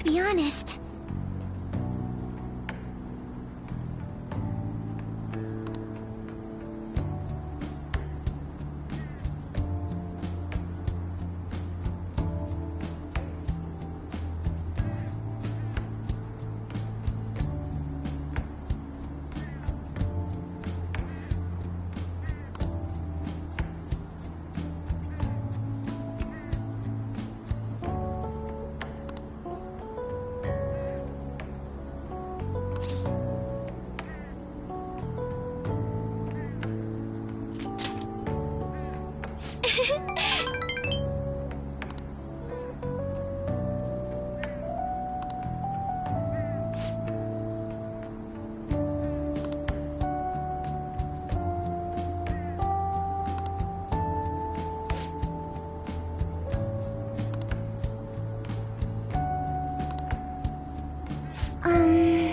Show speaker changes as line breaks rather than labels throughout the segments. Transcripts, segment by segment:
be honest. Um...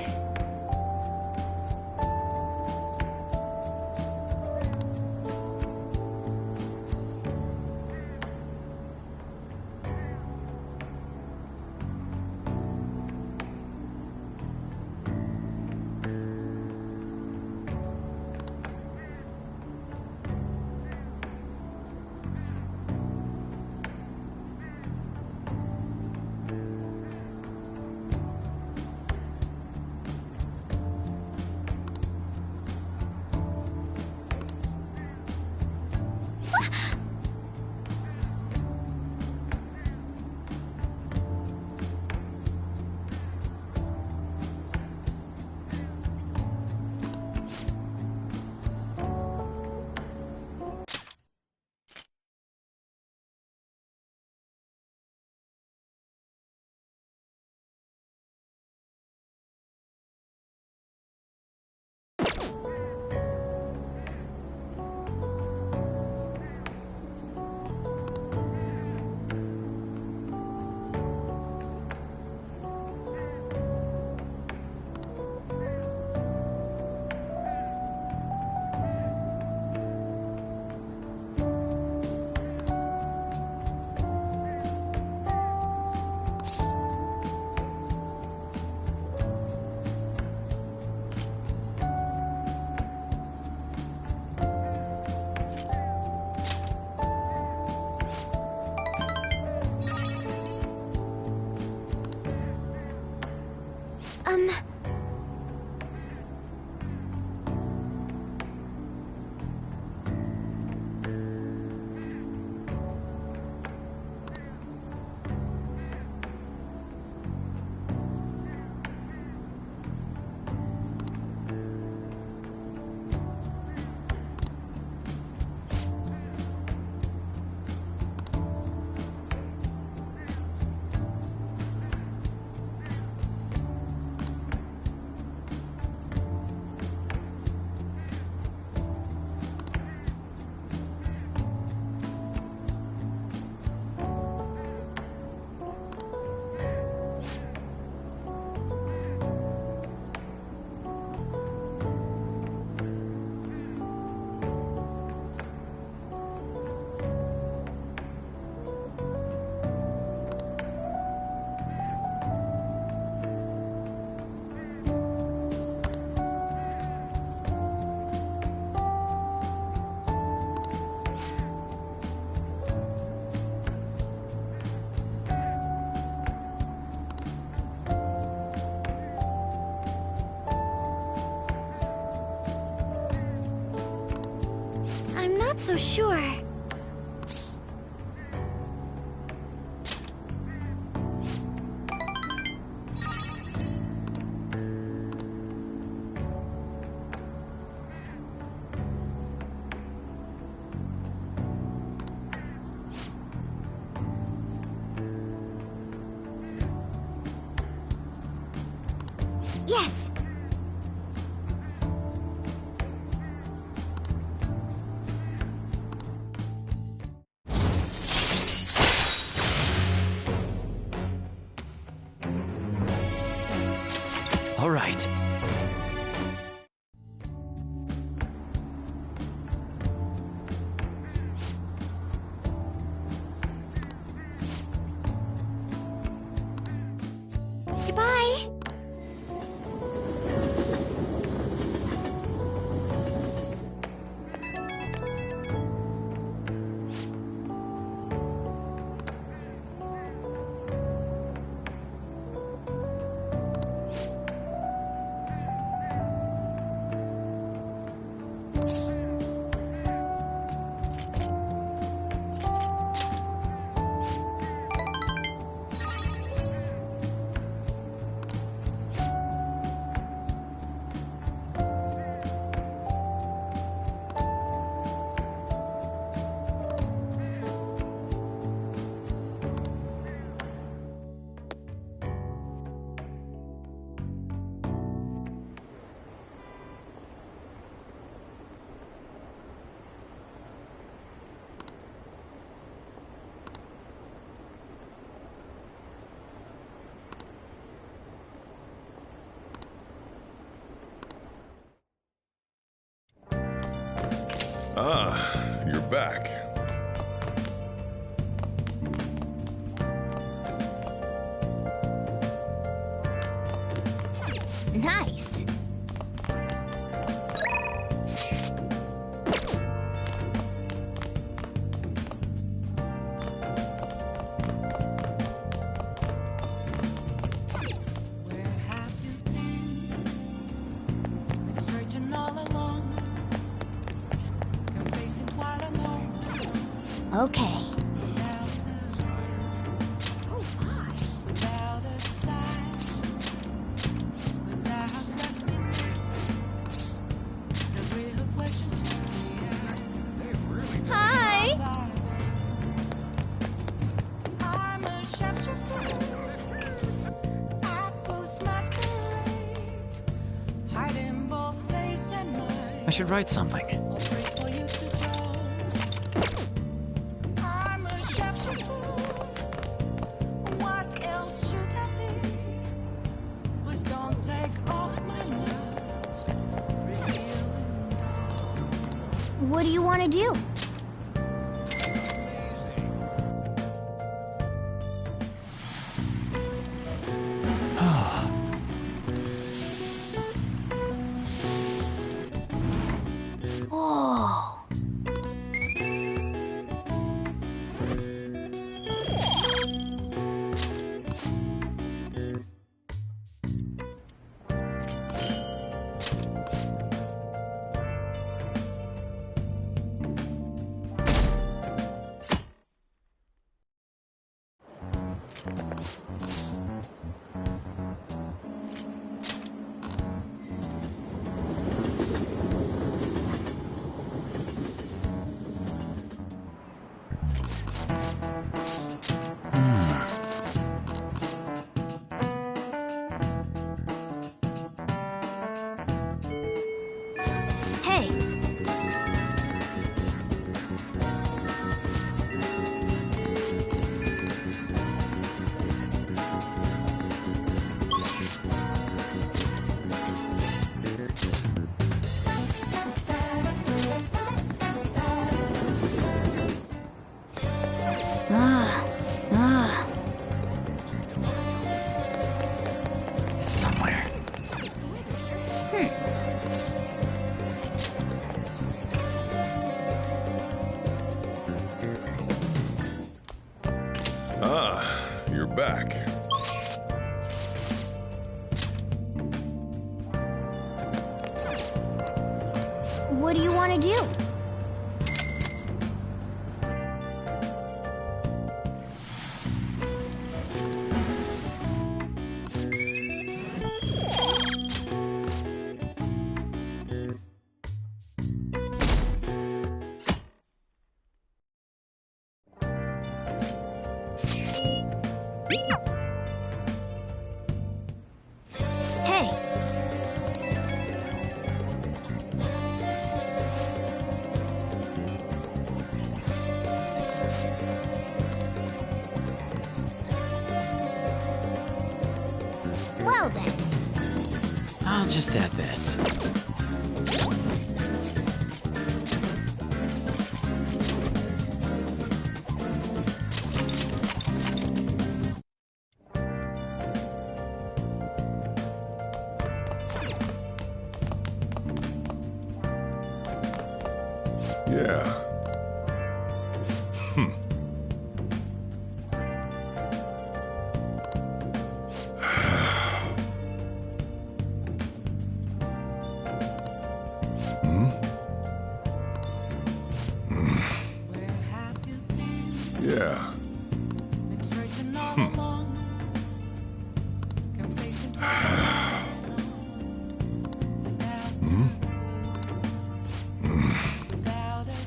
Um... I'm not so sure. Yes!
Ah, you're back.
Nice. Okay. Hi.
I should write something.
What do you want to do? Oh. Hey.
It's somewhere.
Ah, you're back.
What do you want to do? Hey. Well then.
I'll just add this.
Yeah. Yeah.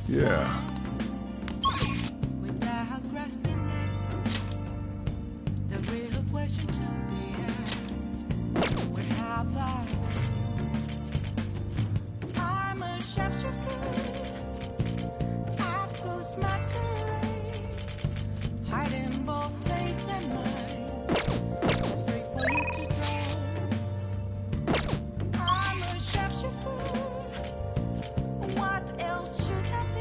Yeah.
Without grasping it, the real question to be asked: where have I? I'm a sharpshooter. I post masquerade, hiding both face and mind, free for you to tell. I'm a sharpshooter. What else should I be?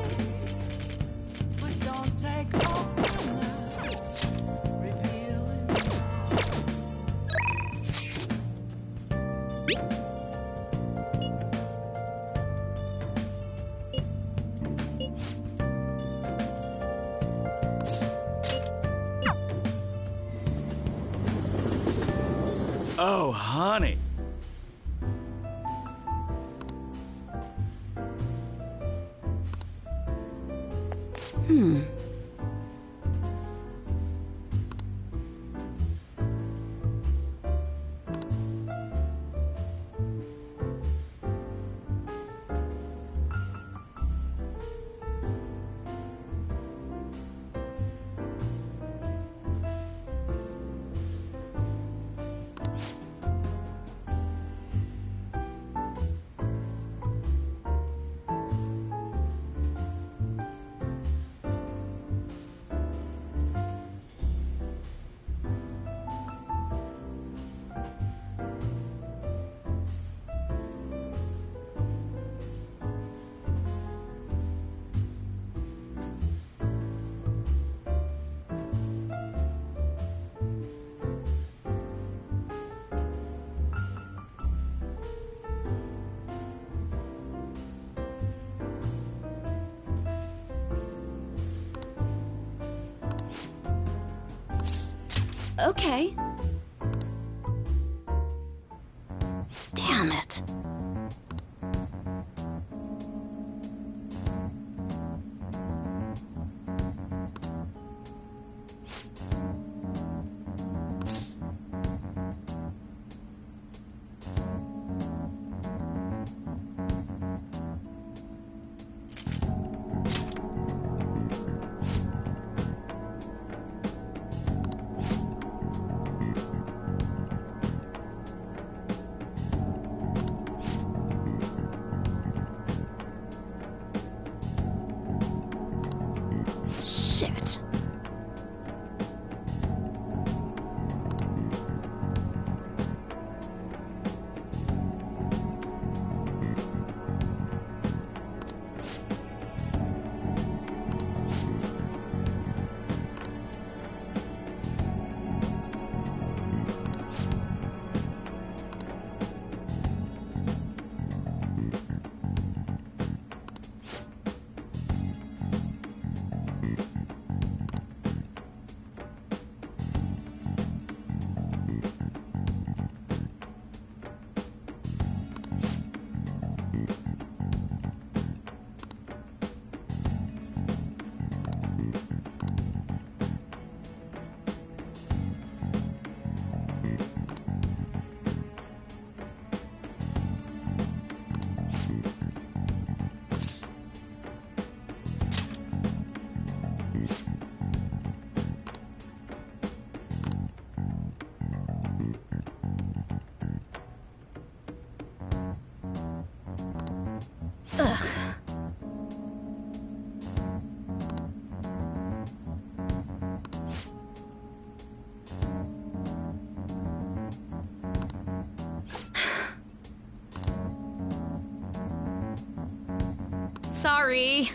Oh, honey.
Okay. Damn it. Shit. Sorry.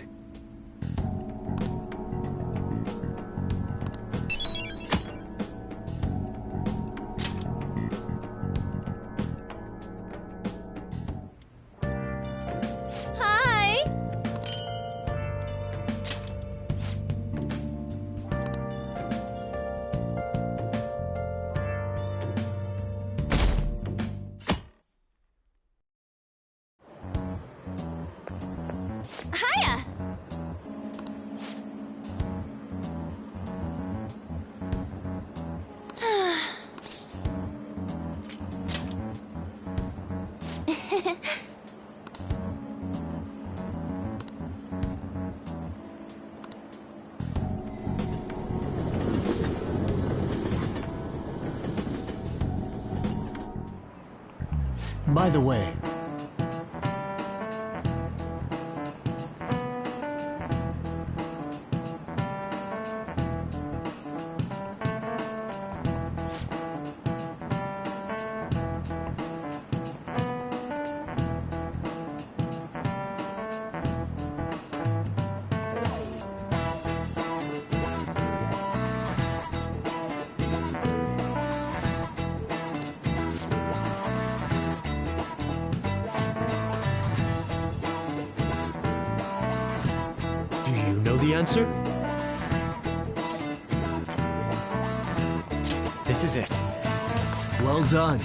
Hi. Hiya.
By the way, do you know the answer?
This is it.
Well done.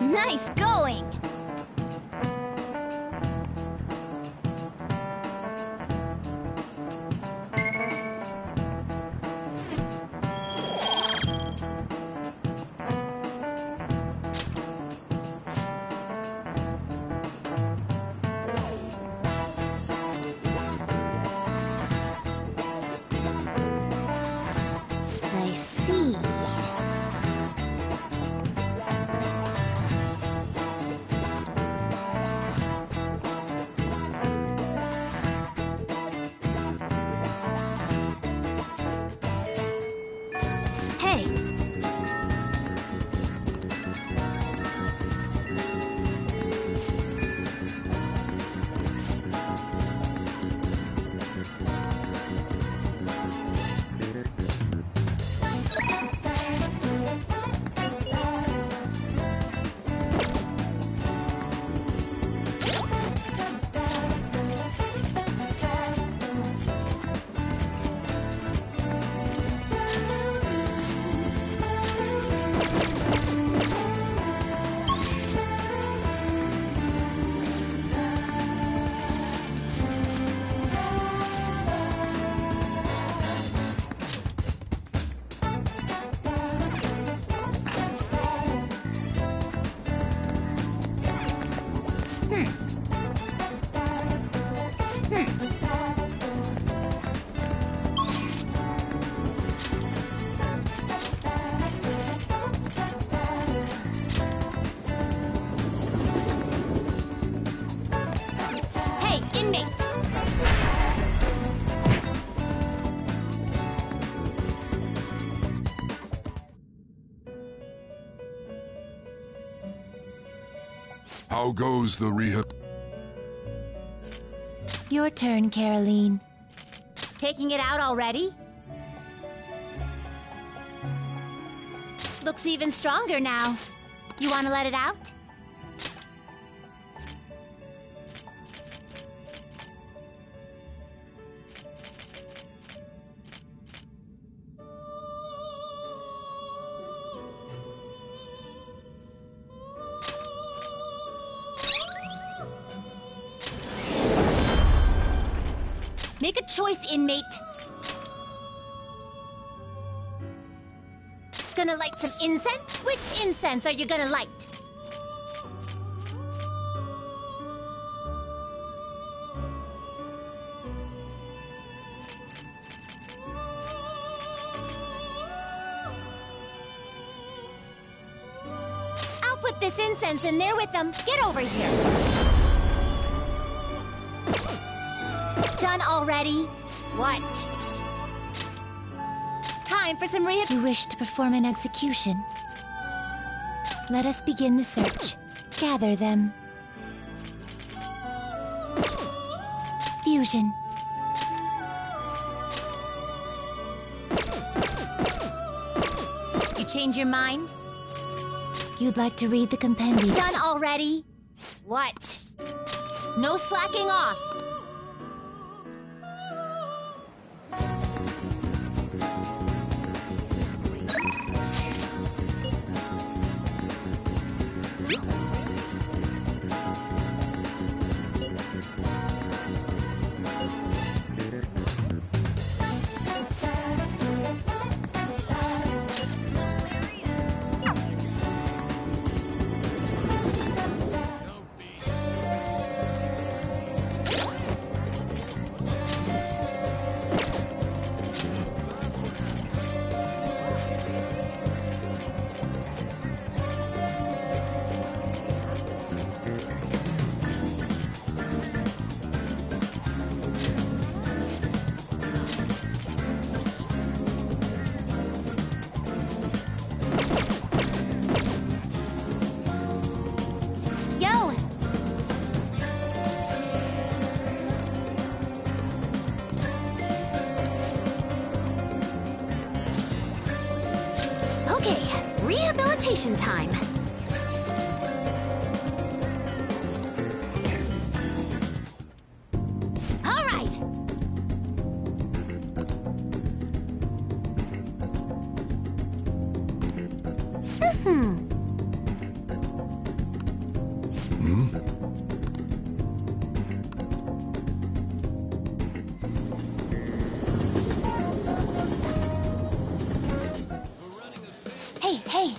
Nice going! I see. Hey, hey, inmate!
How goes the rehab?
Your turn, Caroline. Taking it out already? Looks even stronger now. You want to let it out? Make a choice, inmate. Gonna light some incense? Which incense are you gonna light? I'll put this incense in there with them. Get over here. Done already? What? Time for some rehab. You wish to perform an execution. Let us begin the search. Gather them. Fusion. You change your mind? You'd like to read the compendium. Done already? What? No slacking off. Rehabilitation time. All right. Hey, hey!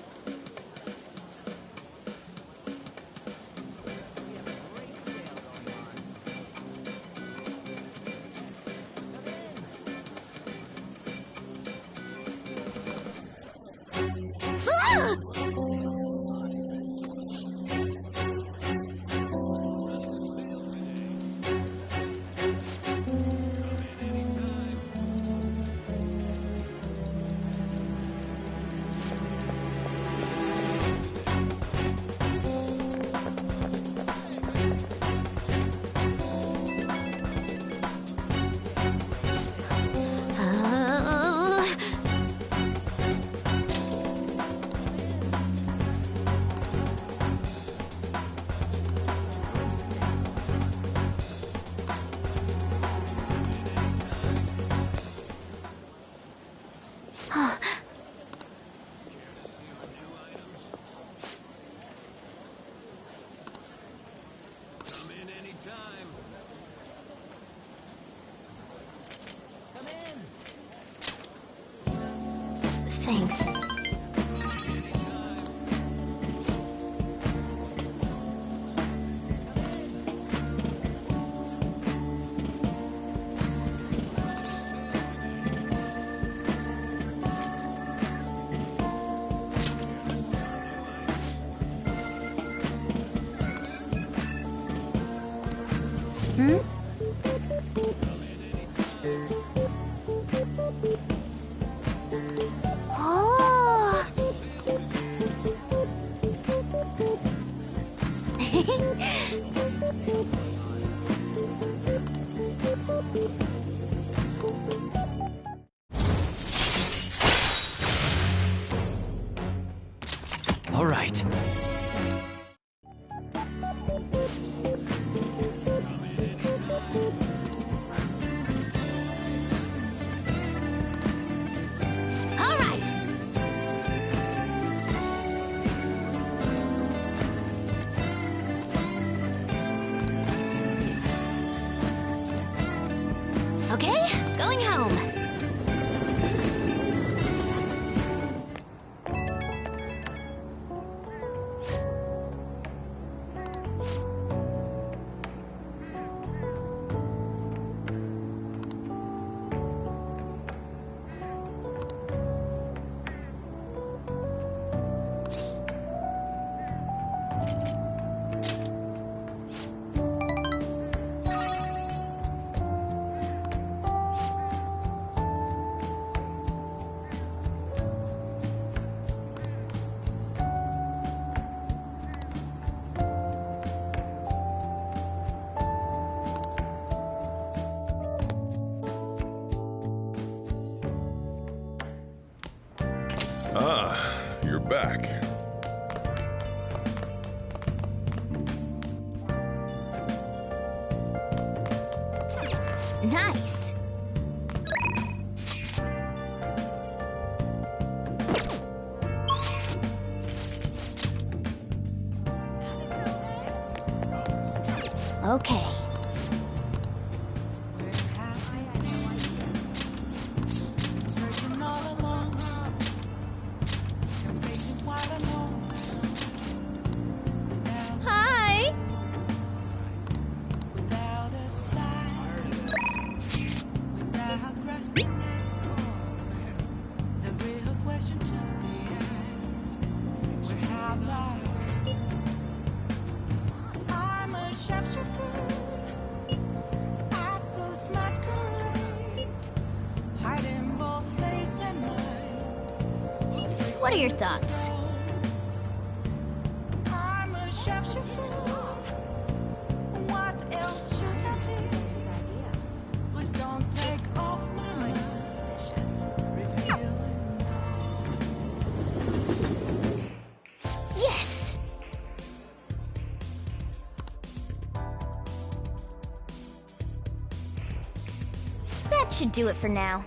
Thanks. Hmm? Oh!
All right.
All right! Okay, going home.
Ah, you're back.
Nice. Okay.
Searching all along, your face is wide alone.
Hi.
Without a sign, without grasping it, the real question to be asked: where have I been? I'm a sharpshooter at this masquerade, hiding both face and mind.
What are your thoughts?
I'm a sharpshooter. What else should I be? Please don't take off my mask. Revealing dawn.
Yes! That should do it for now.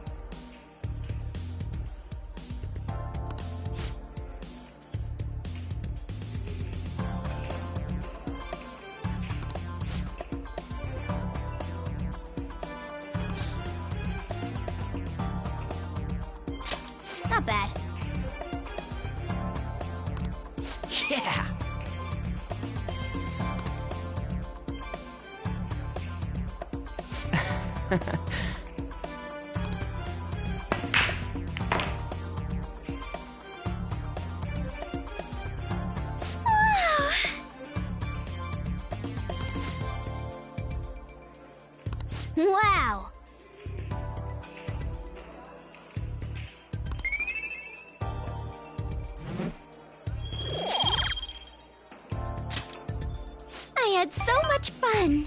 Not bad.
Yeah!
Wow! I had so much fun!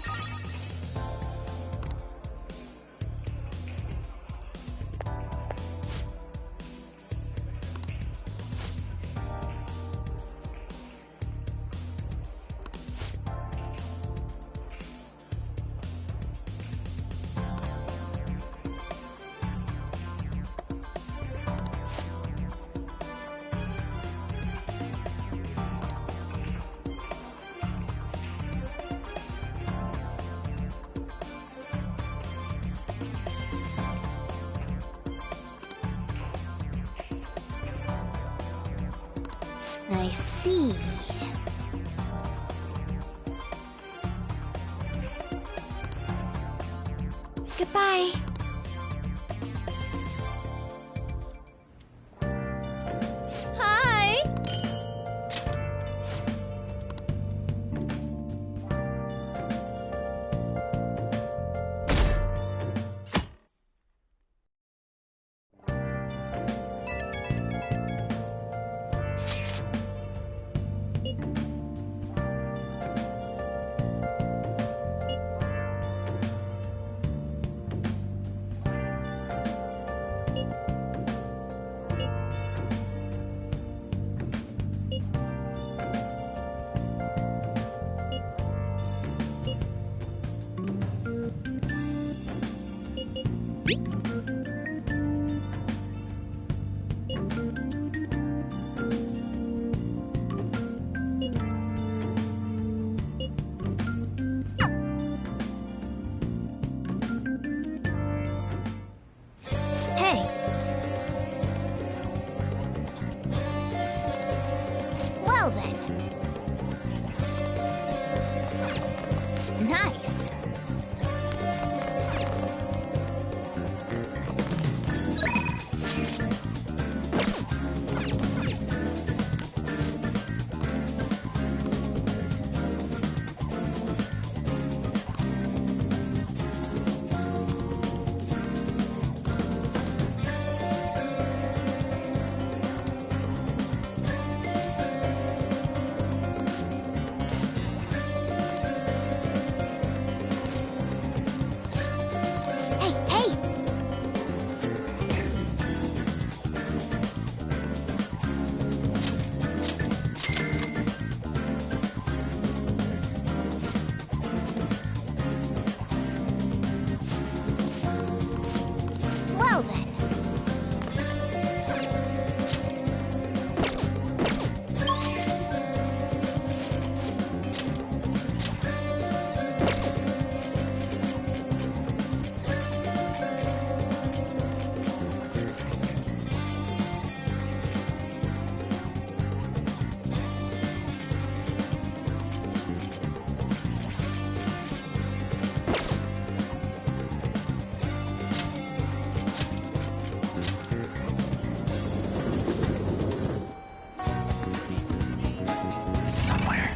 I see. Goodbye.
Hi.
Hey. Well then. Nice. Hey, hey! Well then.
It's somewhere.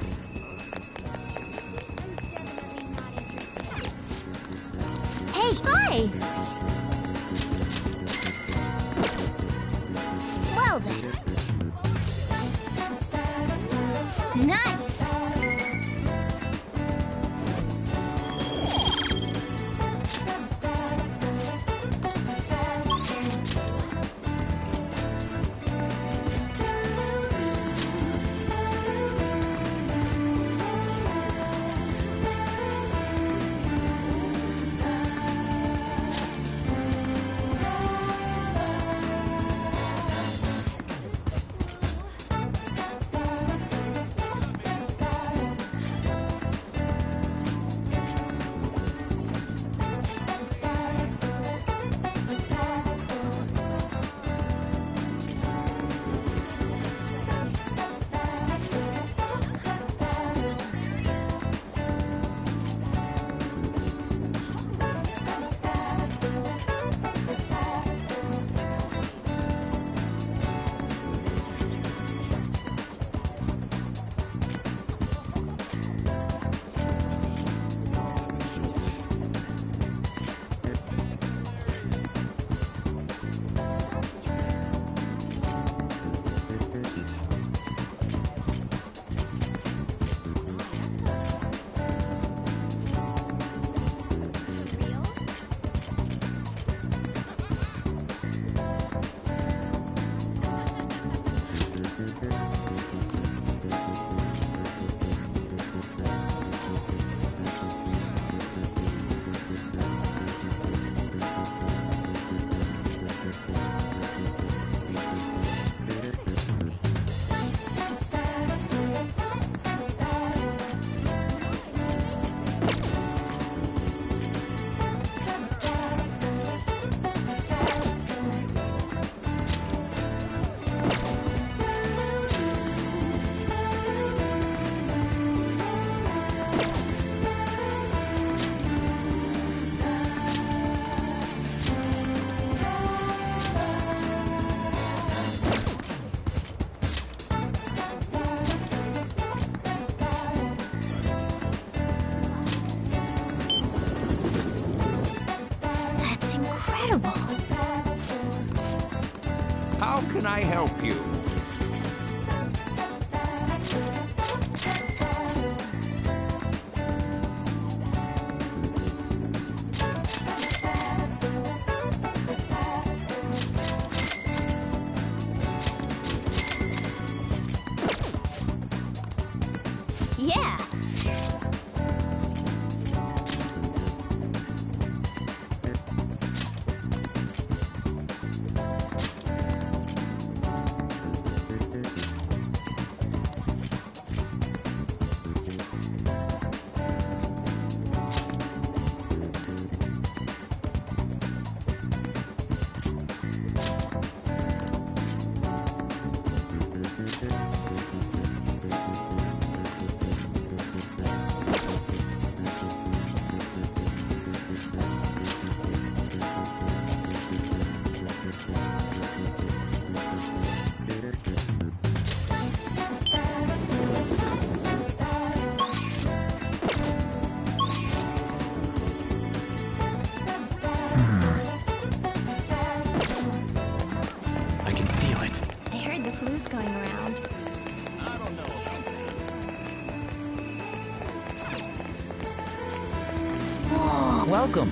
Hey, hi! Well then. Nice!
can I help you?
Yeah.
I can feel it.
I heard the flu's going around.
Welcome.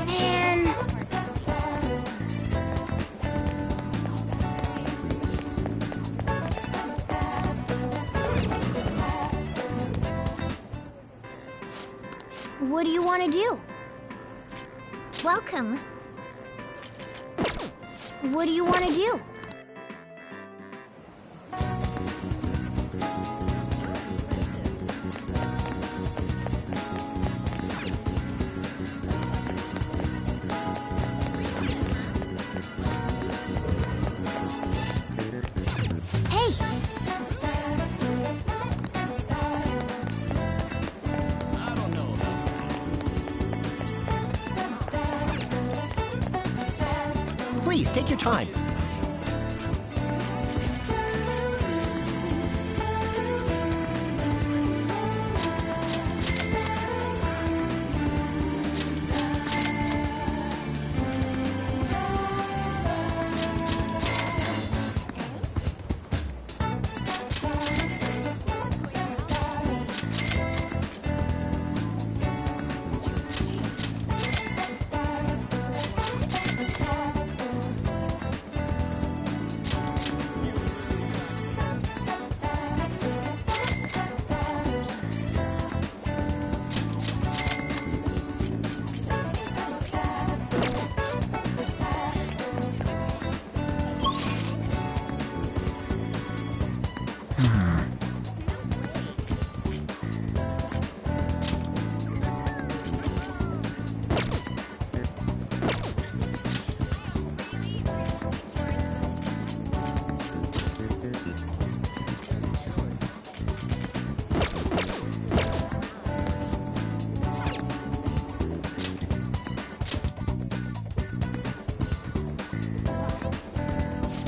Man. What do you want to do? Welcome. What do you want to do? Hey!
Please, take your time.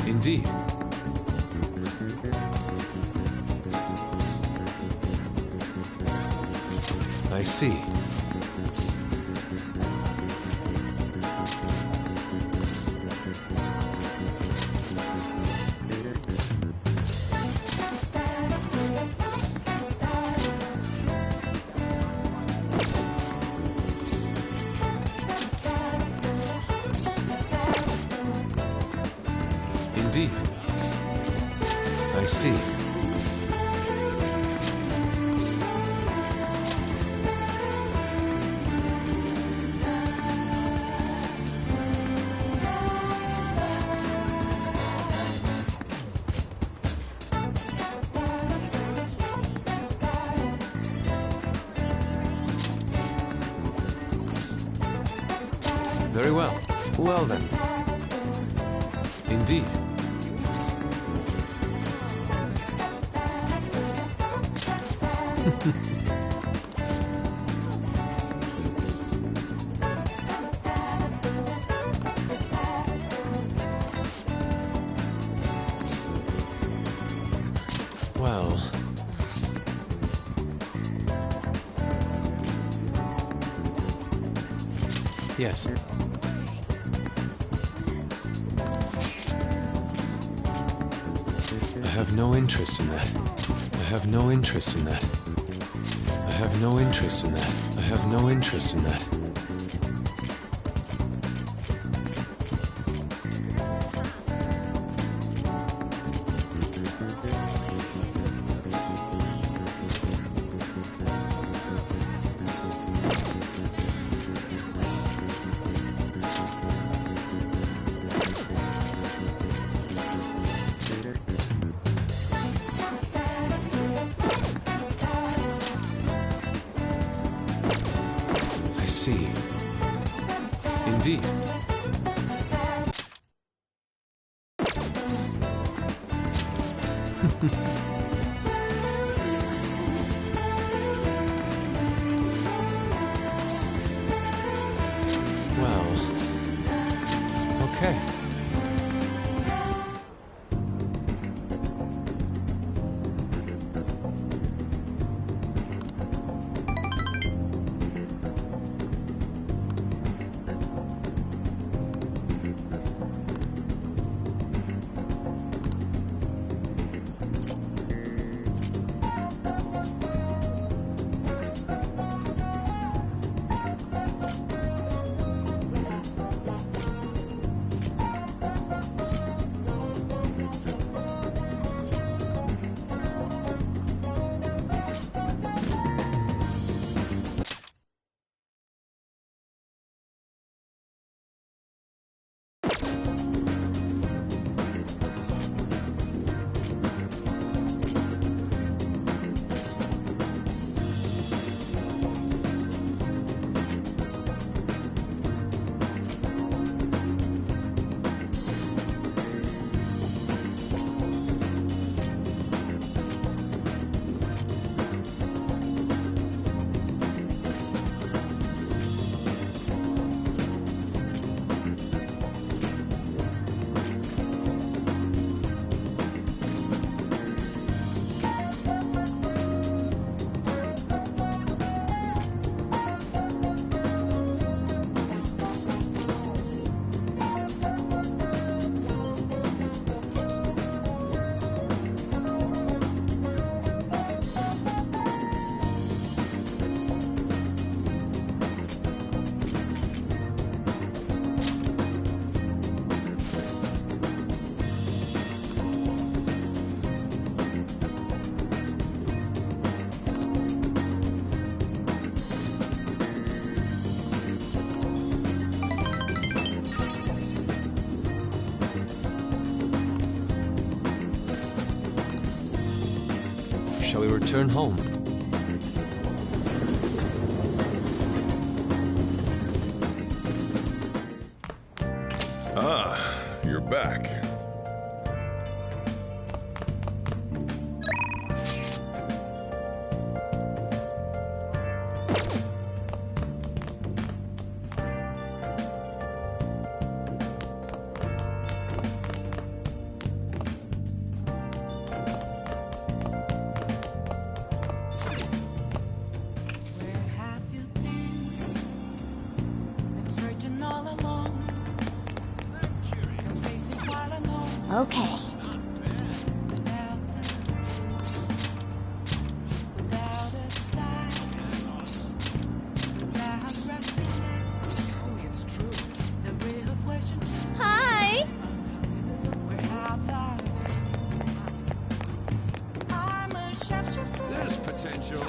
Indeed. I see. Indeed. I see. Very well. Well then. Indeed. Well... Yes. I have no interest in that. I have no interest in that. I have no interest in that. I have no interest in that. I see. Indeed. Well... Okay. Shall we return home?
Ah, you're back.
Where have you been searching all along? Been facing while alone
Okay.
without a sign, without resting. It's true. The real question
Hi.
where have I been? I'm a shapeshifter.
There's potential.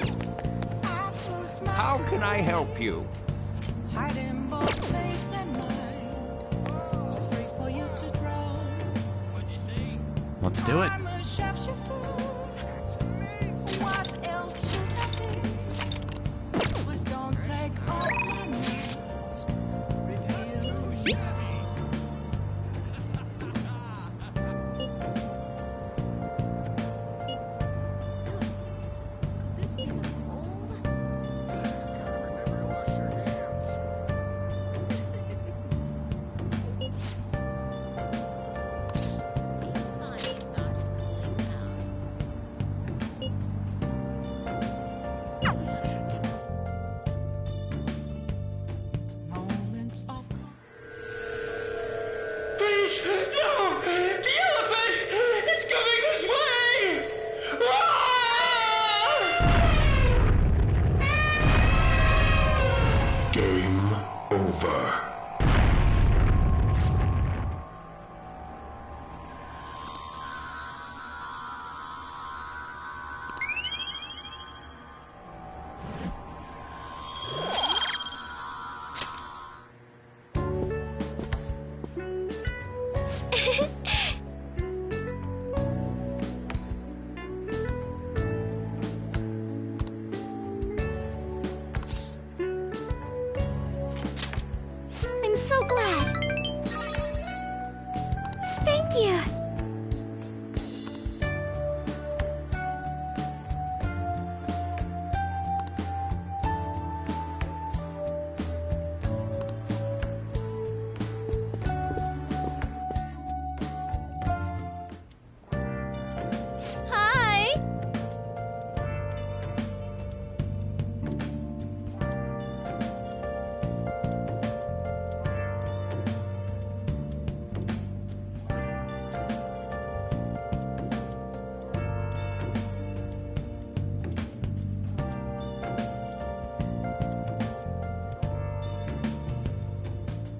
I close my
How can I help you?
hide in both face and mind. Free for you to draw.
Let's do it.
I'm a shapeshifter. What else should I be? Please don't take off my mask. Reveal.
No! The elephant! It's coming this way! Ah! Game over.
I'm so glad. Thank you.
Hi.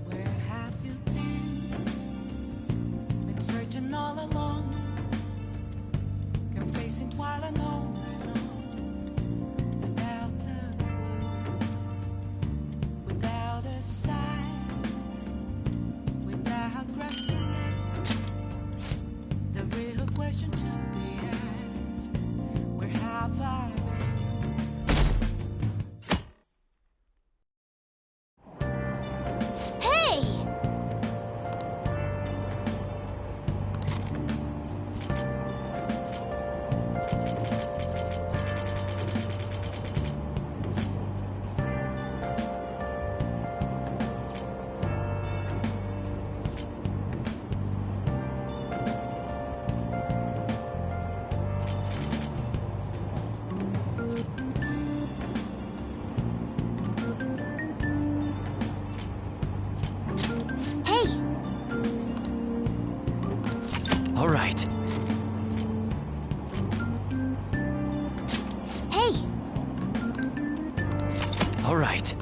Where have you been? Been searching all along, kept facing twilight on and on, without a clue, without a sign, without grasping it. The real question to be asked: where have I been?
Hey! Hey!
All right.
Hey!
All right.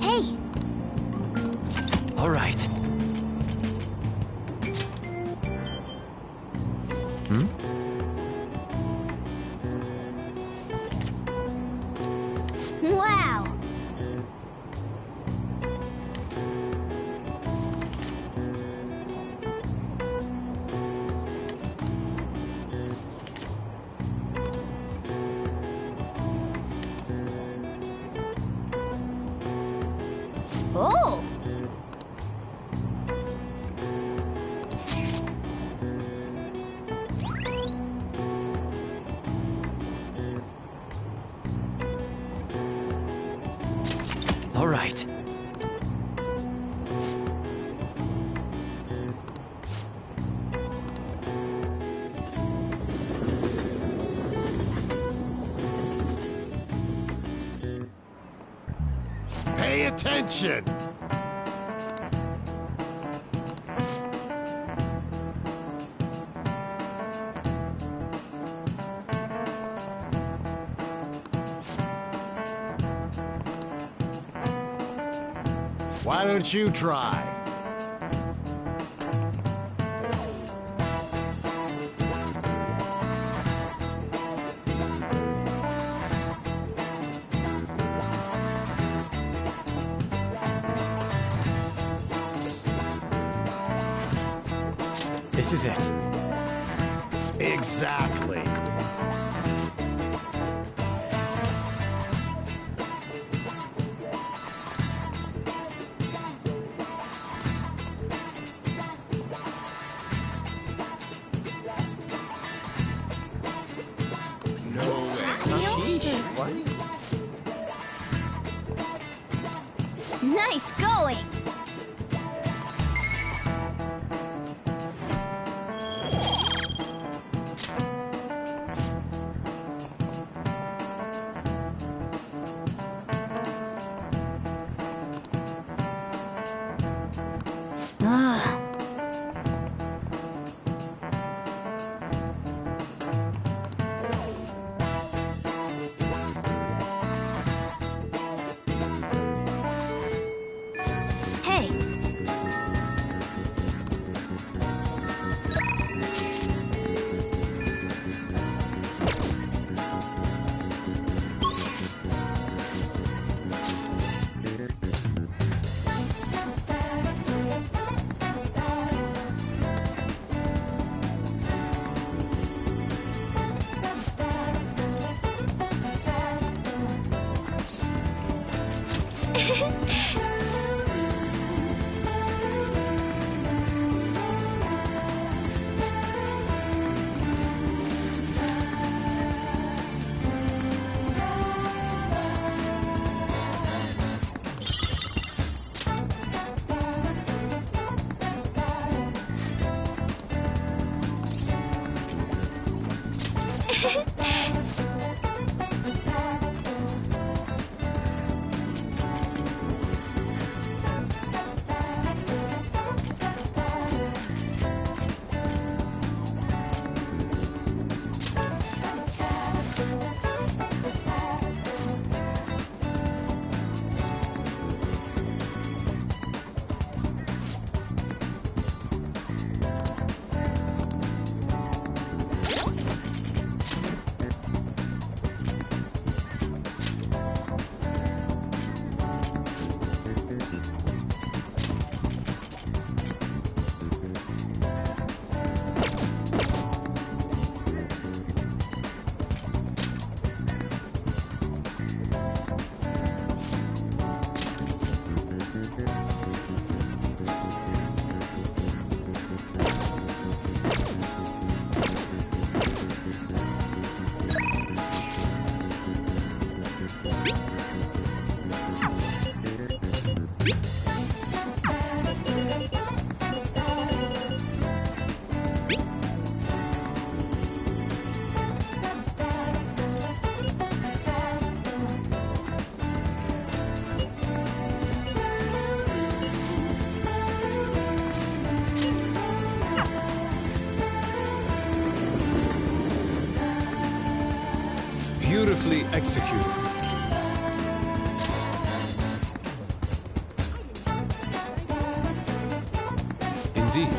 Hey!
All right. Hmm?
Wow! Oh!
All right.
Pay attention! Why don't you try?
This is it.
Exactly.
Nice going!
Beautifully executed. Indeed.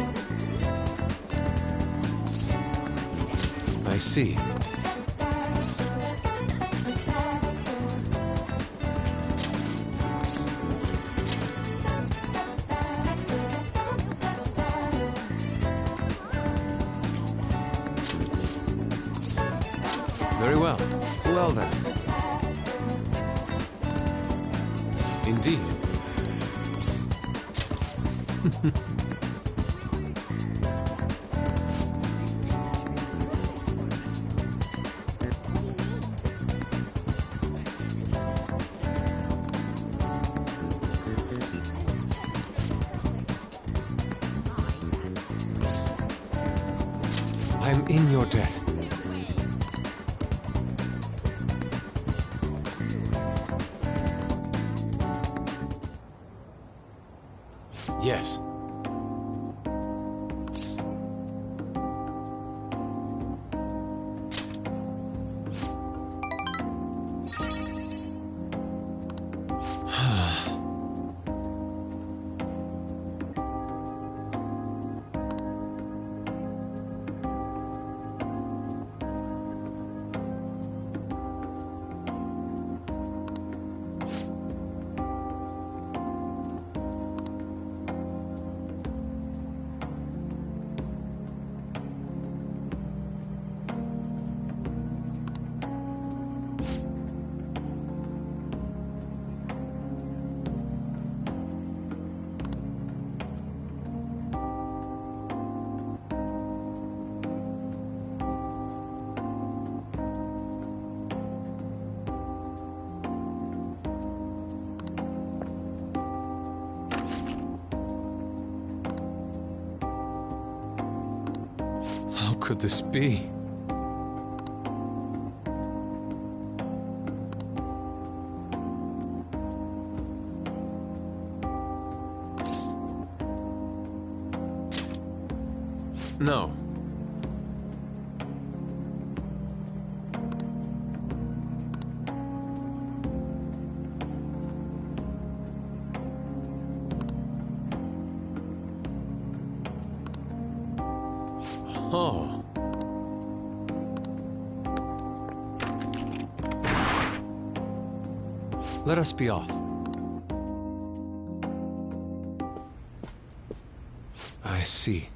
I see. Very well.
Well then.
Indeed. I'm in your debt. Yes. How could this be? No. Oh. Let us be off. I see.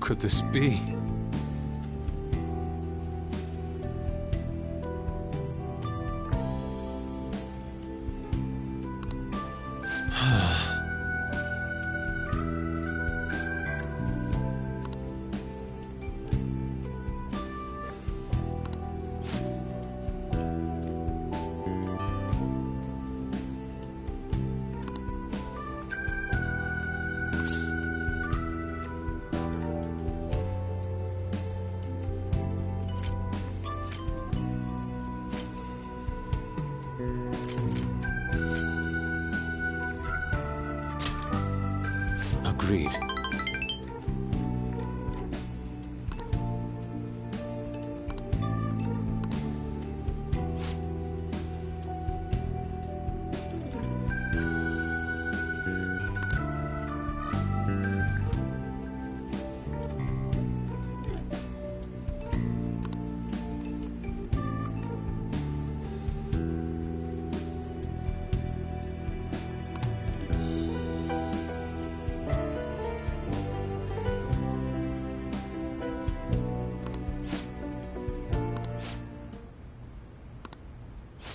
could this be? Agreed.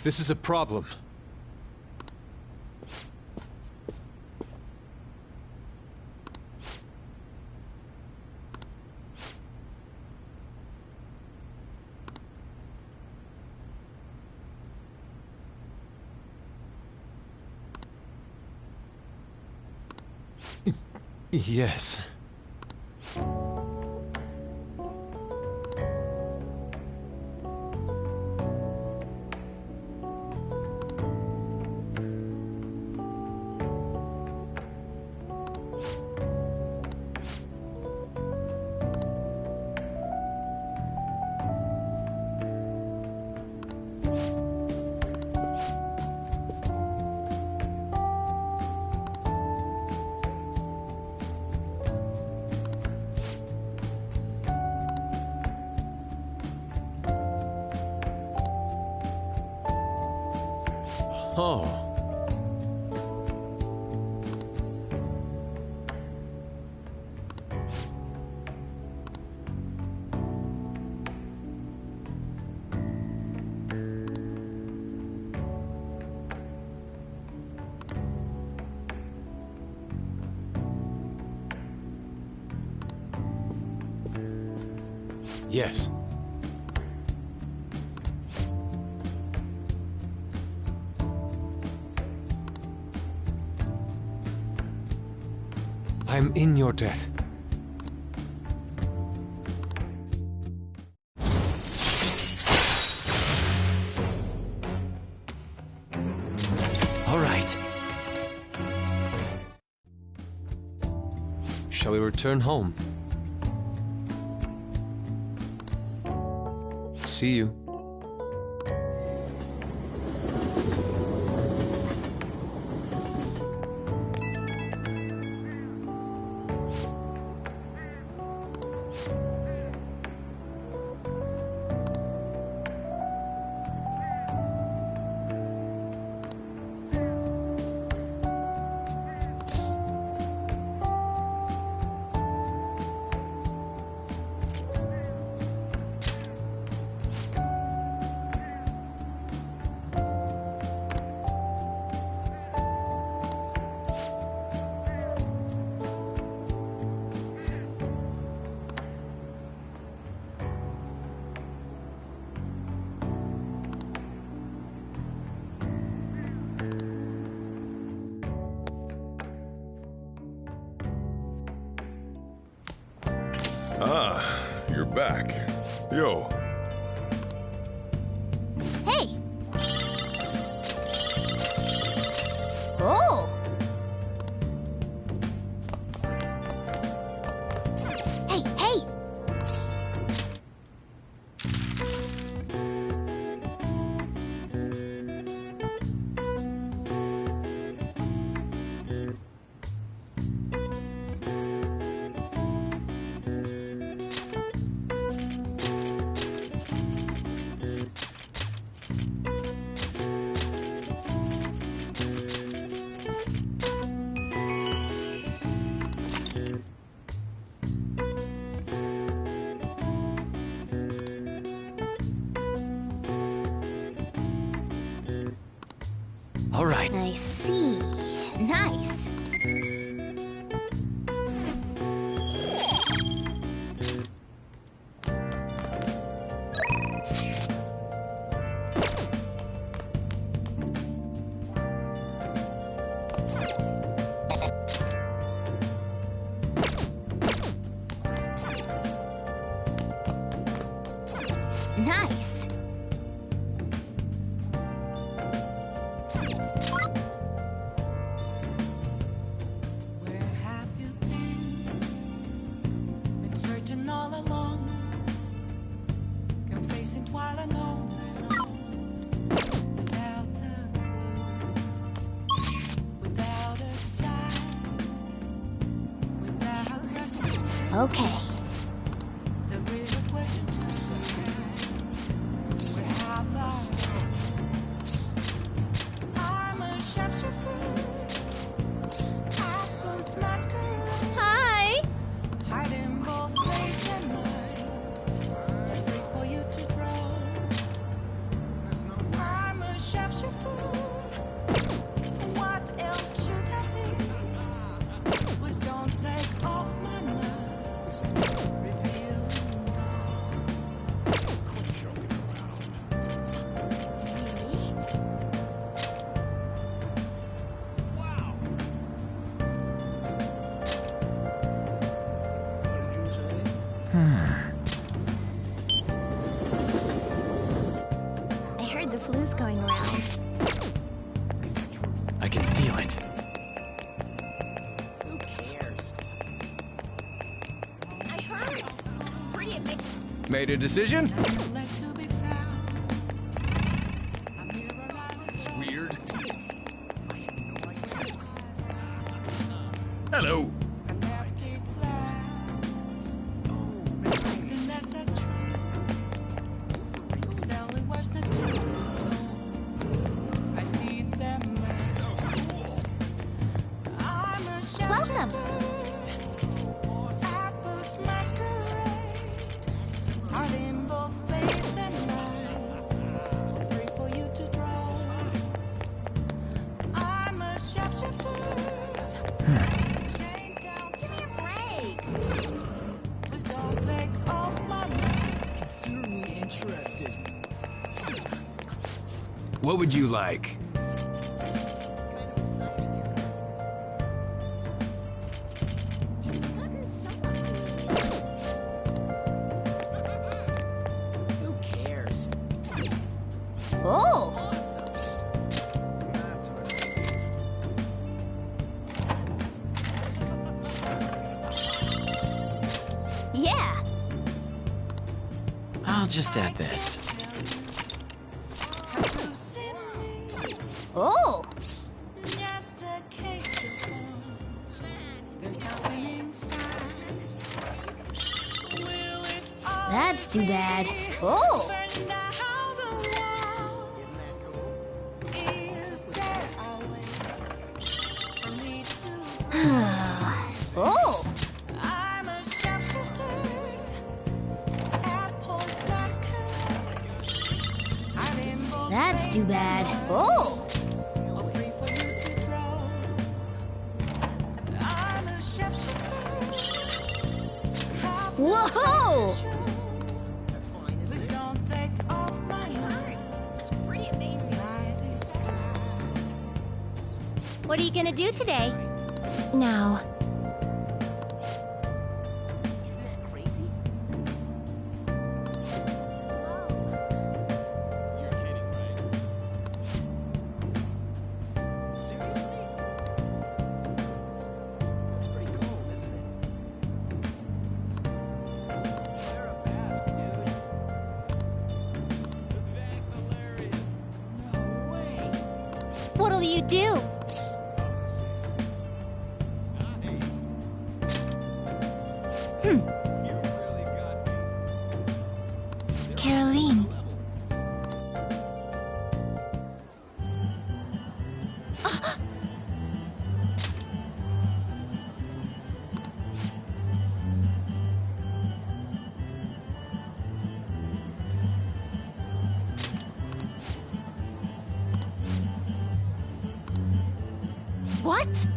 This is a problem. Yes. Oh. Yes. I'm in your debt.
All right.
Shall we return home? See you.
Ah, you're back. Yo.
Hey! Oh! Hey, hey!
right.
I see. Nice. Nice.
Where have you been? Been searching all along, confessing while alone, without a clue, without a sign, without resting.
Okay.
The real question to ask, where have I gone? I'm a shapeshifter. Apples masquerade.
Hi.
Hiding both face and mind, wait for you to grow. I'm a shapeshifter. What else should I be? Please don't take off my mask. Reveal
I heard the flu's going around.
I can feel it.
who cares?
I heard. Pretty amazing.
Made a decision?
Let to be found. I'm here arriving. It's
Weird. Hello.
An empty glass. Reflecting as a tree. It's telling what's the truth. I need them. I'm a
Welcome.
shapeshifter. Apples masquerade. Heart in both face and mind. Free for you to draw. I'm a shapeshifter. Chained down. Give me a break. Please don't take off my mask.
Consider me interested.
What would you like?
Who cares?
Oh. Yeah.
I'll just add this.
Have you seen me?
Oh.
Just a case of wounds. There's nothing inside. Will it
That's too bad.
always be?
Oh.
Find out how the world is there always for me to.
Oh.
I'm a shapeshifter. Apples masquerade. I'm in both
That's too
face
bad.
and mind.
Oh.
Free for you to throw. I'm a shapeshifter. Have no
Whoa.
control. Please don't take off my mask.
It's pretty amazing.
Night is sky.
What are you gonna do today? Now.
Isn't that crazy? You're kidding, right? Seriously? That's pretty cool, isn't it? Wear a mask, dude. That's hilarious. No way.
What'll you do?
You really got me.
Caroline. What?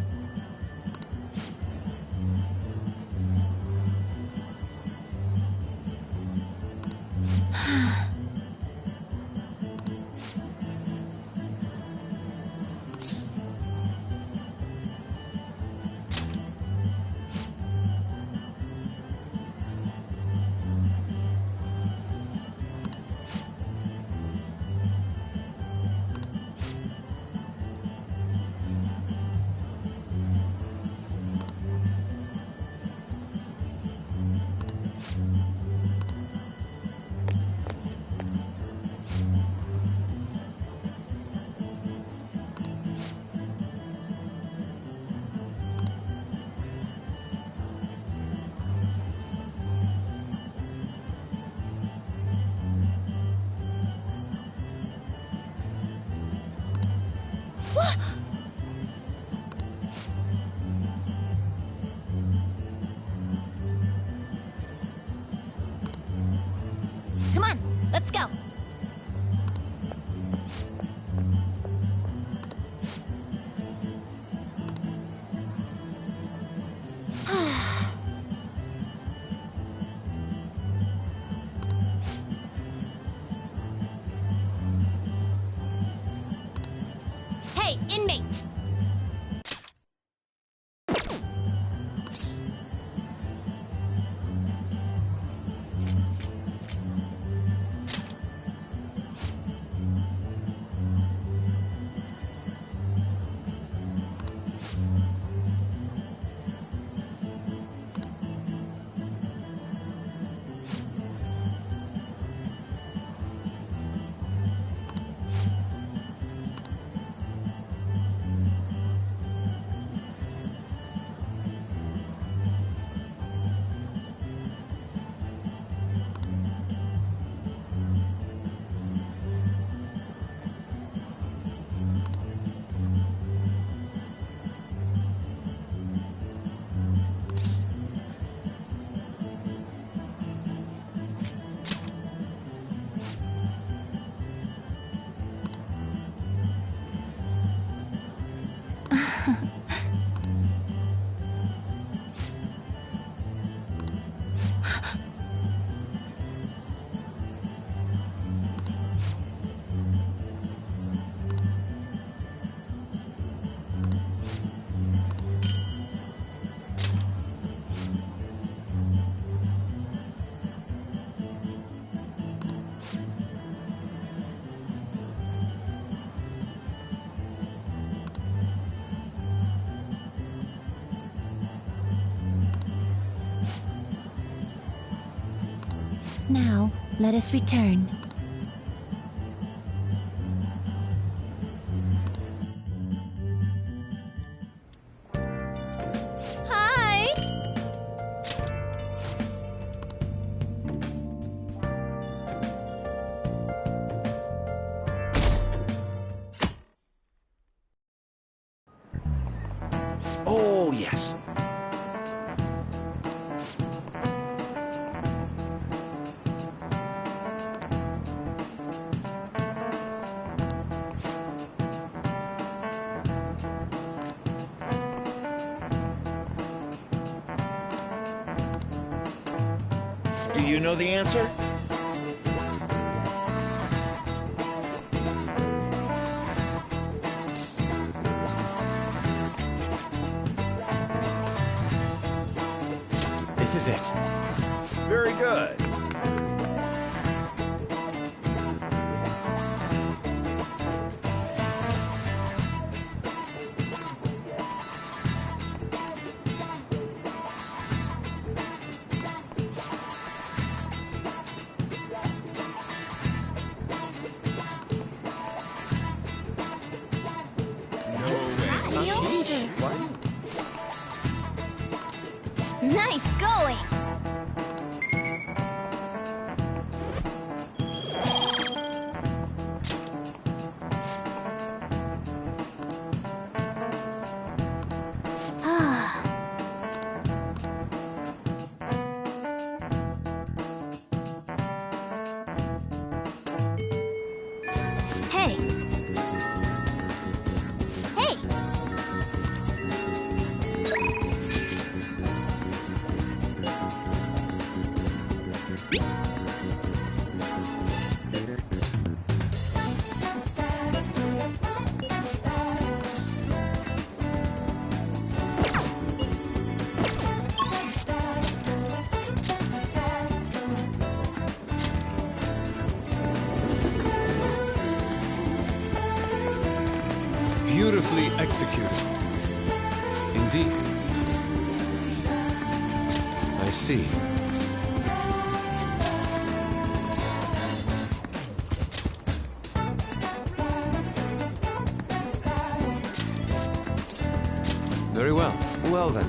Come on, let's go. Hey, inmate! Now, let us return. Hi!
Oh, yes. Do you know the answer?
This is it.
Very good.
Nice going! Hey! Hey!
Beautifully executed. Indeed. I see. Very well. Well then.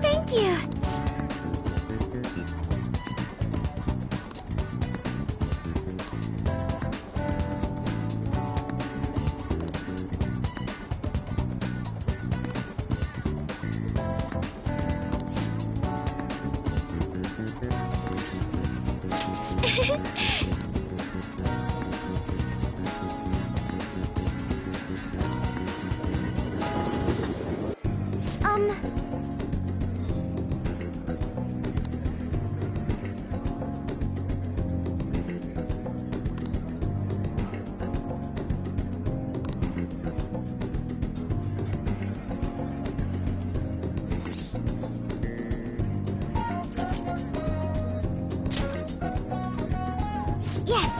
Thank you. Yes!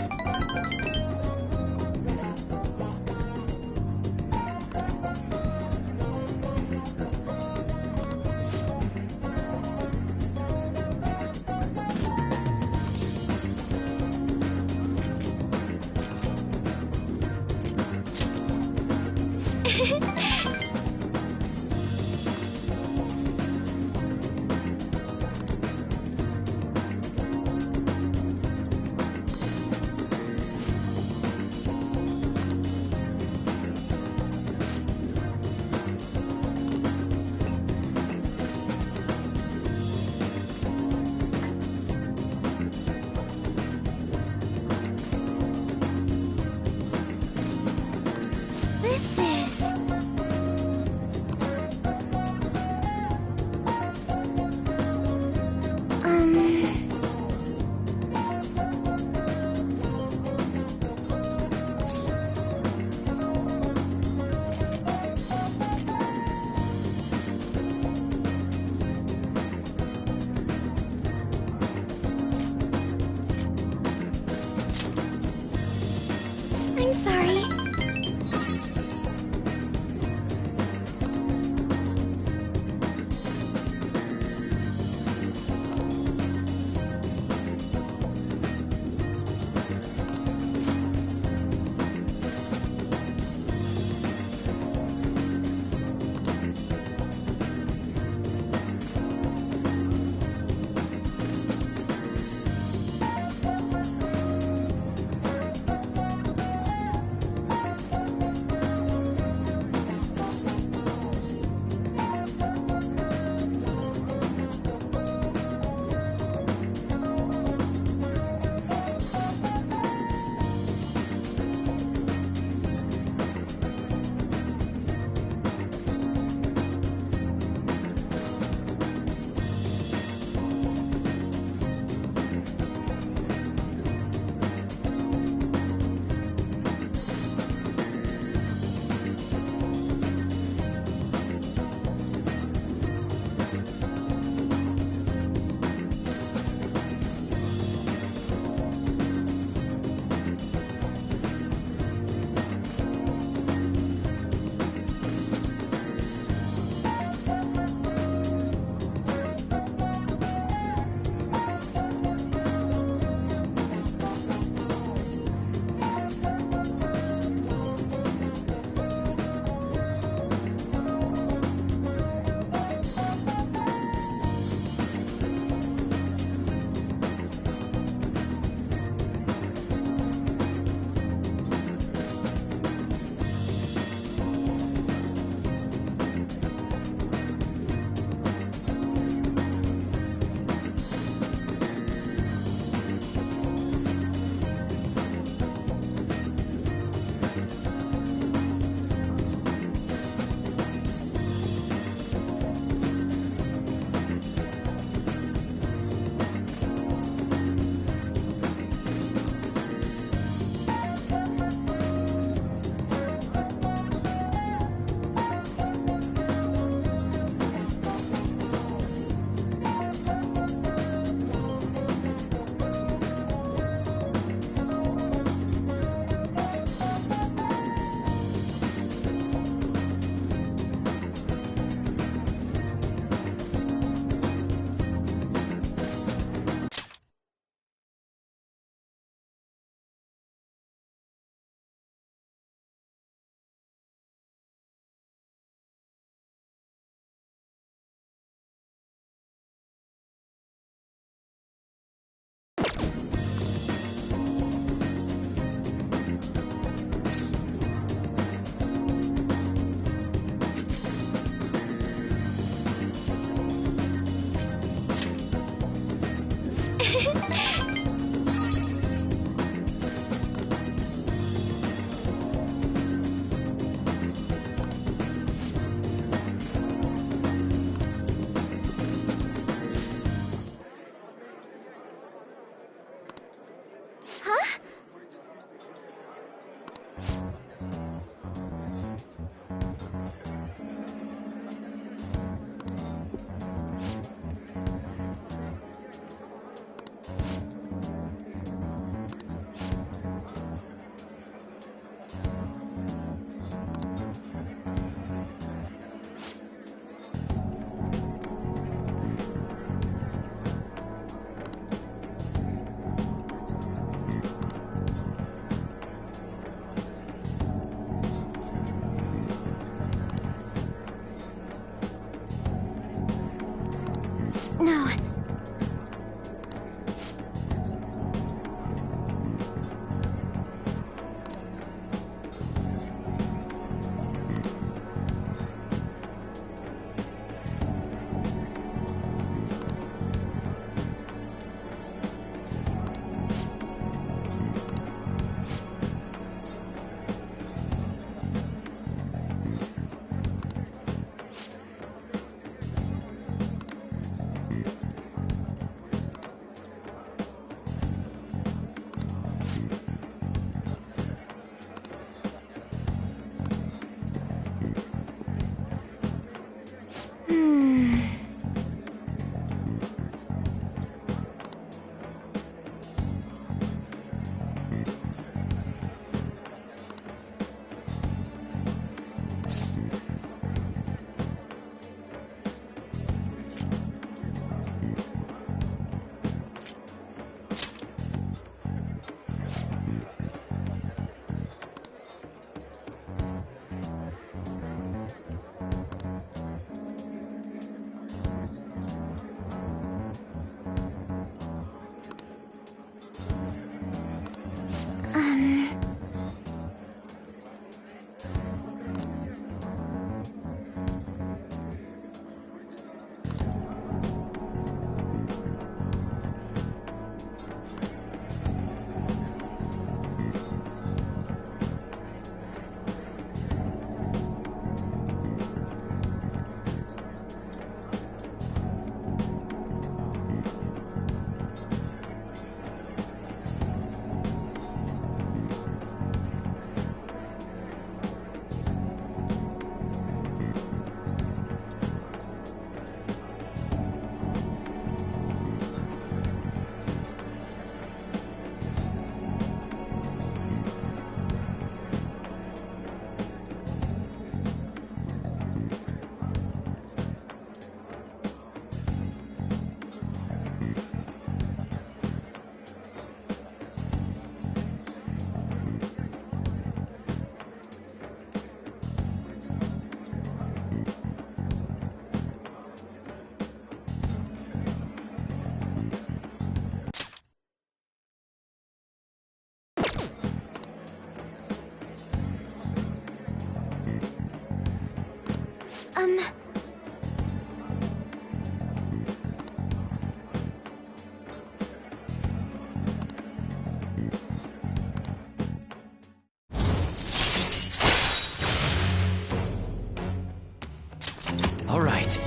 All right.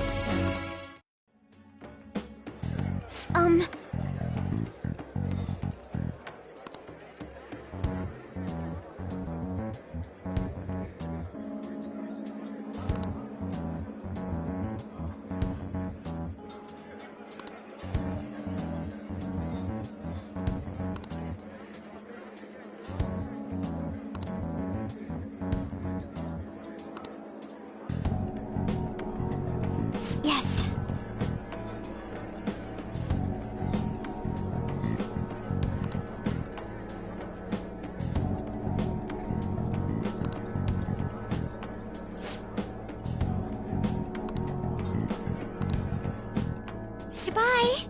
Yes. Goodbye.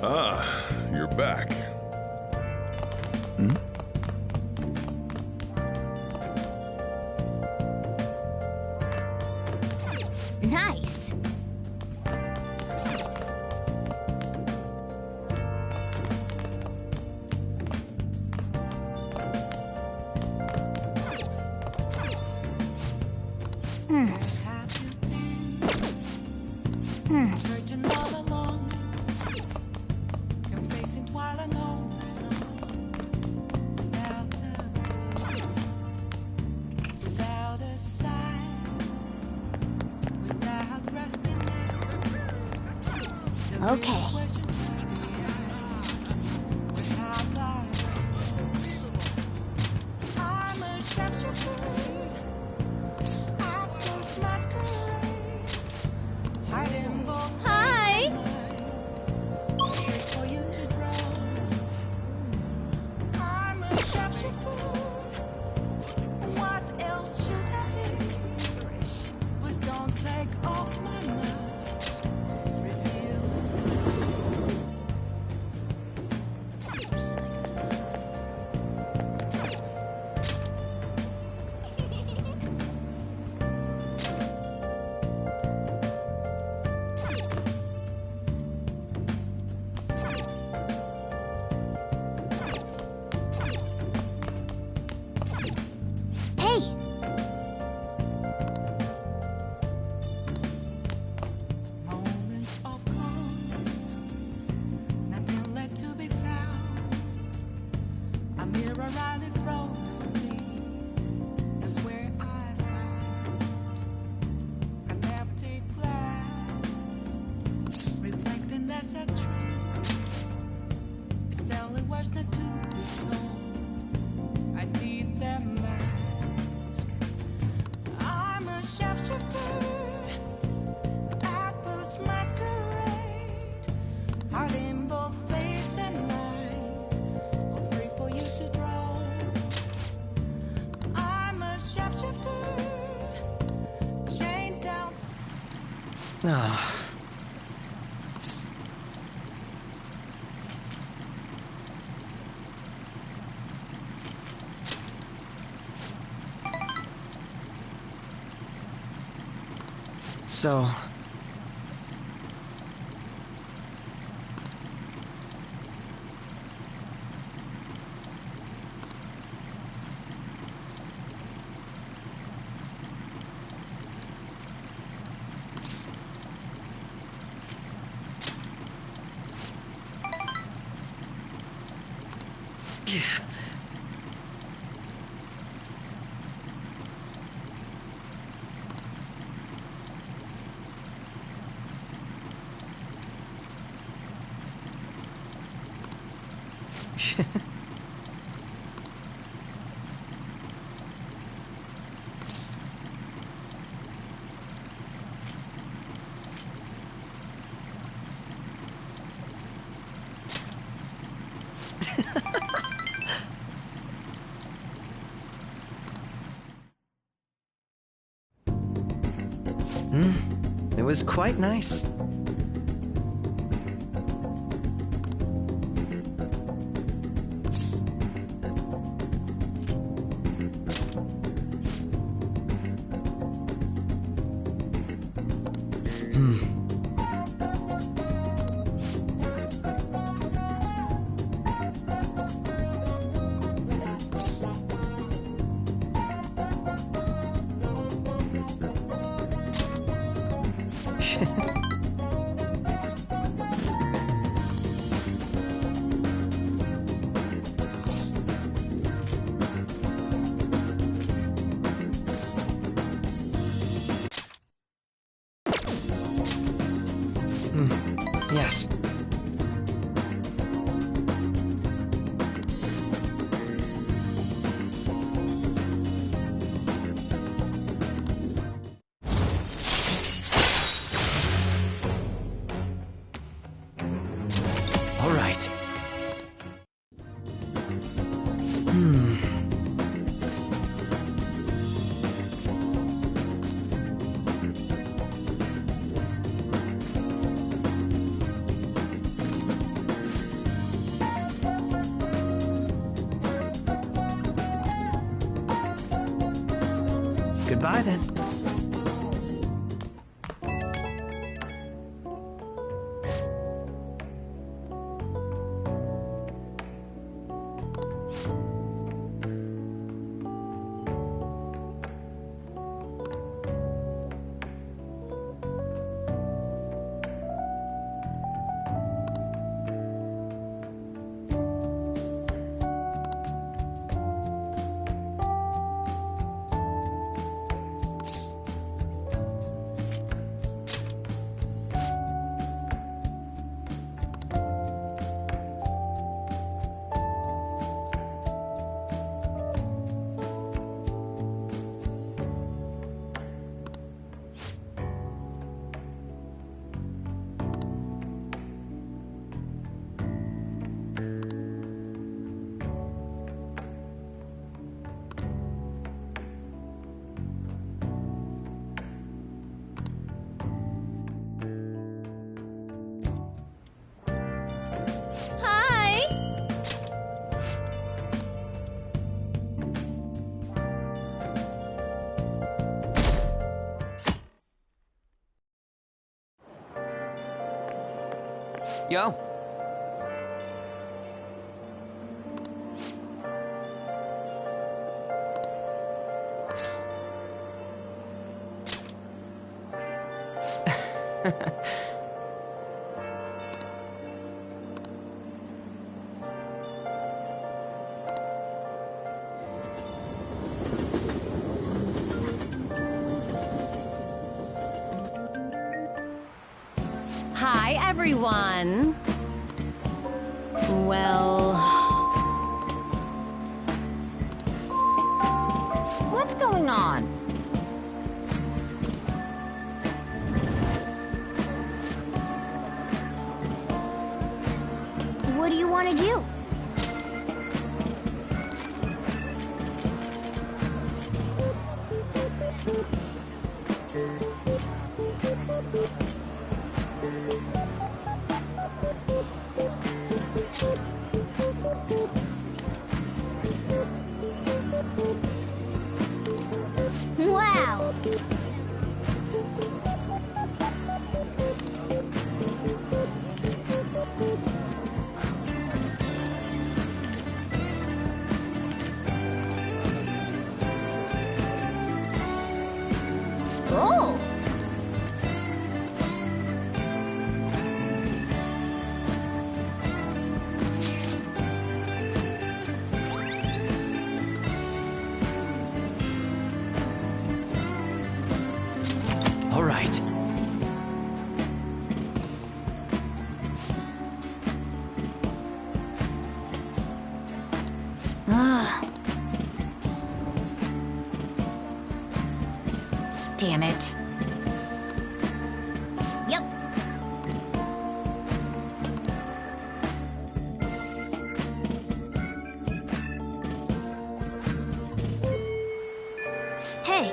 Ah, you're back.
Nice.
Searching all along, confessing while I know, without a sign, without resting.
Okay.
I'm a chef.
Hi.
For you to draw. I'm a sharpshooter. What else should I be? Please don't take off my mask. Reveal.
Hey.
Moments of calm, nothing left to be found. A mirror right in front of me, that's where I found an empty glass, reflecting as a tree. It's telling words not to be told. I need that mask. I'm a sharpshooter. Masquerade, heart in both face and mind, all free for you to draw. I'm a sharpshooter, chained down.
Ah. So, It was quite nice. Yes. All right. Goodbye then. Yo.
Hi, everyone. Well... What's going on? What do you want to do? Wow! Oh!
All right.
damn it. Yep. Hey.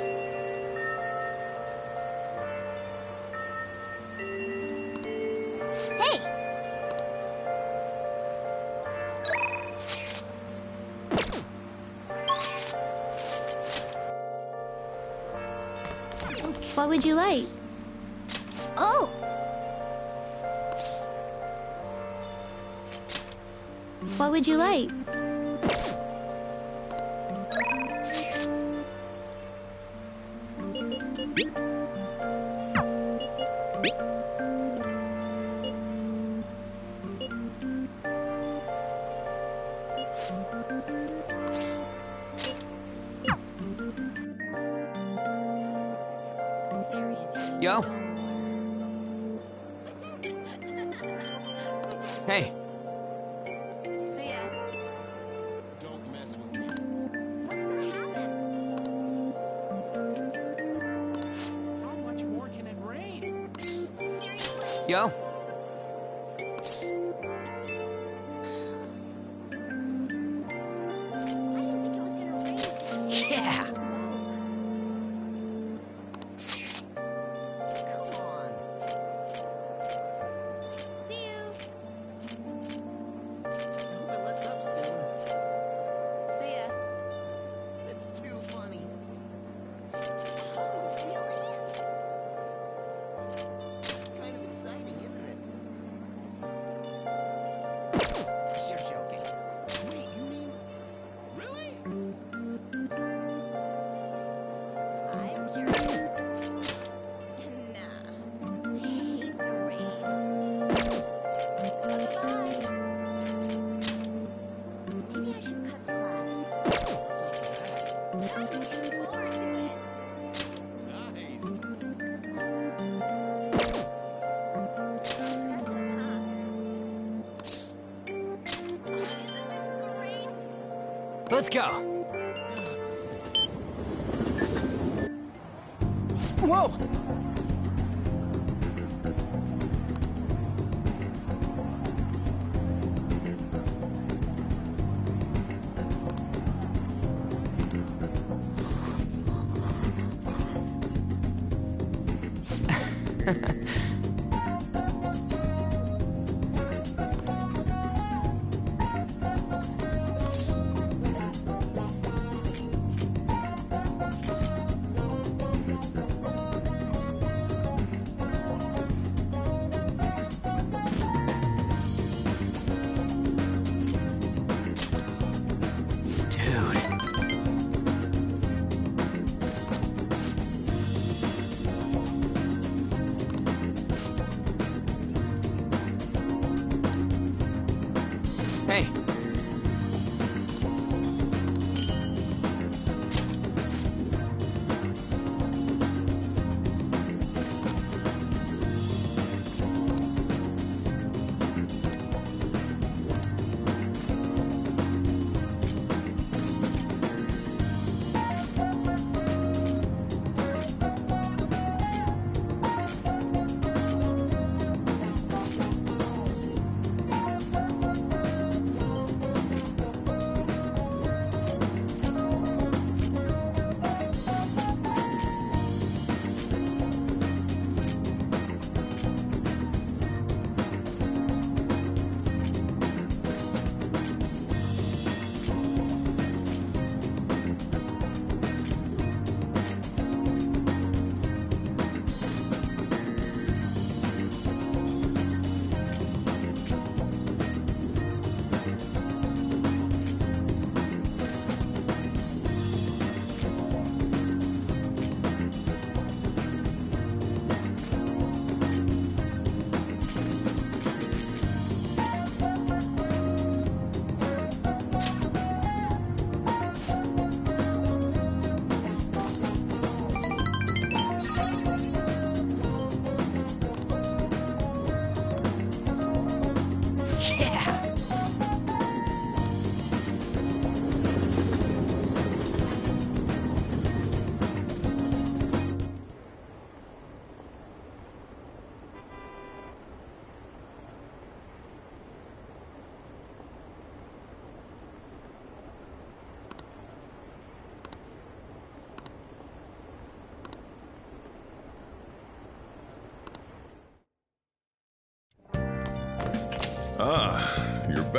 Hey. What would you like? Oh! What would you like?
Yo. Hey.
See ya.
Don't mess with me.
What's gonna happen?
How much more can it rain?
Seriously?
Yo.
I didn't think it was gonna rain today.
Yeah.
Come on. See you.
I hope it lets up soon.
See ya.
It's too funny.
Oh, really?
Kind of exciting, isn't it? You're joking. Wait, you mean... Really?
I'm curious. Nah. I hate the rain. Bye-bye. Maybe I should cut class. I'm looking forward to it.
Nice.
Impressive, huh? Oh, isn't this great?
Let's go. Whoa. Dude.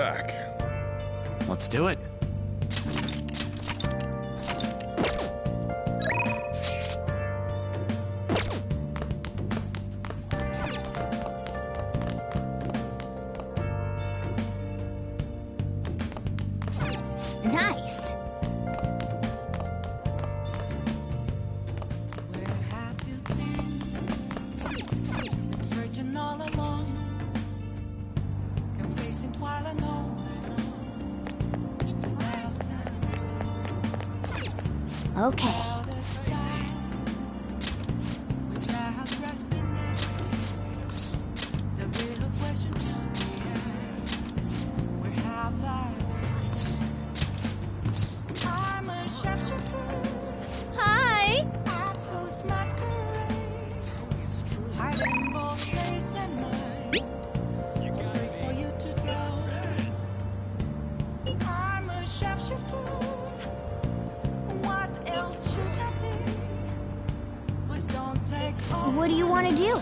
back.
Let's do it.
Nice.
Where have you been? Been searching all along. Confessing while I know.
Okay.
Without a sound, without grasping it. The real question to be asked, where have I been? I'm a shapeshifter.
Hi.
At whose masquerade, hiding both place and mind, free for you to draw. I'm a shapeshifter. What else should I be? Please don't take off.
What do you want to do?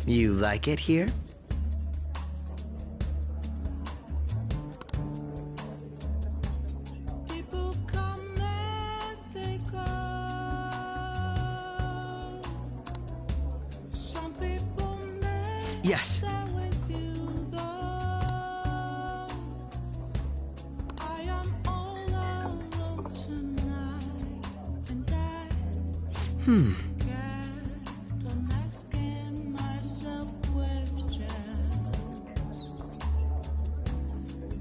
You like it here?
People come and they go. Some people may
Yes.
stay with you though. I am all alone tonight, and I can't on asking myself questions.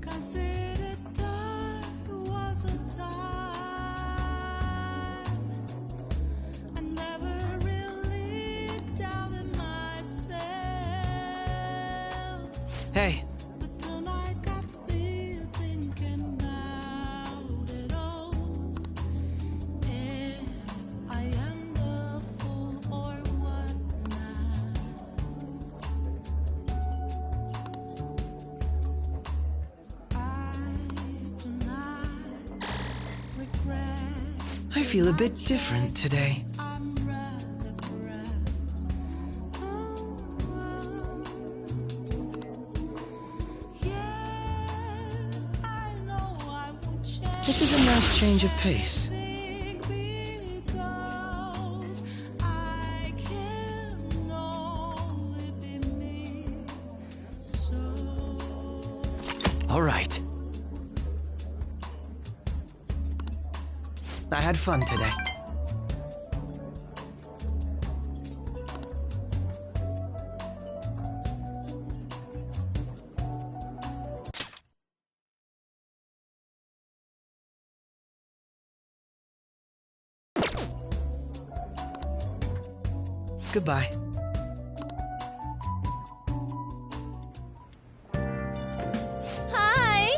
Consider that was a time I never really doubted myself.
Hey,
But tonight got me thinking about it all. If I am the fool or what now? I do not regret.
I feel a bit different today.
I'm rather proud. Yeah, I know I would change.
This is a nice change of pace.
Because I can't only be me. So
All right. I had fun today. Goodbye.
Hi.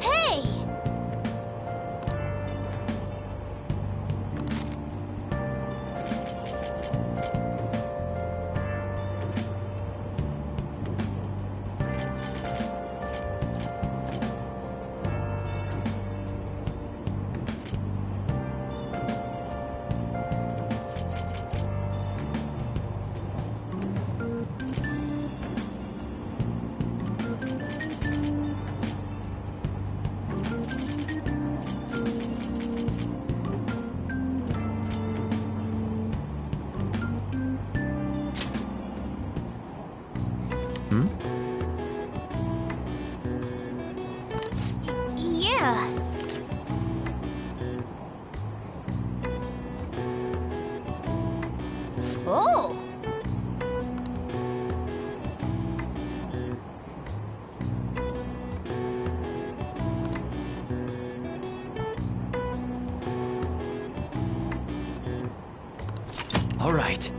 Hey. Yeah. Oh.
All right.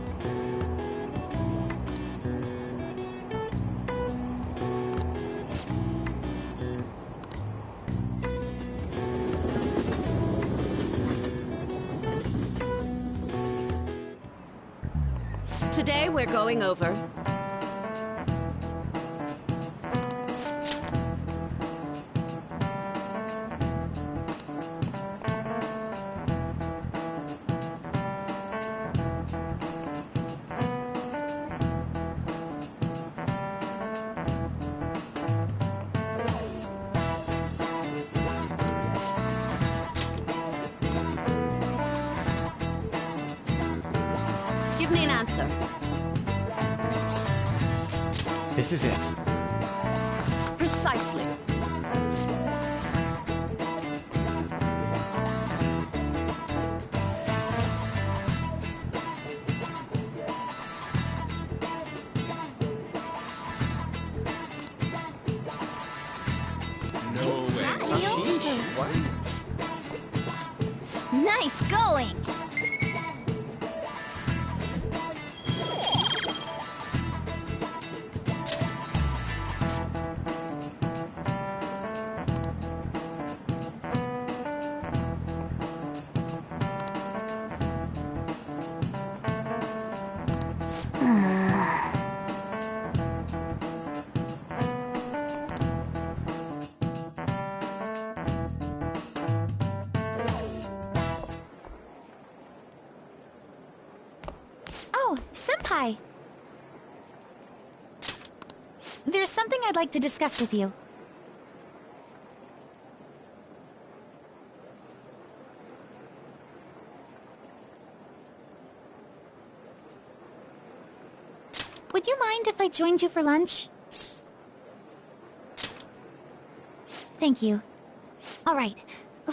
Today we're going over. Give me an answer.
This is it.
Precisely.
No way.
Nice going! Oh, Senpai! There's something I'd like to discuss with you. Would you mind if I joined you for lunch? Thank you. All right,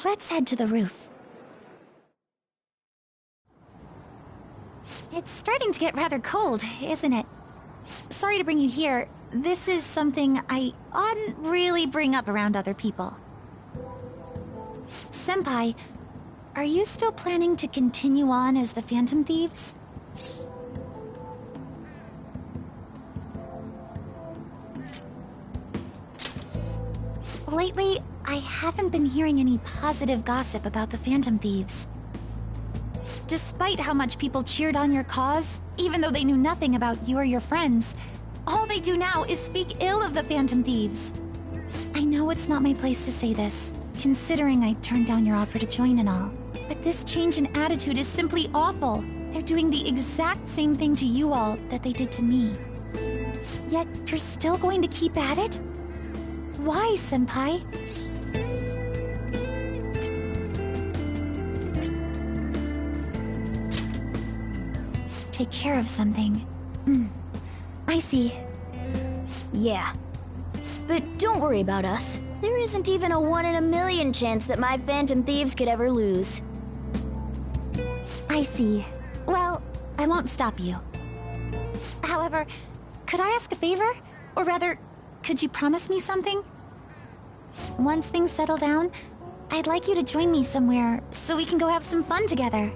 let's head to the roof. It's starting to get rather cold, isn't it? Sorry to bring you here. This is something I oughtn't really bring up around other people. Senpai, are you still planning to continue on as the Phantom Thieves? Lately, I haven't been hearing any positive gossip about the Phantom Thieves. Despite how much people cheered on your cause, even though they knew nothing about you or your friends, all they do now is speak ill of the Phantom Thieves. I know it's not my place to say this, considering I turned down your offer to join and all, but this change in attitude is simply awful. They're doing the exact same thing to you all that they did to me. Yet, you're still going to keep at it? Why, Senpai? Take care of something. I see.
Yeah. But don't worry about us. There isn't even a 1 in a million chance that my Phantom Thieves could ever lose.
I see. Well, I won't stop you. However, could I ask a favor? Or rather, could you promise me something? Once things settle down, I'd like you to join me somewhere so we can go have some fun together.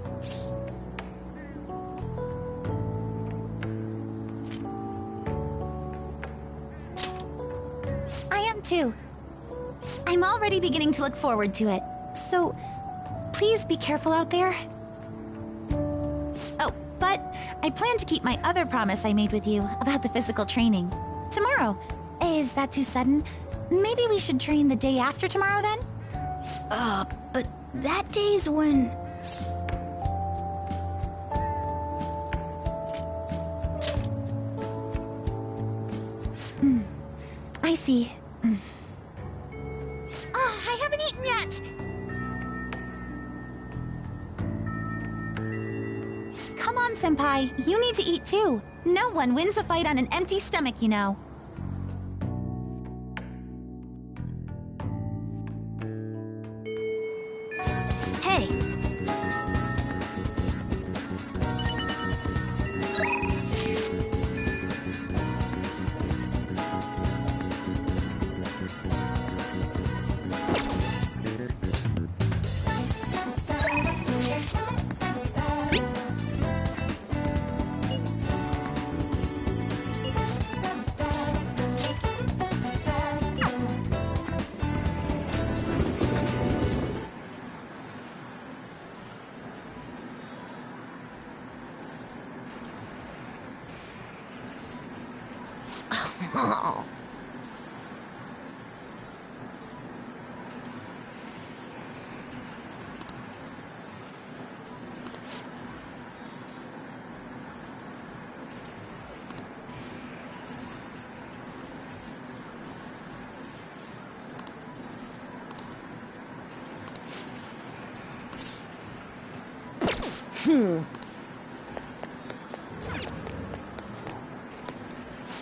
I am too. I'm already beginning to look forward to it. So, please be careful out there. Oh, but I plan to keep my other promise I made with you about the physical training. Tomorrow. Is that too sudden? Maybe we should train the day after tomorrow then?
But that day's when...
I see. Oh, I haven't eaten yet! Come on, Senpai. You need to eat too. No one wins a fight on an empty stomach, you know.
Hey.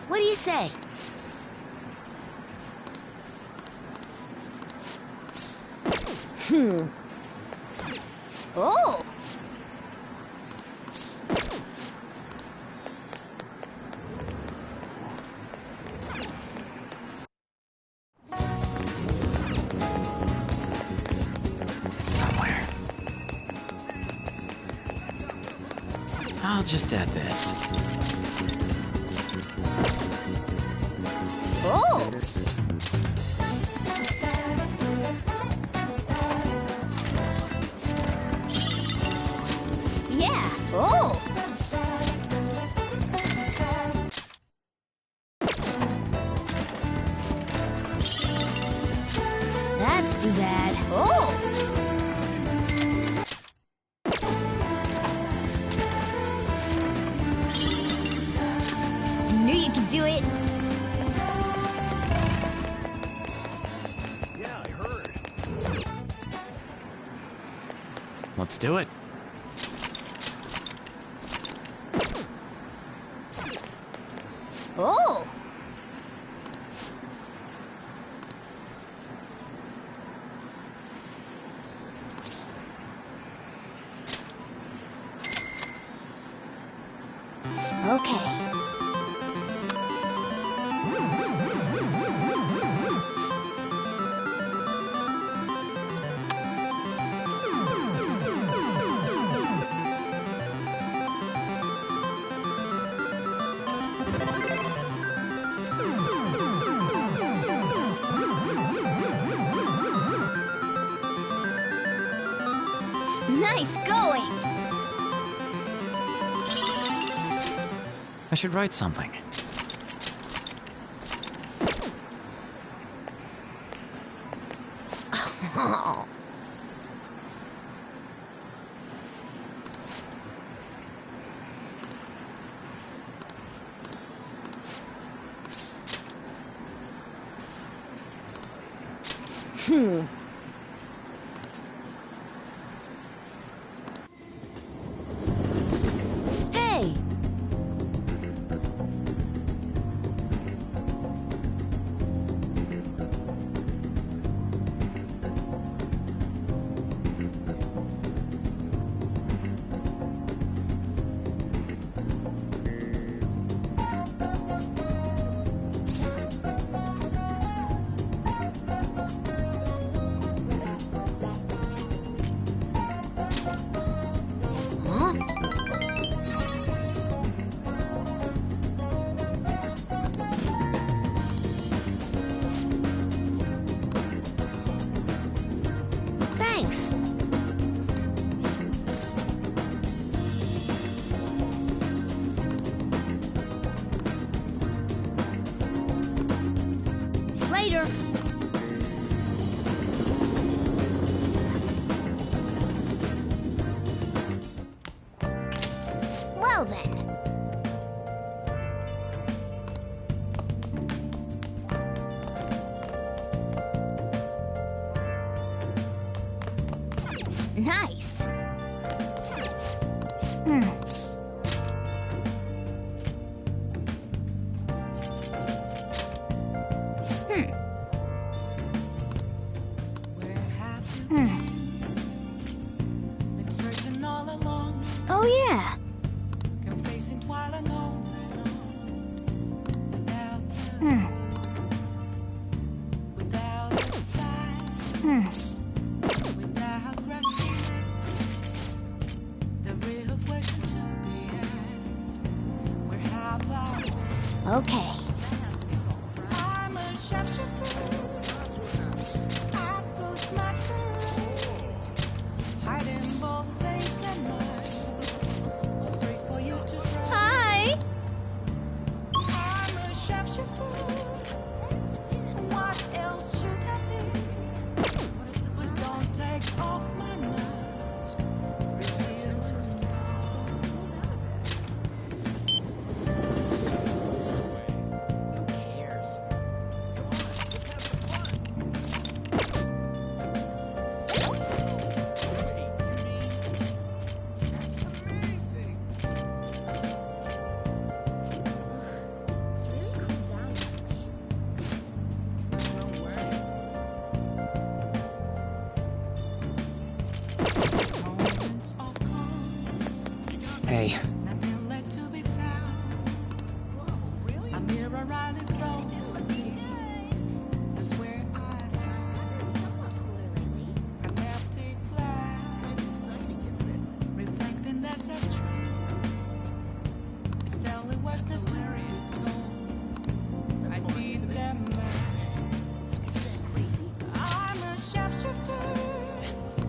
What do you say? Oh!
It's somewhere. I'll just add this.
Oh! Yeah! Oh! That's too bad. Oh! I knew you could do it.
Yeah, I heard.
Let's do it.
Oh! Okay. Nice going!
I should write something.
Oh. Hey! Huh? Thanks. Later. Well then. Nice.
Where have you been? Been searching all along,
Oh yeah.
come facing twilight on and on. Without the without a sign, without resting. The real question to be asked: where have I?
Okay.
I'm a shapeshifter. I push masquerade, hiding both face and mind. Afraid for you to try.
Hi.
I'm a shapeshifter.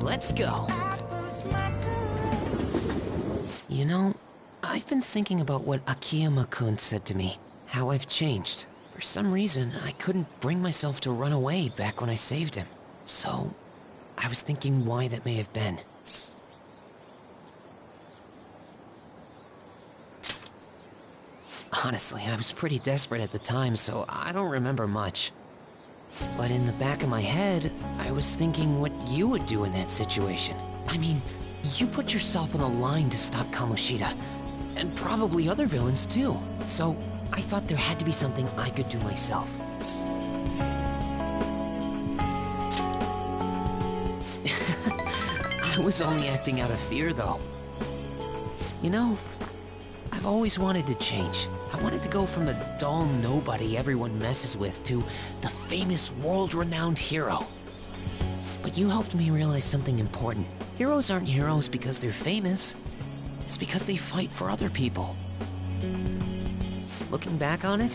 Let's go. You know, I've been thinking about what Akiyama-kun said to me. How I've changed. For some reason, I couldn't bring myself to run away back when I saved him. So, I was thinking why that may have been. Honestly, I was pretty desperate at the time, so I don't remember much. But in the back of my head, I was thinking what you would do in that situation. I mean, you put yourself on the line to stop Kamoshida, and probably other villains too. So, I thought there had to be something I could do myself. I was only acting out of fear, though. You know, I've always wanted to change. I wanted to go from the dull nobody everyone messes with to the famous world-renowned hero. But you helped me realize something important. Heroes aren't heroes because they're famous. It's because they fight for other people. Looking back on it,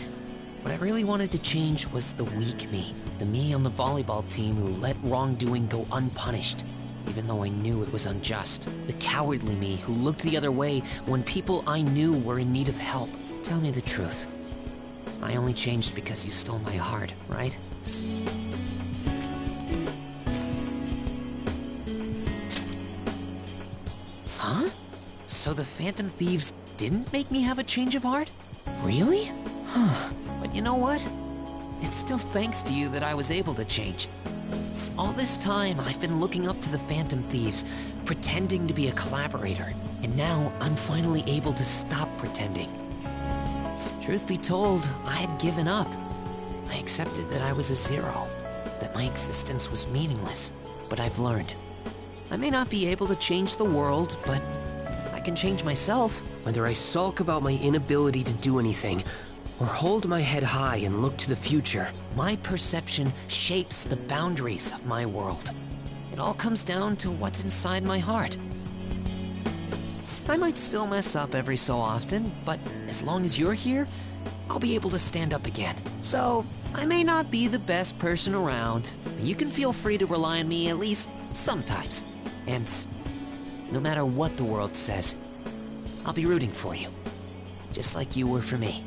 what I really wanted to change was the weak me. The me on the volleyball team who let wrongdoing go unpunished, even though I knew it was unjust. The cowardly me who looked the other way when people I knew were in need of help. Tell me the truth. I only changed because you stole my heart, right? Huh? So the Phantom Thieves didn't make me have a change of heart? Really? Huh. But you know what? It's still thanks to you that I was able to change. All this time, I've been looking up to the Phantom Thieves, pretending to be a collaborator, and now I'm finally able to stop pretending. Truth be told, I had given up. I accepted that I was a zero, that my existence was meaningless, but I've learned. I may not be able to change the world, but I can change myself. Whether I sulk about my inability to do anything, or hold my head high and look to the future, my perception shapes the boundaries of my world. It all comes down to what's inside my heart. I might still mess up every so often, but as long as you're here, I'll be able to stand up again. So, I may not be the best person around, but you can feel free to rely on me at least sometimes. And no matter what the world says, I'll be rooting for you, just like you were for me.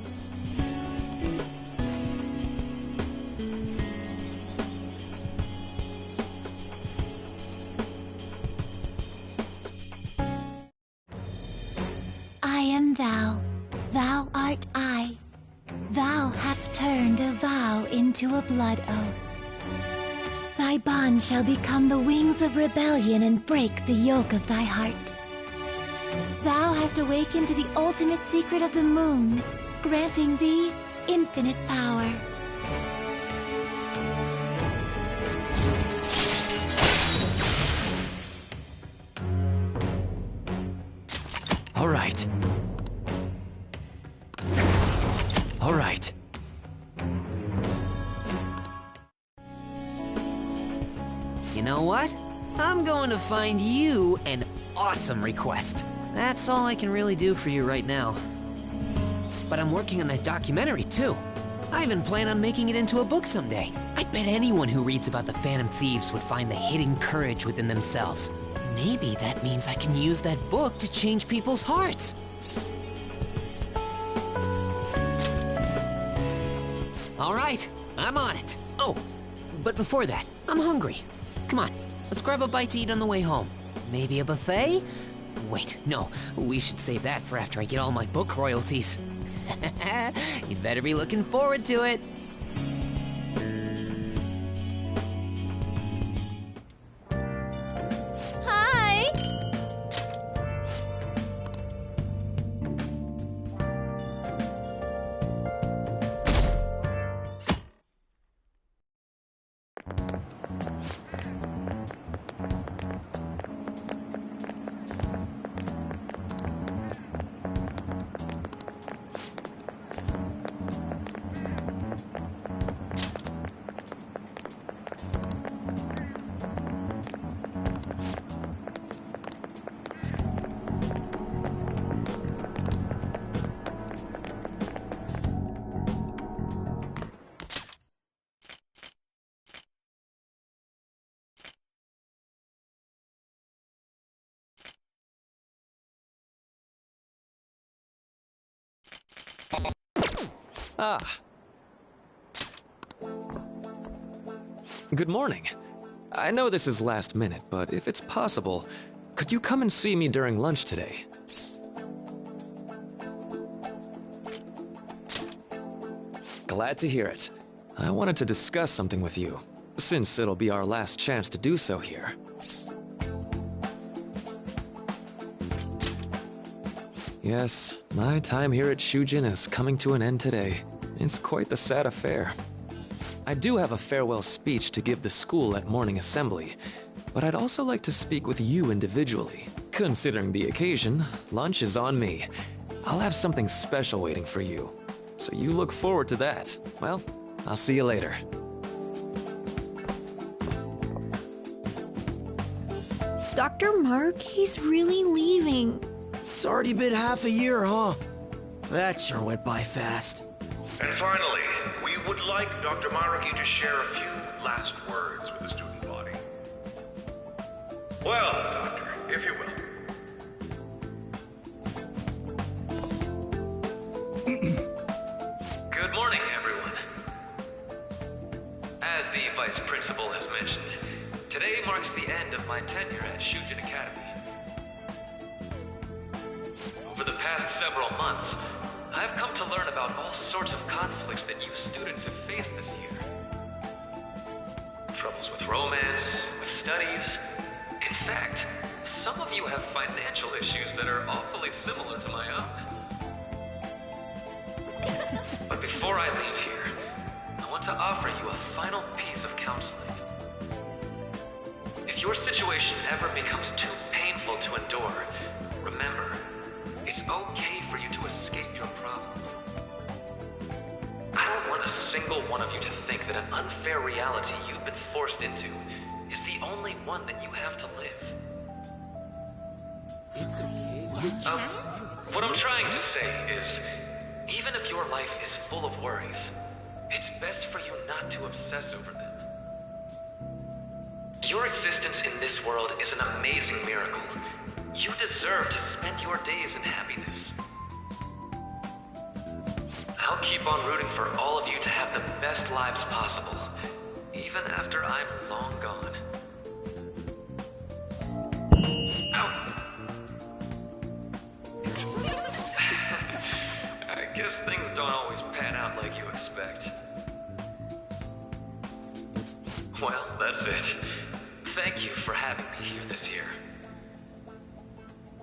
I am thou, thou art I. Thou hast turned a vow into a blood oath. Thy bond shall become the wings of rebellion and break the yoke of thy heart. Thou hast awakened to the ultimate secret of the moon, granting thee infinite power.
All right. All right. You know what? I'm going to find you an awesome request. That's all I can really do for you right now. But I'm working on that documentary too. I even plan on making it into a book someday. I bet anyone who reads about the Phantom Thieves would find the hidden courage within themselves. Maybe that means I can use that book to change people's hearts. All right, I'm on it. Oh, but before that, I'm hungry. Come on, let's grab a bite to eat on the way home. Maybe a buffet? Wait, no, we should save that for after I get all my book royalties. You'd better be looking forward to it.
Hi!
Ah. Good morning. I know this is last minute, but if it's possible, could you come and see me during lunch today? Glad to hear it. I wanted to discuss something with you, since it'll be our last chance to do so here. Yes, my time here at Shujin is coming to an end today. It's quite the sad affair. I do have a farewell speech to give the school at morning assembly, but I'd also like to speak with you individually. Considering the occasion, lunch is on me. I'll have something special waiting for you, so you look forward to that. Well, I'll see you later.
Dr. Mark, he's really leaving.
It's already been half a year, huh? That sure went by fast.
And finally, we would like Dr. Maruki to share a few last words with the student body. Well, Doctor, if you will.
Good morning, everyone. As the Vice Principal has mentioned, today marks the end of my tenure at Shujin Academy. Over the past several months, I've come to learn about all sorts of conflicts that you students have faced this year. Troubles with romance, with studies. In fact, some of you have financial issues that are awfully similar to my own. But before I leave here, I want to offer you a final piece of counseling. If your situation ever becomes too painful to endure, remember, it's okay for you to escape your problem. I don't want a single one of you to think that an unfair reality you've been forced into is the only one that you have to live.
It's okay.
What I'm trying to say is, even if your life is full of worries, it's best for you not to obsess over them. Your existence in this world is an amazing miracle. You deserve to spend your days in happiness. I'll keep on rooting for all of you to have the best lives possible, even after I'm long gone. I guess things don't always pan out like you expect. Well, that's it. Thank you for having me here this year.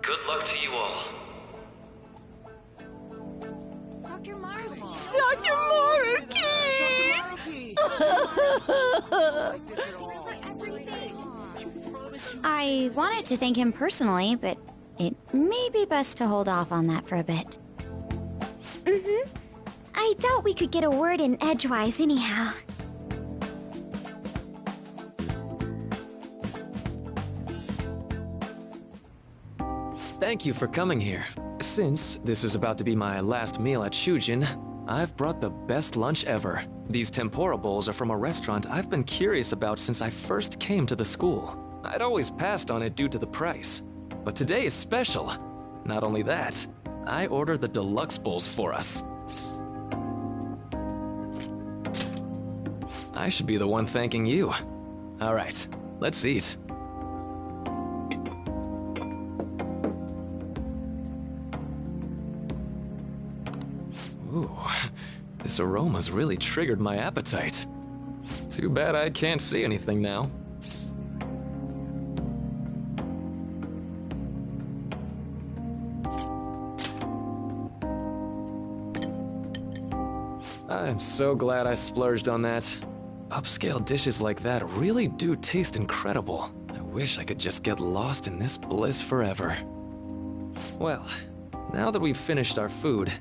Good luck to you all.
Dr. Maruki!
Dr.
I wanted to thank him personally, but it may be best to hold off on that for a bit.
I doubt we could get a word in edgewise anyhow.
Thank you for coming here. Since this is about to be my last meal at Shujin, I've brought the best lunch ever. These tempura bowls are from a restaurant I've been curious about since I first came to the school. I'd always passed on it due to the price. But today is special. Not only that, I ordered the deluxe bowls for us. I should be the one thanking you. All right, let's eat. Ooh, this aroma's really triggered my appetite. Too bad I can't see anything now. I'm so glad I splurged on that. Upscale dishes like that really do taste incredible. I wish I could just get lost in this bliss forever. Well, now that we've finished our food,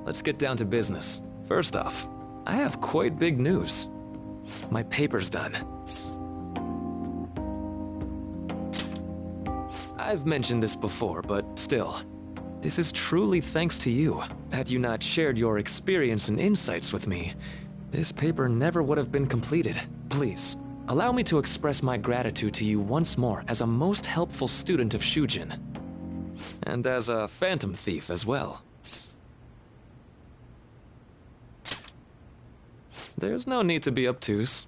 let's get down to business. First off, I have quite big news. My paper's done. I've mentioned this before, but still, this is truly thanks to you. Had you not shared your experience and insights with me, this paper never would have been completed. Please, allow me to express my gratitude to you once more as a most helpful student of Shujin. And as a phantom thief as well. There's no need to be obtuse.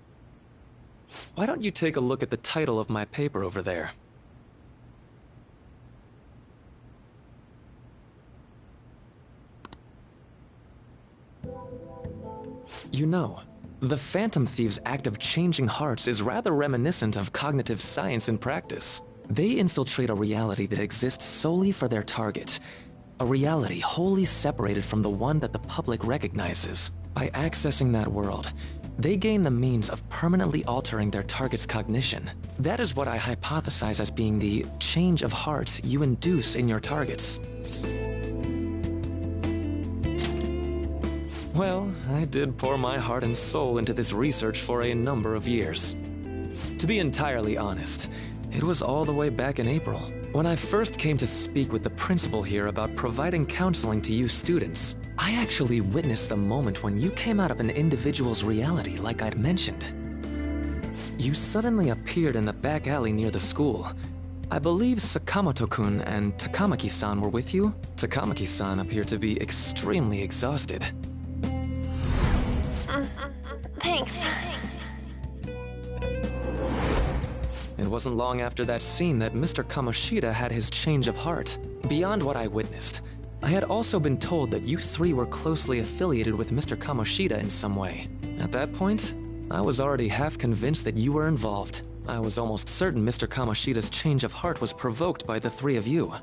Why don't you take a look at the title of my paper over there? You know, the Phantom Thieves' act of changing hearts is rather reminiscent of cognitive science in practice. They infiltrate a reality that exists solely for their target. A reality wholly separated from the one that the public recognizes. By accessing that world, they gain the means of permanently altering their target's cognition. That is what I hypothesize as being the change of heart you induce in your targets. Well, I did pour my heart and soul into this research for a number of years. To be entirely honest, it was all the way back in April, when I first came to speak with the principal here about providing counseling to you students. I actually witnessed the moment when you came out of an individual's reality like I'd mentioned. You suddenly appeared in the back alley near the school. I believe Sakamoto-kun and Takamaki-san were with you. Takamaki-san appeared to be extremely exhausted.
Thanks.
It wasn't long after that scene that Mr. Kamoshida had his change of heart. Beyond what I witnessed, I had also been told that you three were closely affiliated with Mr. Kamoshida in some way. At that point, I was already half convinced that you were involved. I was almost certain Mr. Kamoshida's change of heart was provoked by the three of you.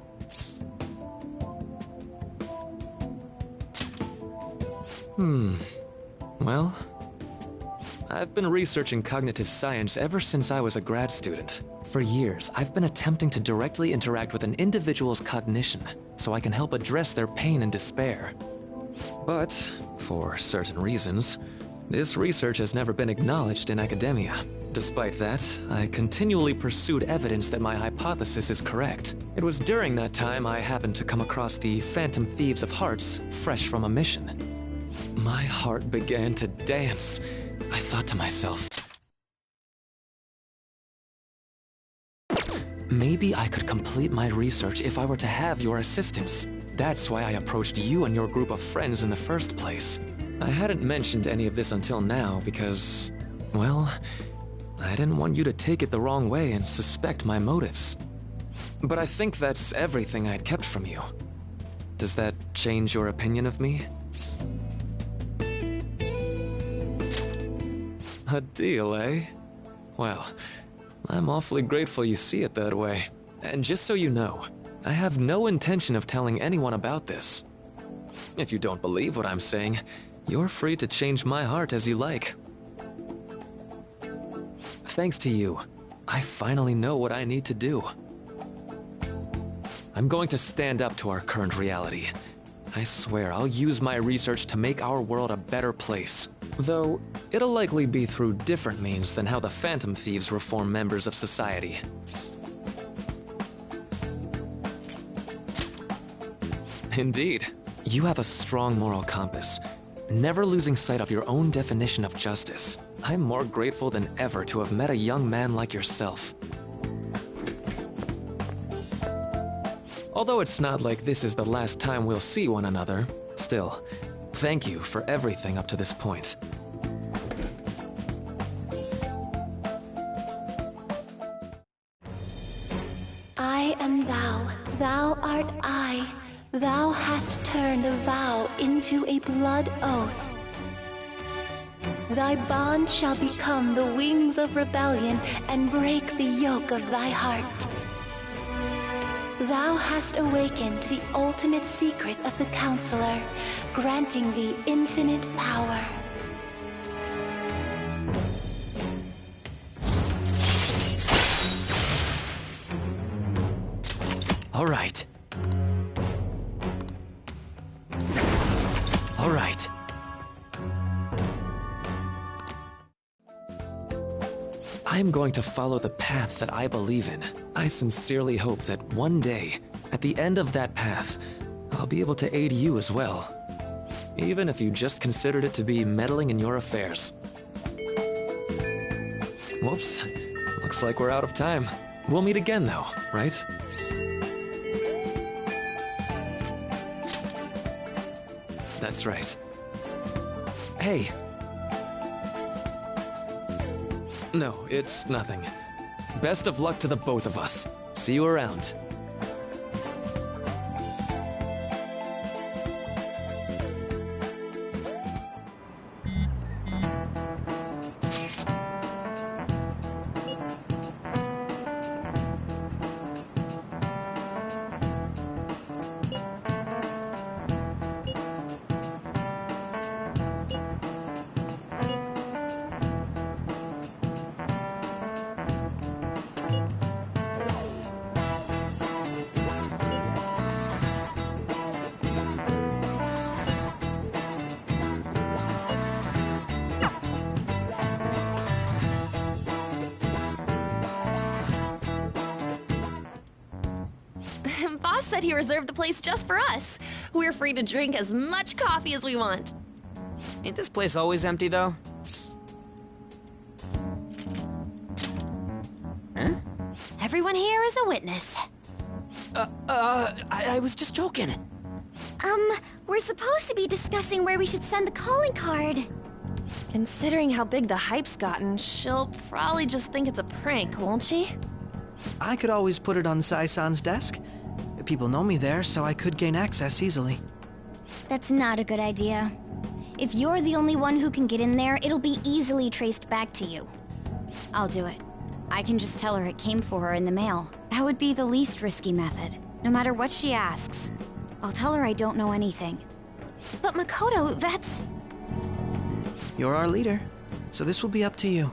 Well, I've been researching cognitive science ever since I was a grad student. For years, I've been attempting to directly interact with an individual's cognition so I can help address their pain and despair. But, for certain reasons, this research has never been acknowledged in academia. Despite that, I continually pursued evidence that my hypothesis is correct. It was during that time I happened to come across the Phantom Thieves of Hearts, fresh from a mission. My heart began to dance. I thought to myself, maybe I could complete my research if I were to have your assistance. That's why I approached you and your group of friends in the first place. I hadn't mentioned any of this until now because, well, I didn't want you to take it the wrong way and suspect my motives. But I think that's everything I'd kept from you. Does that change your opinion of me? A deal, eh? Well, I'm awfully grateful you see it that way. And just so you know, I have no intention of telling anyone about this. If you don't believe what I'm saying, you're free to change my heart as you like. Thanks to you, I finally know what I need to do. I'm going to stand up to our current reality. I swear I'll use my research to make our world a better place. Though, it'll likely be through different means than how the Phantom Thieves reform members of society. Indeed, you have a strong moral compass, never losing sight of your own definition of justice. I'm more grateful than ever to have met a young man like yourself. Although it's not like this is the last time we'll see one another, still, thank you for everything up to this point.
I am thou, thou art I. Thou hast turned a vow into a blood oath. Thy bond shall become the wings of rebellion and break the yoke of thy heart. Thou hast awakened the ultimate secret of the Counselor, granting thee infinite power.
All right. All right.
I'm going to follow the path that I believe in. I sincerely hope that one day, at the end of that path, I'll be able to aid you as well. Even if you just considered it to be meddling in your affairs. Whoops. Looks like we're out of time. We'll meet again though, right? That's right. Hey, No, it's nothing. Best of luck to the both of us. See you around.
Boss said he reserved the place just for us. We're free to drink as much coffee as we want.
Ain't this place always empty, though? Huh?
Everyone here is a witness.
I was just joking.
We're supposed to be discussing where we should send the calling card.
Considering how big the hype's gotten, she'll probably just think it's a prank, won't she?
I could always put it on Sai-san's desk. People know me there, so I could gain access easily.
That's not a good idea. If you're the only one who can get in there, it'll be easily traced back to you.
I'll do it. I can just tell her it came for her in the mail. That would be the least risky method. No matter what she asks. I'll tell her I don't know anything.
But Makoto, that's...
You're our leader, so this will be up to you.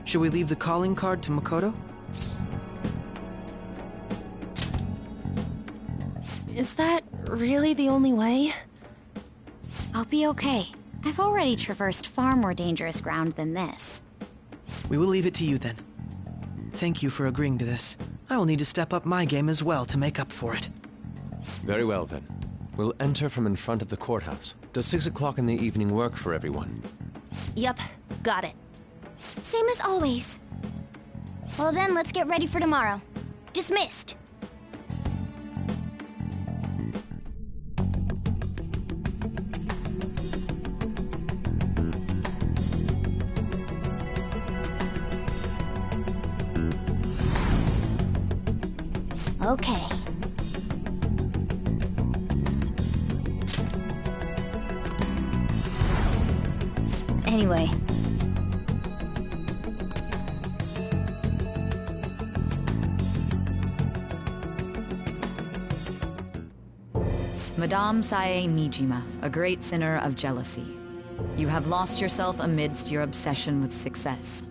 Should we leave the calling card to Makoto?
Is that really the only way?
I'll be okay. I've already traversed far more dangerous ground than this.
We will leave it to you then. Thank you for agreeing to this. I will need to step up my game as well to make up for it.
Very well, then. We'll enter from in front of the courthouse. Does 6 o'clock in the evening work for everyone?
Yep, got it.
Same as always. Well then, let's get ready for tomorrow. Dismissed. Okay. Anyway.
Madame Sae Nijima, a great sinner of jealousy. You have lost yourself amidst your obsession with success.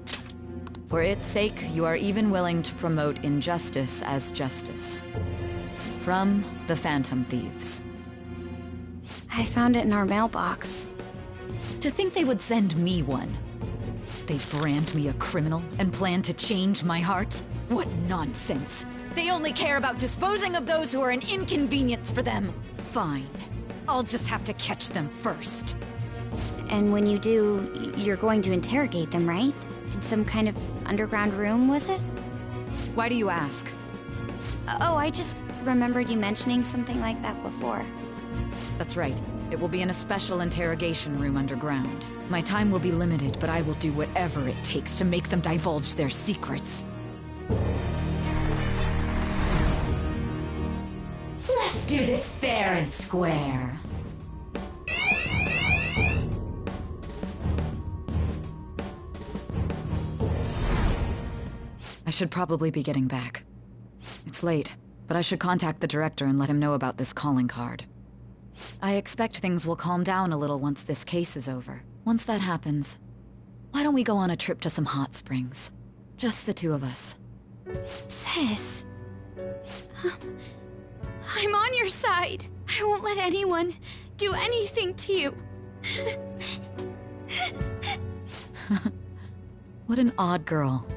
For its sake, you are even willing to promote injustice as justice. From the Phantom Thieves.
I found it in our mailbox.
To think they would send me one. They brand me a criminal and plan to change my heart? What nonsense! They only care about disposing of those who are an inconvenience for them. Fine. I'll just have to catch them first.
And when you do, you're going to interrogate them, right? In some kind of underground room, was it?
Why do you ask?
Oh, I just remembered you mentioning something like that before.
That's right. It will be in a special interrogation room underground. My time will be limited, but I will do whatever it takes to make them divulge their secrets.
Let's do this fair and square.
I should probably be getting back. It's late, but I should contact the director and let him know about this calling card. I expect things will calm down a little once this case is over. Once that happens, why don't we go on a trip to some hot springs? Just the two of us.
Sis. I'm on your side. I won't let anyone do anything to you.
What an odd girl.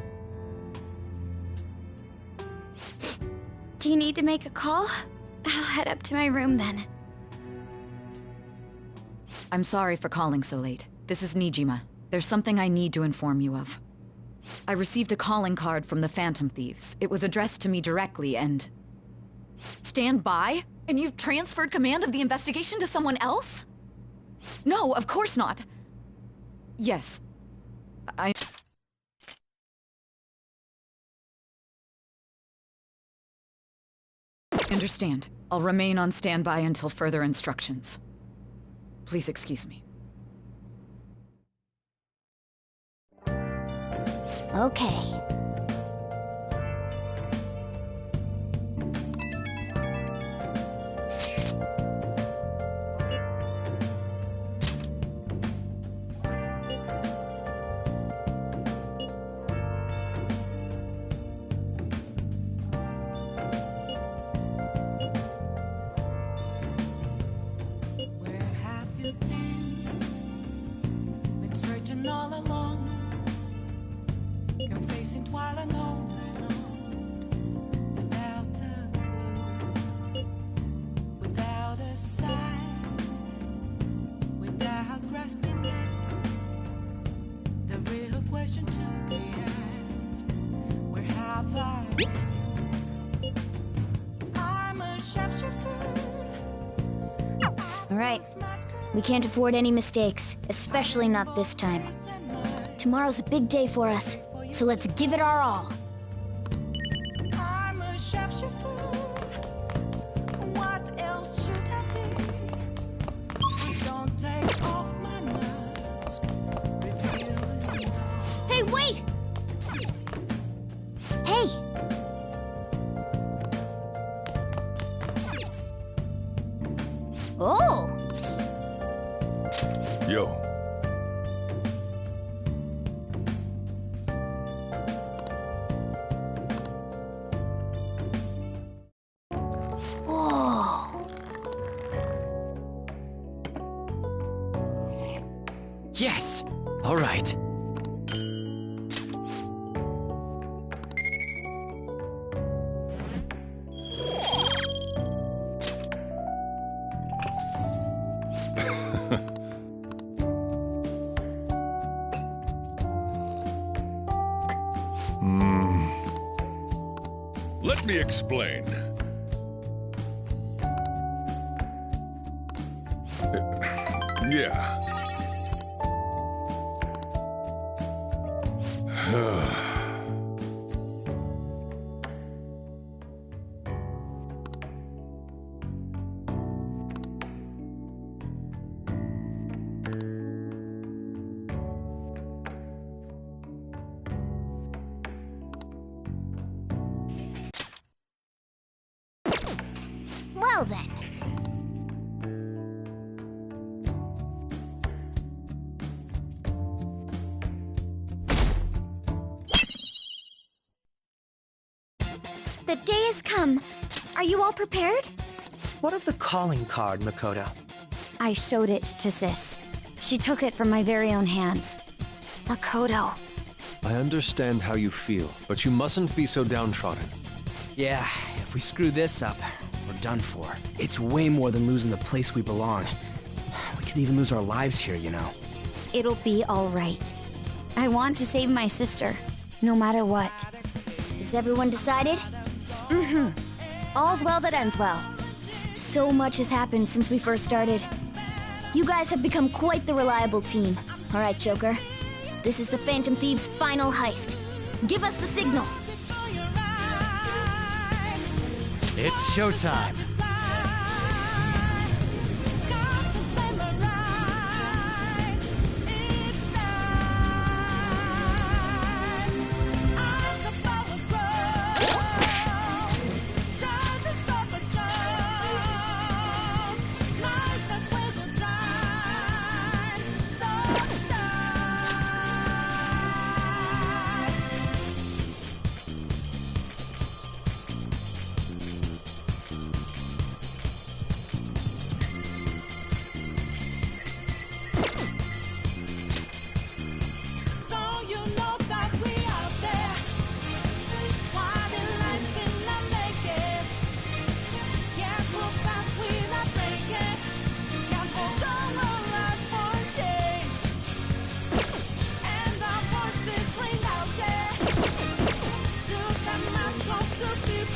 Do you need to make a call? I'll head up to my room then.
I'm sorry for calling so late. This is Nijima. There's something I need to inform you of. I received a calling card from the Phantom Thieves. It was addressed to me directly and... Stand by? And you've transferred command of the investigation to someone else? No, of course not. Yes. understand. I'll remain on standby until further instructions. Please excuse me.
Okay.
Where have you been? Been searching all along, confessing twilight on and on, without a clue, without a sign, without grasping it. The real question to be asked: where have I been? I'm a sharpshooter.
All right. We can't afford any mistakes, especially not this time. Tomorrow's a big day for us, so let's give it our all.
I'm a sharpshooter. What else should I be? Don't take off my mask.
Hey, wait! Hey! Oh!
Yo.
Whoa!
Yes! All right.
Let me explain. Yeah.
Well then. The day has come. Are you all prepared?
What of the calling card, Makoto?
I showed it to Sis. She took it from my very own hands.
Makoto.
I understand how you feel, but you mustn't be so downtrodden.
Yeah, if we screw this up, we're done for. It's way more than losing the place we belong. We could even lose our lives here, you know.
It'll be all right. I want to save my sister, no matter what.
Is everyone decided?
Mm-hmm. All's well that ends well.
So much has happened since we first started. You guys have become quite the reliable team. All right, Joker. This is the Phantom Thieves' final heist. Give us the signal.
It's showtime.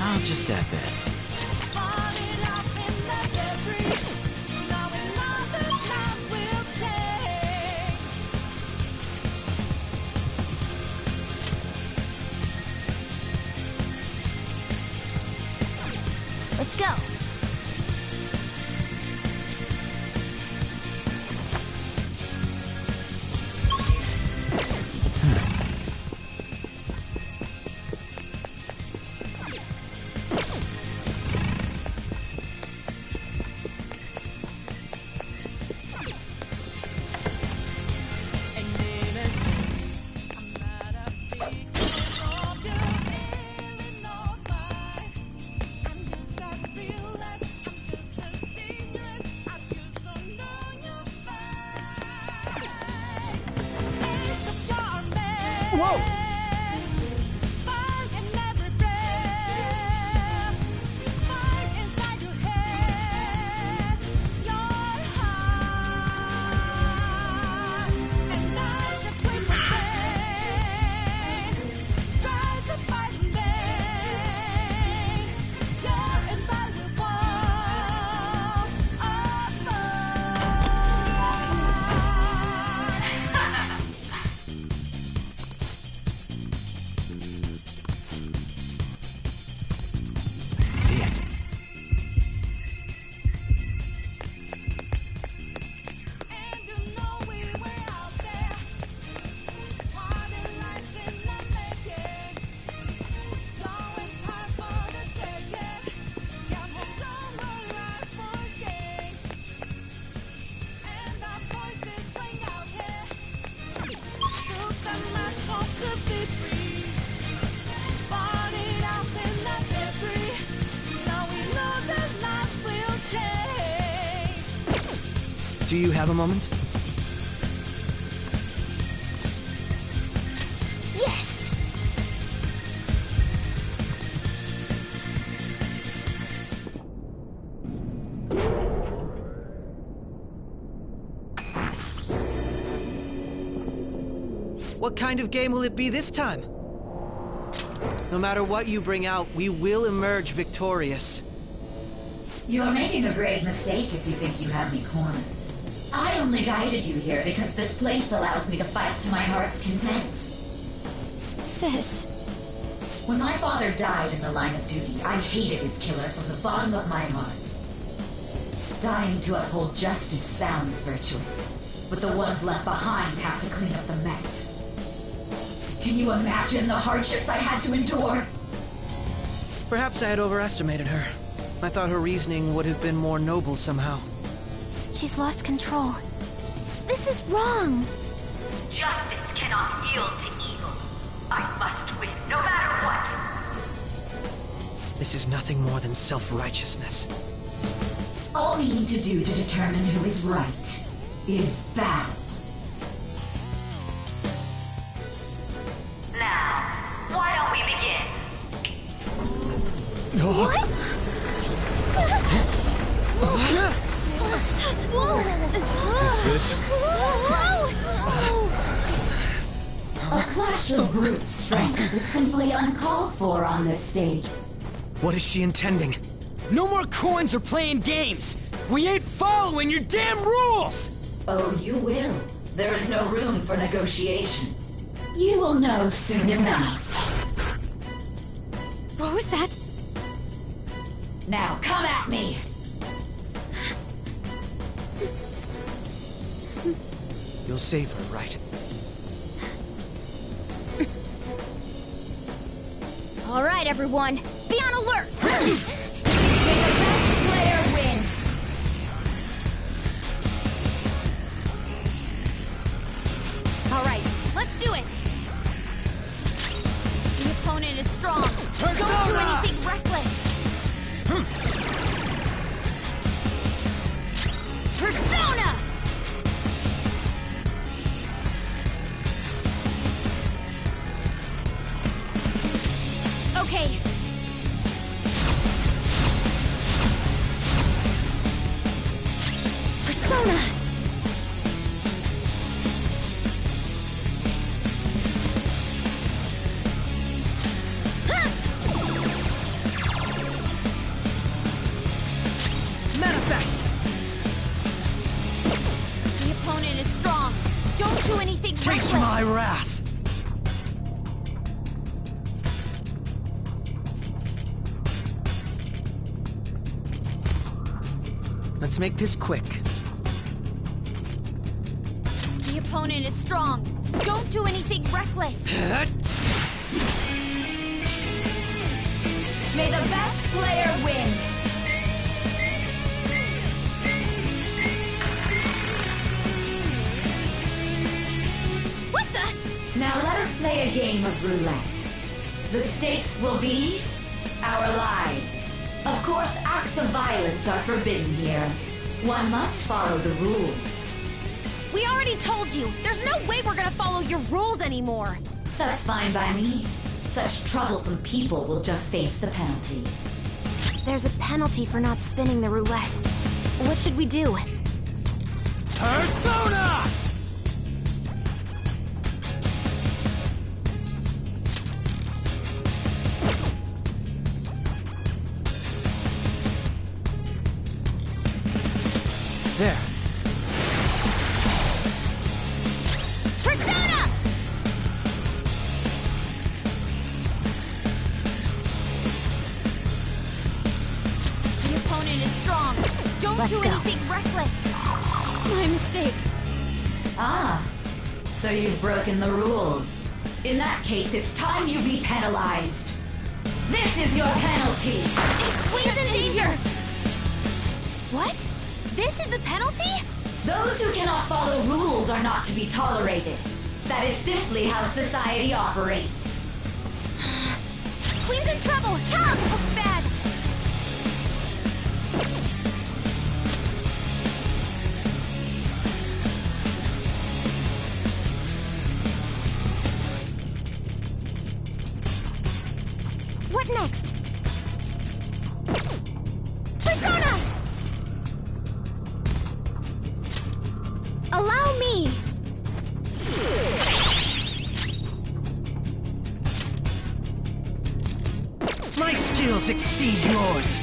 I'll just add this.
Let's go. go.
Whoa! See it. Do you have a moment?
Yes!
What kind of game will it be this time? No matter what you bring out, we will emerge victorious.
You're making a grave mistake if you think you have me cornered. I only guided you here because this place allows me to fight to my heart's content.
Sis.
When my father died in the line of duty, I hated his killer from the bottom of my heart. Dying to uphold justice sounds virtuous, but the ones left behind have to clean up the mess. Can you imagine the hardships I had to endure?
Perhaps I had overestimated her. I thought her reasoning would have been more noble somehow.
She's lost control. This is wrong.
Justice cannot yield to evil. I must win, no matter what.
This is nothing more than self-righteousness.
All we need to do to determine who is right is battle. Now, why don't we begin?
What?
Is this?
A clash of brute strength is simply uncalled for on this stage.
What is she intending?
No more coins or playing games! We ain't following your damn rules!
Oh, you will. There is no room for negotiation. You will know soon enough.
What was that?
Now, come at me!
You'll save her, right?
All right, everyone. Be on alert!
May the best player win!
All right, let's do it! The opponent is strong. Don't do anything reckless! Persona! Okay. Persona!
Manifest!
The opponent is strong. Don't do anything
Taste
reckless.
my wrath! Let's make this quick.
The opponent is strong. Don't do anything reckless.
May the best player win!
What the?
Now let us play a game of roulette. The stakes will be our lives. Of course, acts of violence are forbidden here. One must follow the rules.
We already told you. There's no way we're gonna follow your rules anymore.
That's fine by me. Such troublesome people will just face the penalty.
There's a penalty for not spinning the roulette. What should we do?
Persona! There.
Persona! The opponent is strong. Don't
Let's
do
go.
anything reckless. My mistake.
Ah, so you've broken the rules. In that case, it's time you be penalized. This is your penalty.
Queen's in danger! What? This is the penalty?
Those who cannot follow rules are not to be tolerated. That is simply how society operates.
Queen's in trouble! Help! Looks bad! What next? Persona! Allow me!
My skills exceed yours.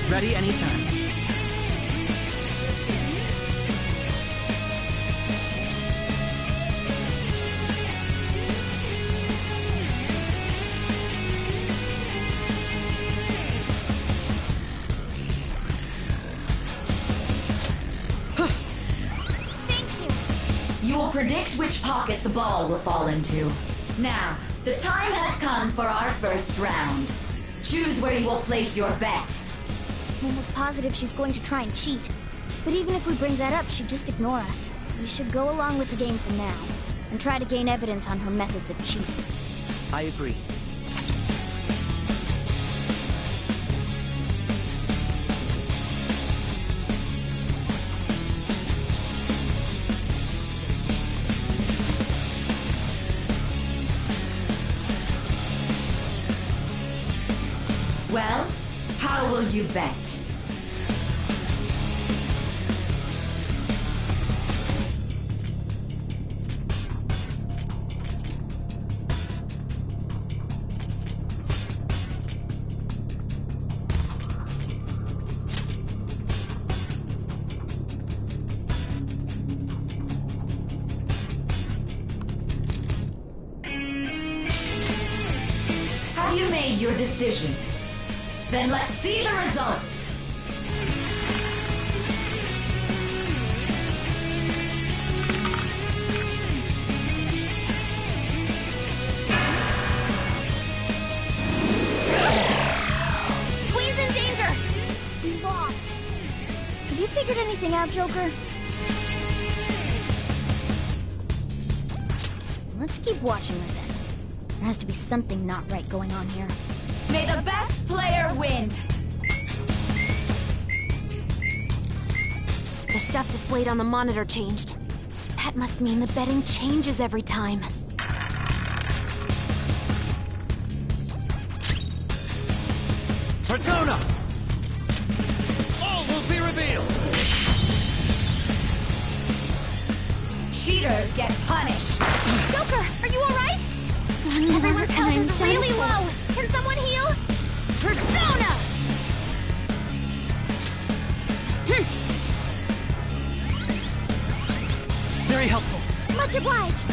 Ready anytime.
You will predict which pocket the ball will fall into. Now, the time has come for our first round. Choose where you will place your bet.
I'm almost positive she's going to try and cheat. But even if we bring that up, she'd just ignore us. We should go along with the game for now, and try to gain evidence on her methods of cheating.
I agree.
Well, how will you bet? Have you made your decision? Then let's see the results.
Queen's in danger! We lost. Have you figured anything out, Joker? Let's keep watching her then. There has to be something not right going on here.
May the best player win!
The stuff displayed on the monitor changed. That must mean the betting changes every time.
Persona! All will be revealed!
Cheaters get punished!
Joker, are you alright? Everyone's health is really low. Can someone heal? Persona!
Very helpful.
Much obliged.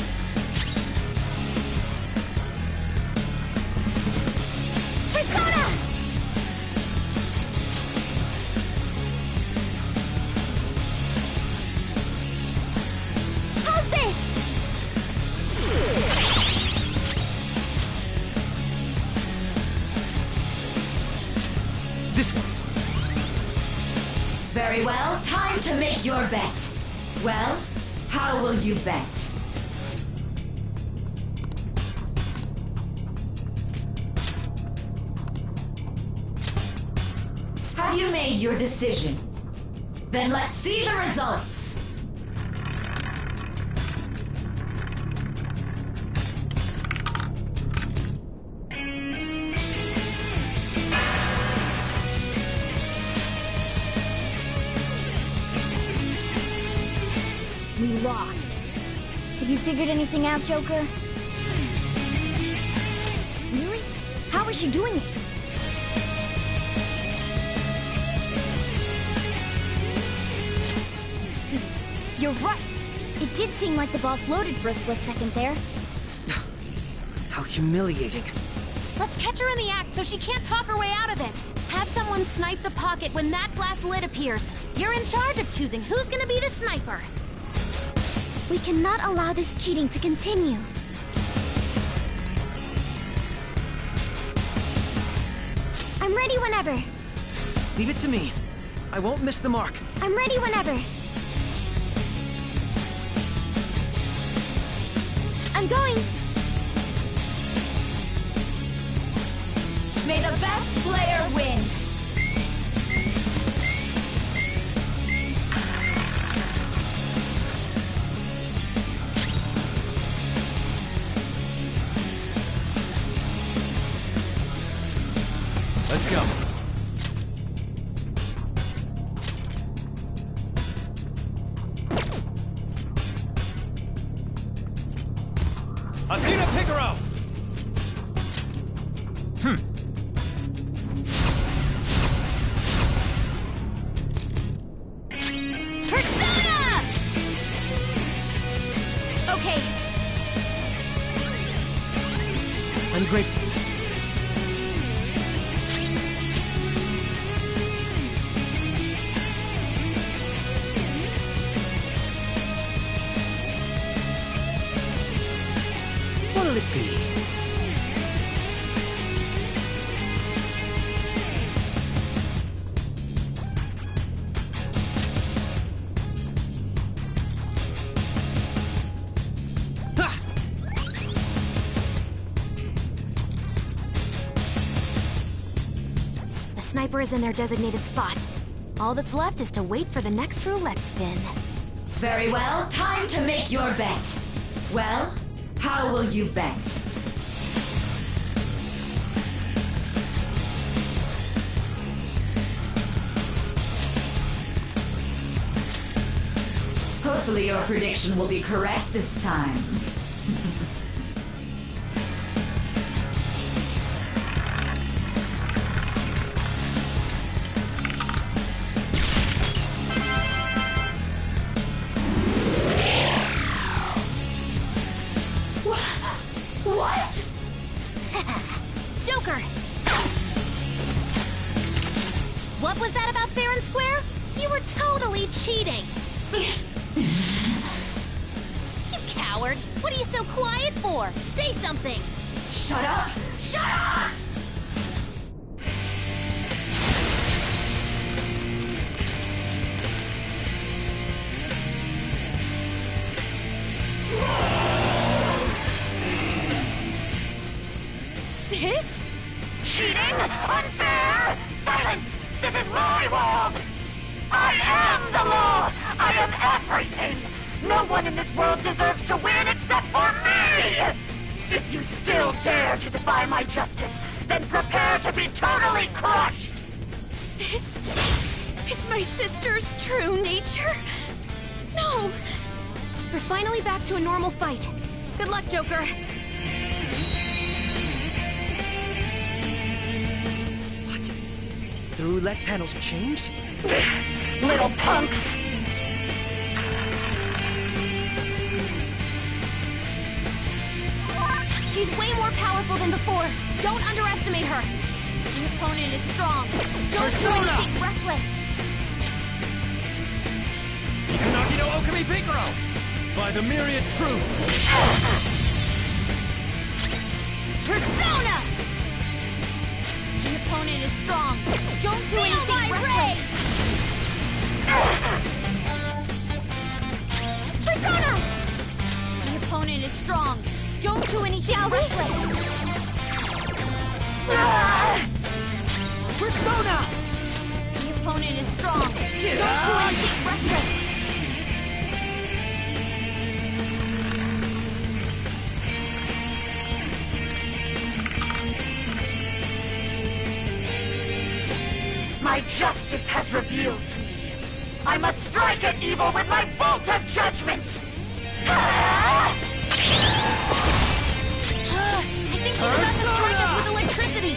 This one.
Very well, time to make your bet. Well, how will you bet? Have you made your decision? Then let's see the results.
We lost. Have you figured anything out, Joker? Really? How is she doing it? I see. You're right. It did seem like the ball floated for a split second there.
How humiliating.
Let's catch her in the act so she can't talk her way out of it. Have someone snipe the pocket when that glass lid appears. You're in charge of choosing who's gonna be the sniper.
We cannot allow this cheating to continue. I'm ready whenever.
Leave it to me. I won't miss the mark.
I'm ready whenever. I'm going.
May the best player win.
Let's go.
Athena Picaro!
Persona! Okay.
I'm grateful. What'll it be?
The sniper is in their designated spot. All that's left is to wait for the next roulette spin.
Very well, time to make your bet. Well, how will you bet? Hopefully your prediction will be correct this time. What?
Joker! What was that about fair and square? You were totally cheating! You coward! What are you so quiet for? Say something!
Shut up! Shut up!
Sis?
Cheating? Unfair? Silence! This is my world! I am the law! I am everything! No one in this world deserves to win except for me! If you still dare to defy my justice, then prepare to be totally crushed!
This is my sister's true nature? No! We're finally back to a normal fight. Good luck, Joker.
What? The roulette panel's changed?
Little punks!
She's way more powerful than before. Don't underestimate her. Your opponent is strong. Don't do anything reckless.
Izanagi no Okami Picaro! By the myriad truths!
Persona! The opponent is strong. Don't do anything reckless. Persona! The opponent is strong. Don't do anything reckless.
Persona!
The opponent is strong. Don't do anything reckless.
My justice has revealed to me. I must strike at evil with my bolt of judgment!
I think she's about to strike us with electricity.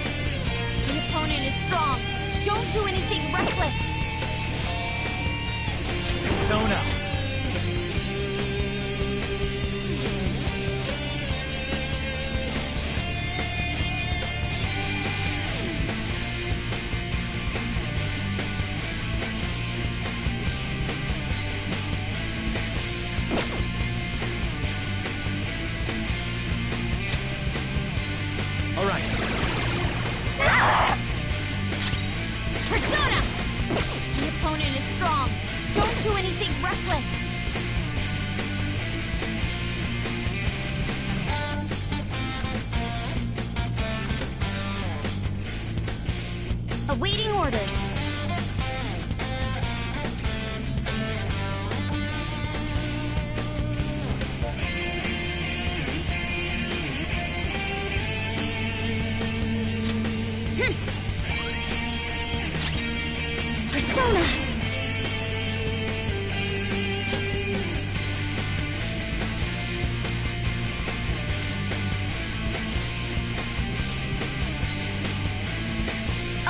The opponent is strong. Don't do anything reckless.
Persona! All right.
Persona! The opponent is strong. Don't do anything reckless. Awaiting orders. Persona!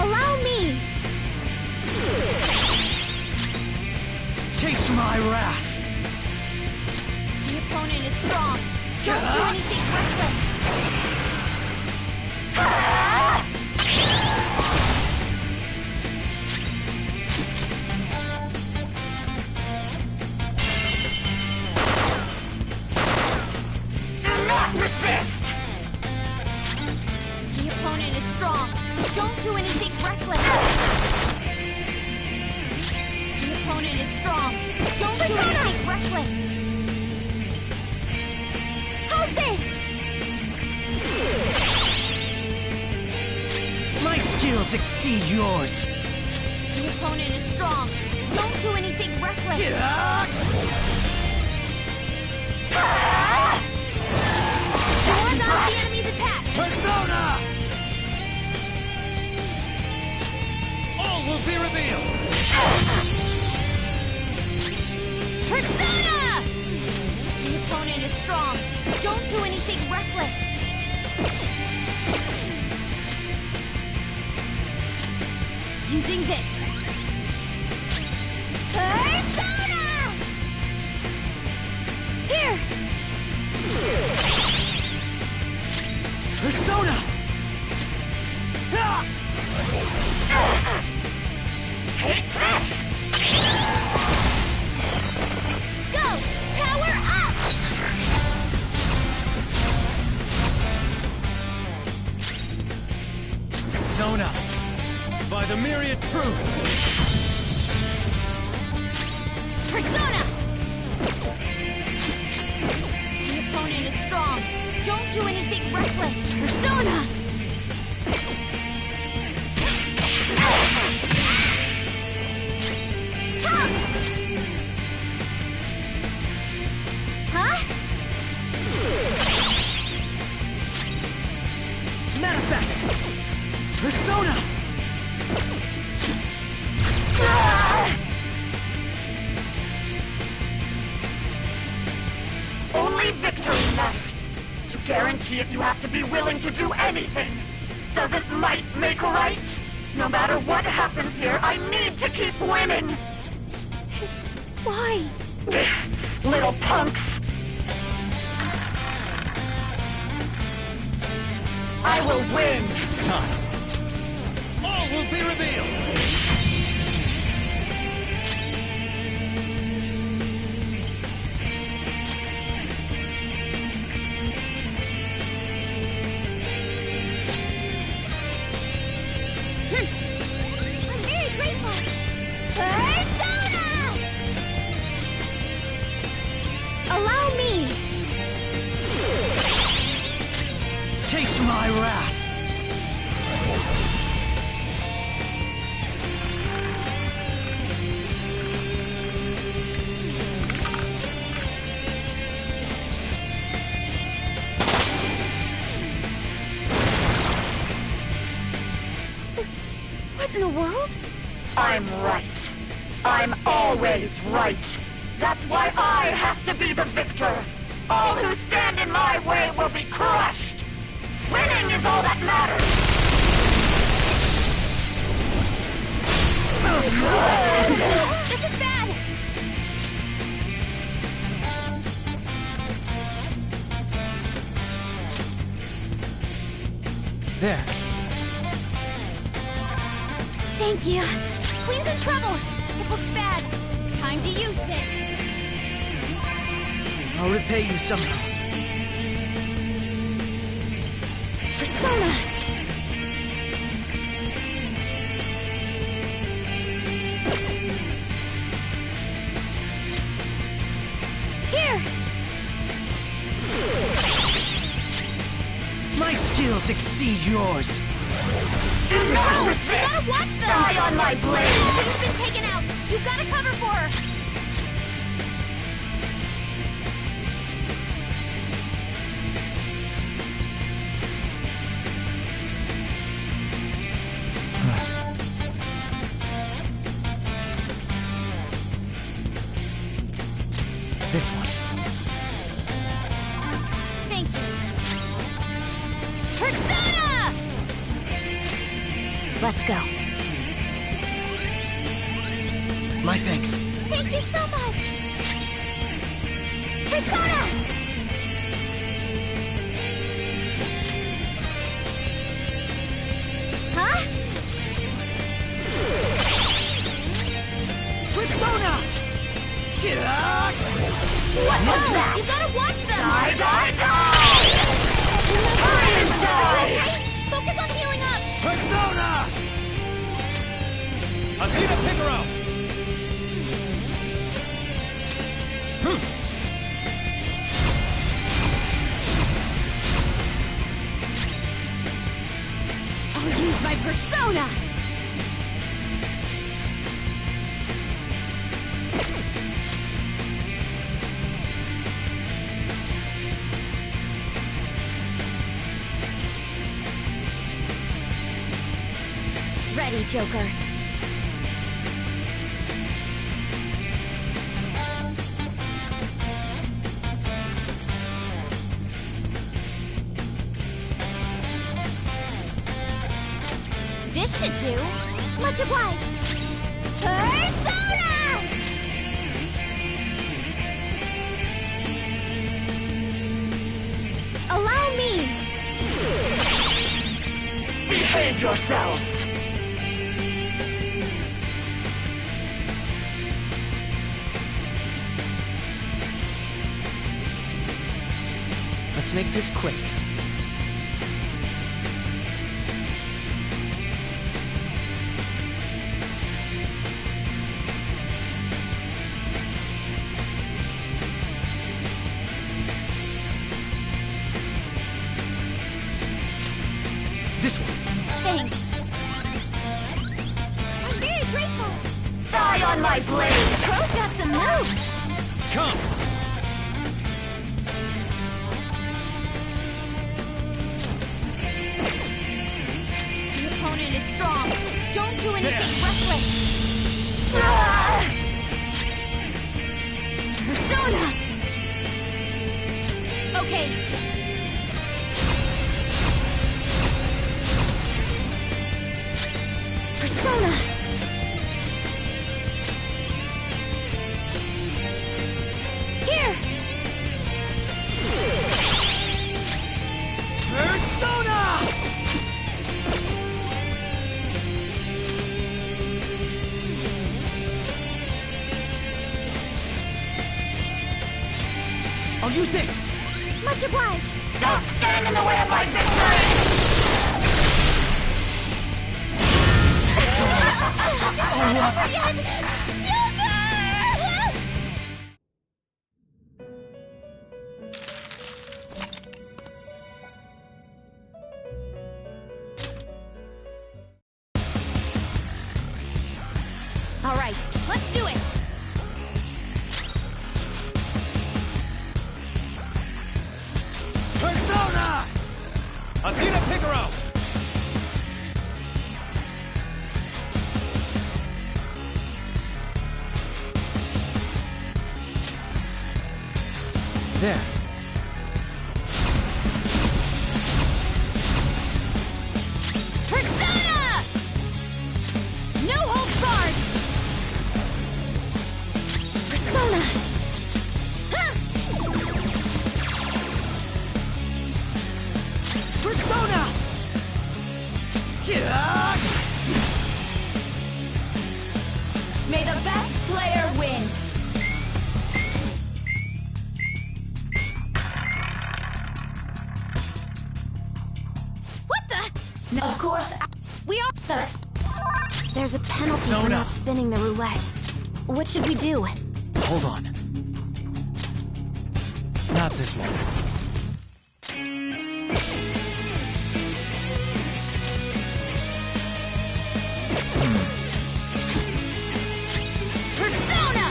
Allow me!
Chase my wrath!
The opponent is strong. Don't do anything reckless.
Do not resist!
The opponent is strong. Don't do anything reckless. The opponent is strong. Don't do anything reckless. How's this?
My skills exceed yours!
The opponent is strong. Don't do anything reckless. Ward off the enemy's attack.
Persona! All will be revealed!
Persona! The opponent is strong. Don't do anything reckless. Using this. Persona! Here!
Persona!
Take this!
Go! Power up!
Persona! By the myriad truths!
Persona! The opponent is strong. Don't do anything reckless. Persona! Huh?
Manifest! Persona!
Only victory matters. To guarantee it, you have to be willing to do anything. Doesn't might make right? No matter what happens here, I need to keep winning!
Sis, why?
Little punks! I will win!
It's time! All will be revealed!
What in the world?
I'm right. I'm always right. That's why I have to be the victor. All who stand in my way will be crushed. Winning is all that matters.
This is bad!
There.
Thank you. Queen's in trouble. It looks bad. Time to use this.
I'll repay you somehow.
Persona! Here!
My skills exceed yours.
You gotta watch them!
Die on my blade!
She's been taken out! You've gotta cover for her!
This one.
Thank you. Persona! Let's go.
My thanks.
Thank you so much! Persona! Huh?
Persona!
What was that?
You gotta watch them!
Die, die, die! Hurry and die!
Okay, focus on healing up!
Persona!
Athena Picaro!
I'll use my persona! Ready, Joker. This should do. Much obliged. Persona! Allow me.
Behave yourselves!
Let's make this quick. This one.
Thanks. I'm very grateful.
Die on my blade!
Crow's got some moves.
Come!
The opponent is strong. Don't do anything reckless. Persona! Okay. Persona! Here!
Persona! I'll use this!
Much obliged!
Don't stand in the way of my victory!
All right, let's do it!
Persona! Athena Picaro!
There.
Persona! No holds barred! Persona! Huh!
Persona!
May the best player win.
What the?
Of course,
We are.
that's
There's a penalty for
Persona.
not spinning the roulette. What should we do?
Hold on. Not this one.
Persona!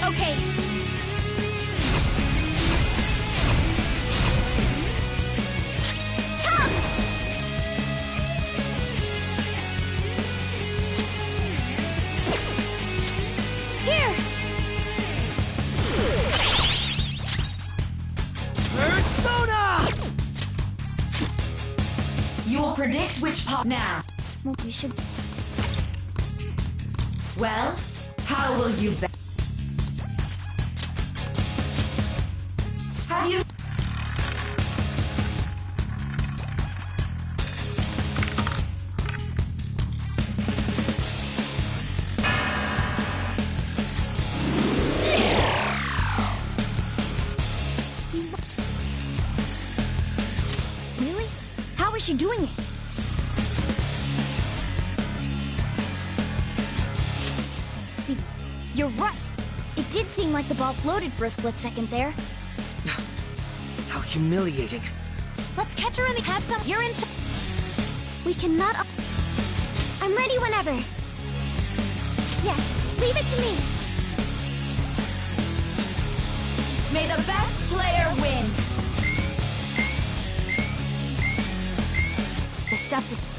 Okay. Here!
Persona!
you will predict which pop now.
Well, we should...
Well, how will you bet? Have you?
Really? How is she doing it? See, you're right. It did seem like the ball floated for a split second there.
How humiliating.
Let's catch her in the... Have some... You're in... We cannot... I'm ready whenever. Yes, leave it to me.
May the best player win.
The stuff to...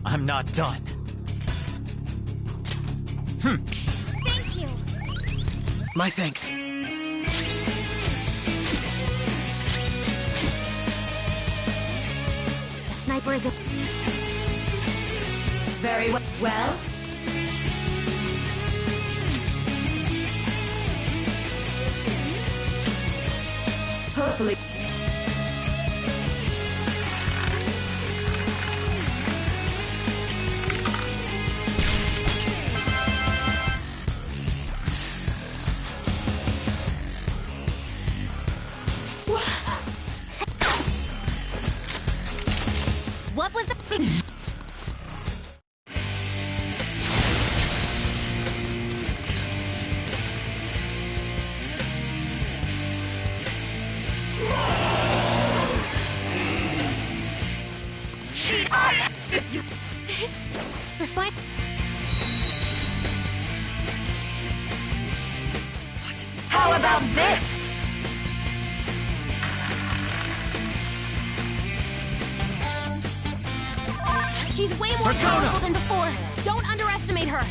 I'm not done.
Thank you.
My thanks.
The sniper is a...
Very well. Well, hopefully.
What was the...
This... We're fine.
How about this?
She's way more
Persona!
powerful than before. Don't underestimate her.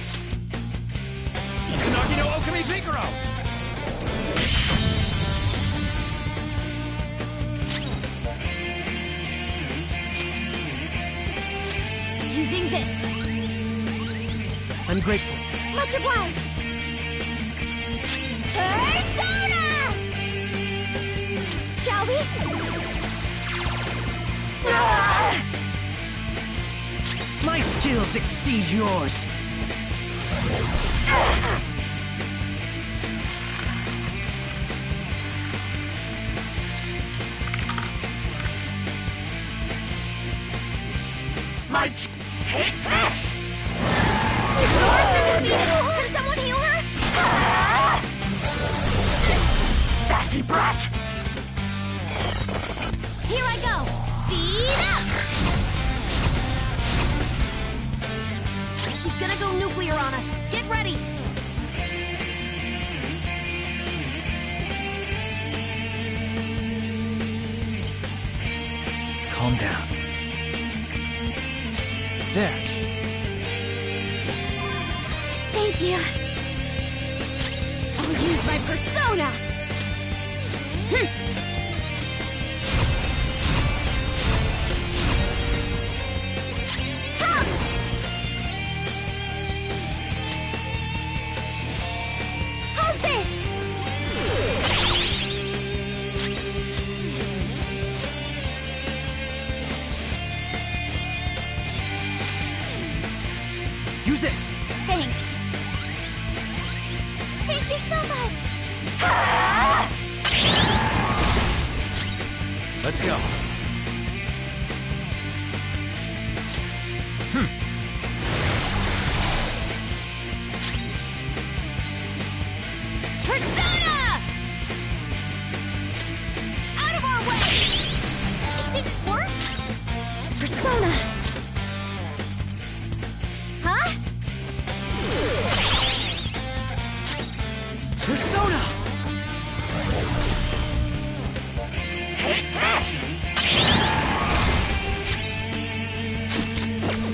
Izanagi no Okami Pikaro!
Using this.
I'm grateful.
Much obliged. Persona! Shall we?
My skills exceed yours.
My take this!
Can someone heal her?
Sassy brat!
Here I go. Speed up! He's gonna go nuclear on us. Get ready!
Calm down. There.
Thank you. I'll use my persona!
How's this?
Use this!
Thanks. Thank you so much.
Let's go.
Persona! Out of our way! It didn't work?
Persona! Huh?
Persona!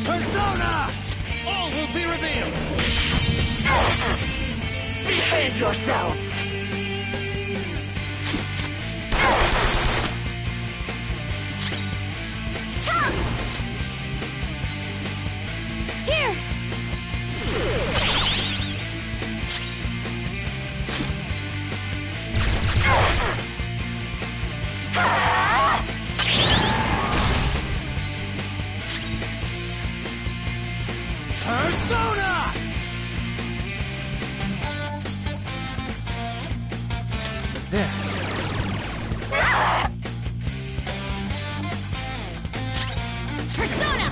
Persona! All will be revealed!
Behave yourselves!
Here!
Persona!
There.
Persona!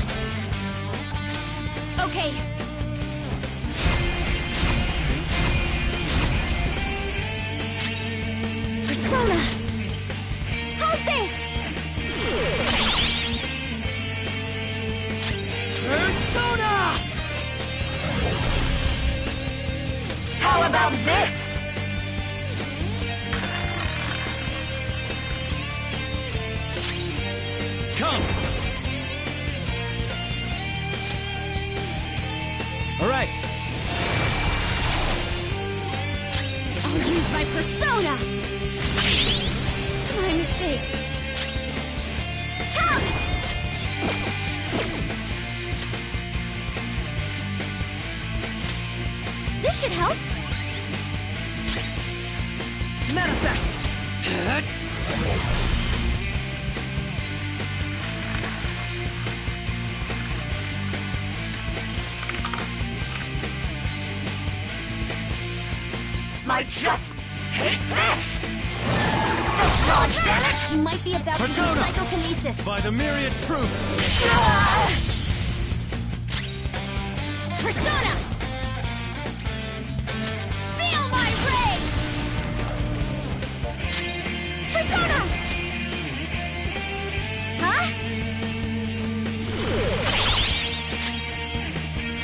Okay.
Persona! How's this?
Persona!
How about this?
Come!
All right.
I'll use my persona! My mistake.
This should help.
Manifest!
I just hate this! Just dodge, damn it!
She might be about to use
Persona!
psychokinesis.
By the myriad truths!
Persona! Feel my rage! Persona! Huh?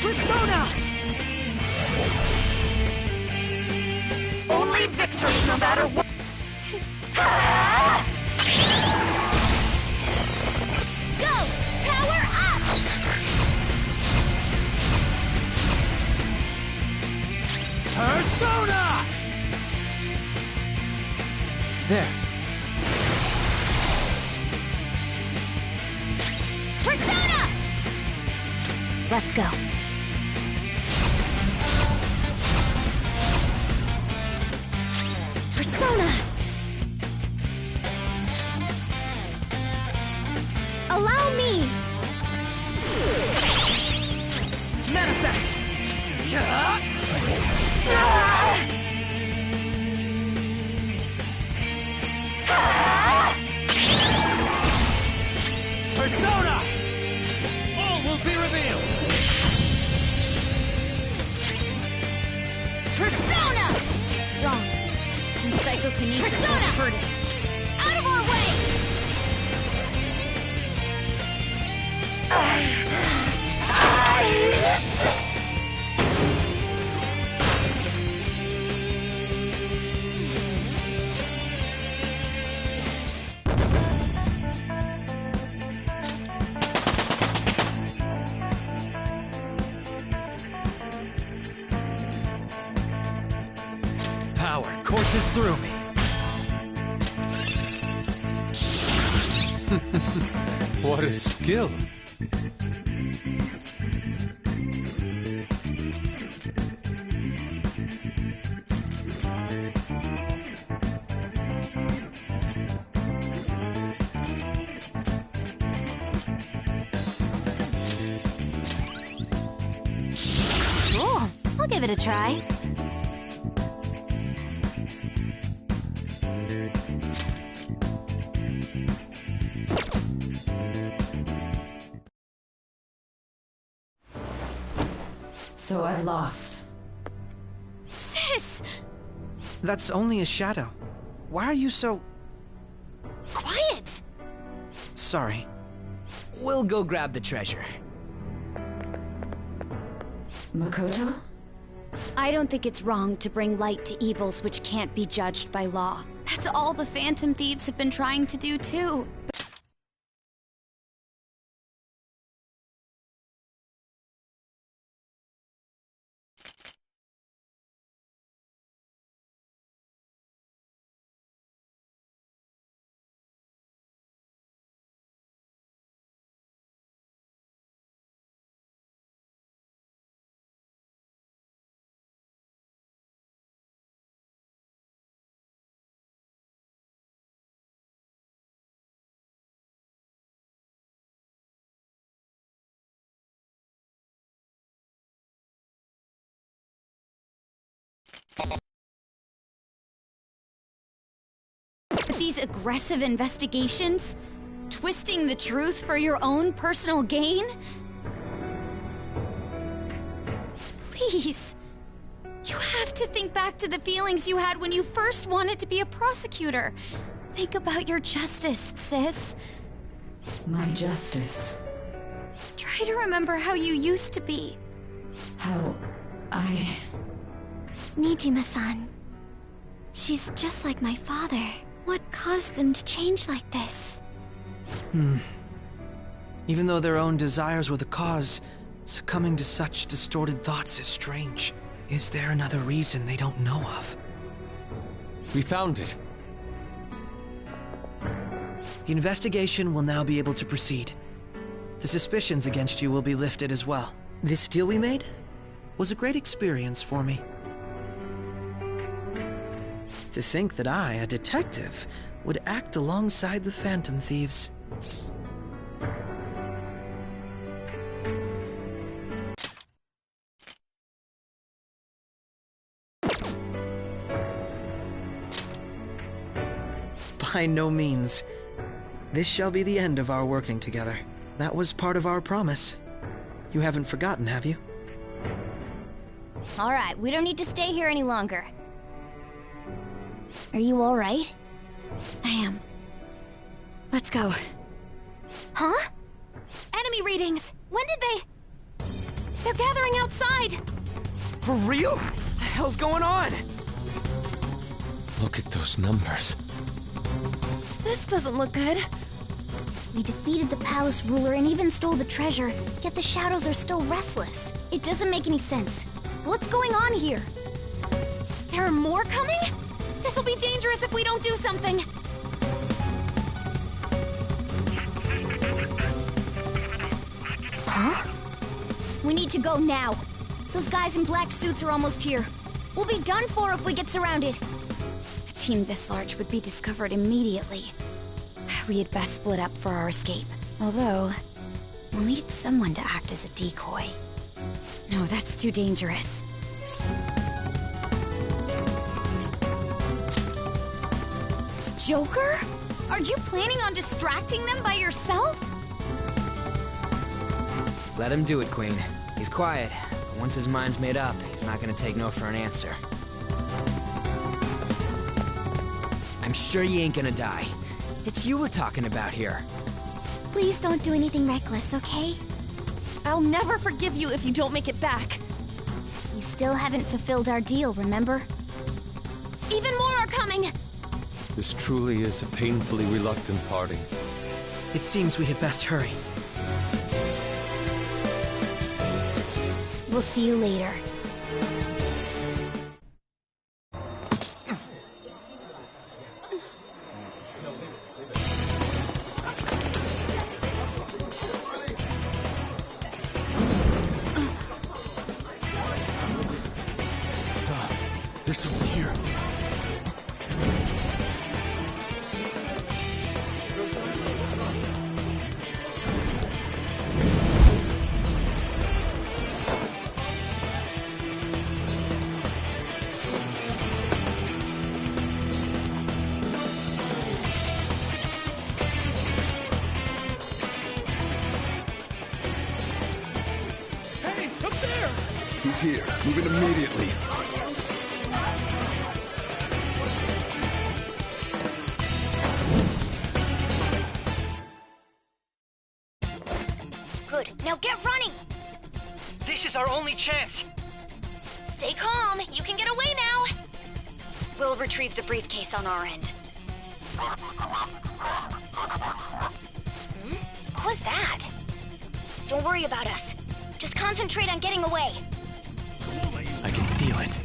Persona!
Only victors, no matter what.
Go! Power up!
Persona!
There.
Persona!
Let's go. Persona! Allow me!
Manifest!
Persona! All will be revealed!
passes through me.
What a skill.
Cool. I'll give it a try.
So I've lost.
Sis!
That's only a shadow. Why are you so...
Quiet!
Sorry.
We'll go grab the treasure.
Makoto?
I don't think it's wrong to bring light to evils which can't be judged by law. That's all the Phantom Thieves have been trying to do too. These aggressive investigations? Twisting the truth for your own personal gain? Please. You have to think back to the feelings you had when you first wanted to be a prosecutor. Think about your justice, sis.
My justice.
Try to remember how you used to be.
How I...
Nijima-san. She's just like my father. What caused them to change like this?
Even though their own desires were the cause, succumbing to such distorted thoughts is strange. Is there another reason they don't know of?
We found it.
The investigation will now be able to proceed. The suspicions against you will be lifted as well. This deal we made was a great experience for me. To think that I, a detective, would act alongside the Phantom Thieves. By no means. This shall be the end of our working together. That was part of our promise. You haven't forgotten, have you?
All right, we don't need to stay here any longer. Are you all right?
I am. Let's go.
Huh? Enemy readings! When did they... They're gathering outside!
For real? What the hell's going on?
Look at those numbers.
This doesn't look good.
We defeated the palace ruler and even stole the treasure, yet the shadows are still restless. It doesn't make any sense. What's going on here?
There are more coming? This'll be dangerous if we don't do something!
Huh? We need to go now. Those guys in black suits are almost here. We'll be done for if we get surrounded.
A team this large would be discovered immediately. We had best split up for our escape. Although, we'll need someone to act as a decoy. No, that's too dangerous.
Joker? Are you planning on distracting them by yourself?
Let him do it, Queen. He's quiet. Once his mind's made up, he's not gonna take no for an answer. I'm sure you ain't gonna die. It's you we're talking about here.
Please don't do anything reckless, okay?
I'll never forgive you if you don't make it back.
We still haven't fulfilled our deal, remember?
Even more are coming!
This truly is a painfully reluctant parting.
It seems we had best hurry.
We'll see you later.
He's here. Move it immediately.
Good. Now get running!
This is our only chance!
Stay calm. You can get away now. We'll retrieve the briefcase on our end. What was that? Don't worry about us. Just concentrate on getting away.
I can feel it.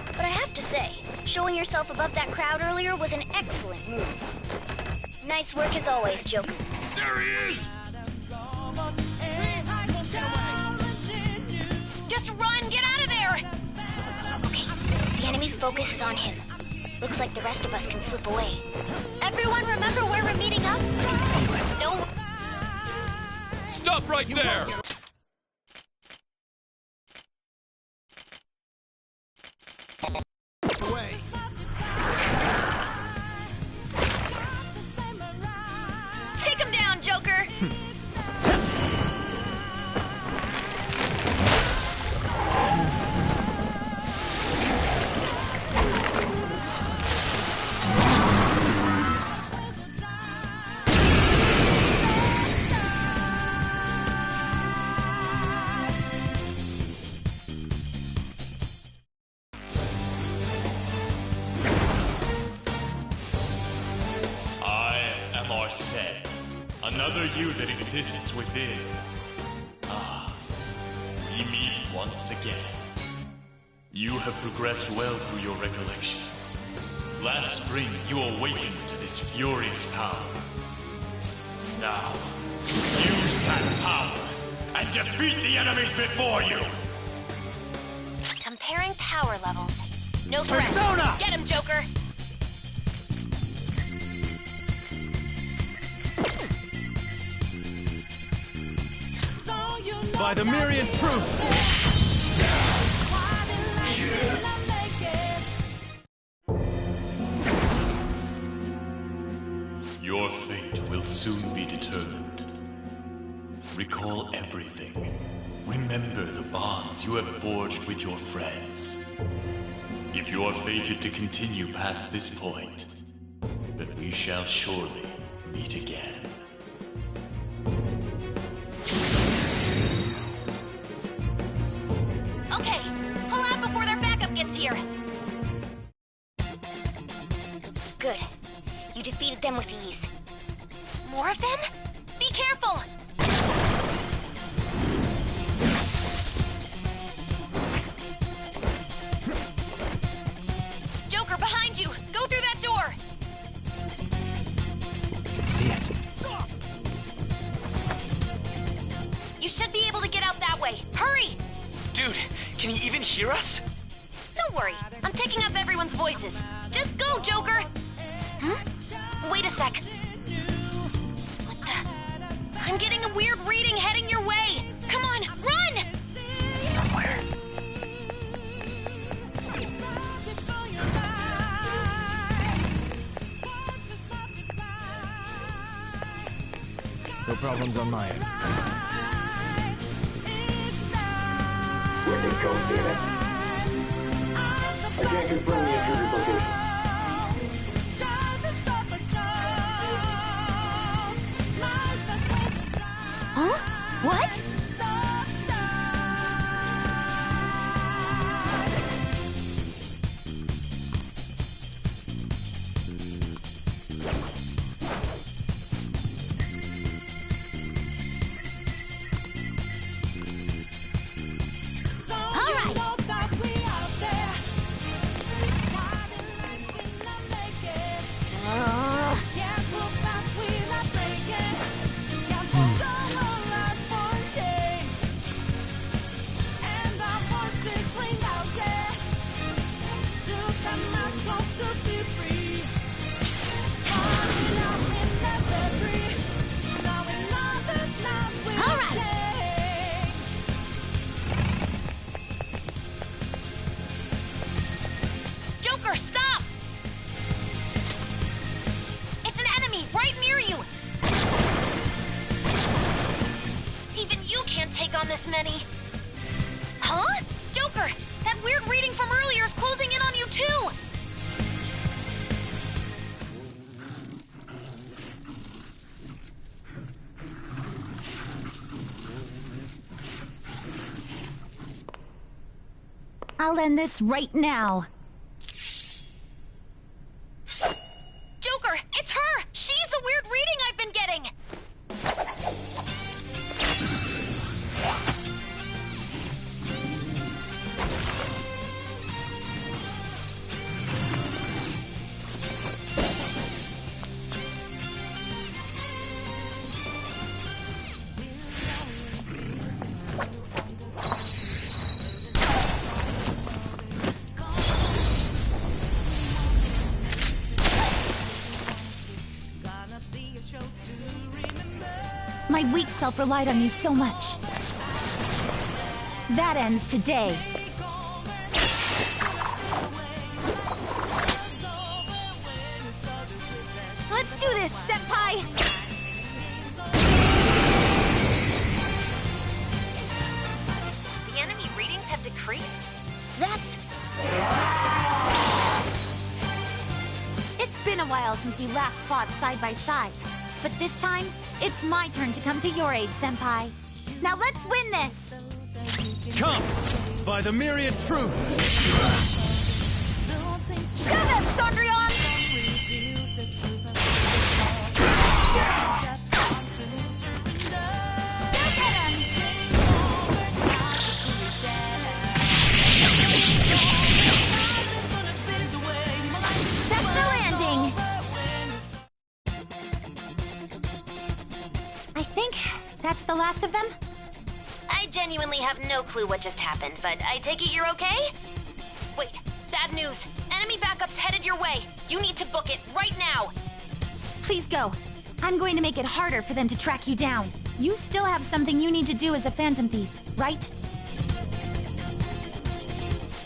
But I have to say, showing yourself above that crowd earlier was an excellent move. Nice work as always, Joker.
There he is!
Just run! Get out of there! Okay, the enemy's focus is on him. Looks like the rest of us can slip away. Everyone remember where we're meeting up?
Feel it.
No.
Stop right there!
Away.
Take him down, Joker!
Another you that exists within. Ah, we meet once again. You have progressed well through your recollections. Last spring, you awakened to this furious power. Now, use that power and defeat the enemies before you!
Comparing power levels. No threat.
Persona!
Get him, Joker!
By the myriad troops!
Your fate will soon be determined. Recall everything. Remember the bonds you have forged with your friends. If you are fated to continue past this point, then we shall surely meet again.
Okay, pull out before their backup gets here. Good. You defeated them with ease. More of them? Be careful! Joker, behind you! Go through that door!
I can see it.
Stop! You should be able to get out that way. Hurry!
Dude, can he even hear us?
Don't worry, I'm picking up everyone's voices. Just go, Joker! Wait a sec. What the? I'm getting a weird reading heading your way. Come on, run!
It's somewhere.
No problems on my end.
Where did go, damn it? I can't confirm the intruder's location.
Huh? What? Joker, stop! It's an enemy right near you! Even you can't take on this many. Huh?
I'll end this right now.
Joker, it's her! She's the weird reading I've been getting!
My weak self relied on you so much. That ends today. Let's do this, Senpai!
The enemy readings have decreased? That's...
It's been a while since we last fought side by side. But this time, it's my turn to come to your aid, Senpai. Now let's win this!
Come! By the myriad truths!
Show them, Cendrillon! That's the landing! I think that's the last of them?
I genuinely have no clue what just happened, but I take it you're okay? Wait, bad news. Enemy backup's headed your way. You need to book it right now.
Please go. I'm going to make it harder for them to track you down. You still have something you need to do as a Phantom Thief, right?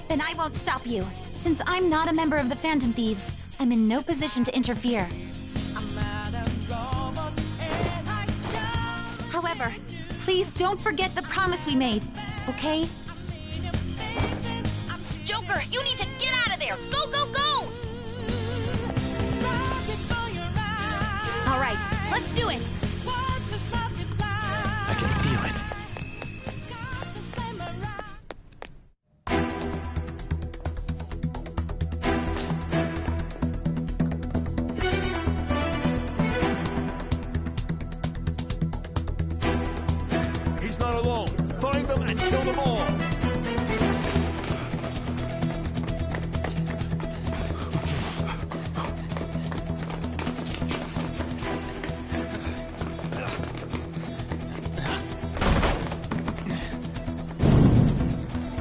Then I won't stop you. Since I'm not a member of the Phantom Thieves, I'm in no position to interfere. However, please don't forget the promise we made, okay?
Joker, you need to get out of there! Go, go, go!
All right, let's do it!
I can feel it.
He's not alone. Find them and kill them all.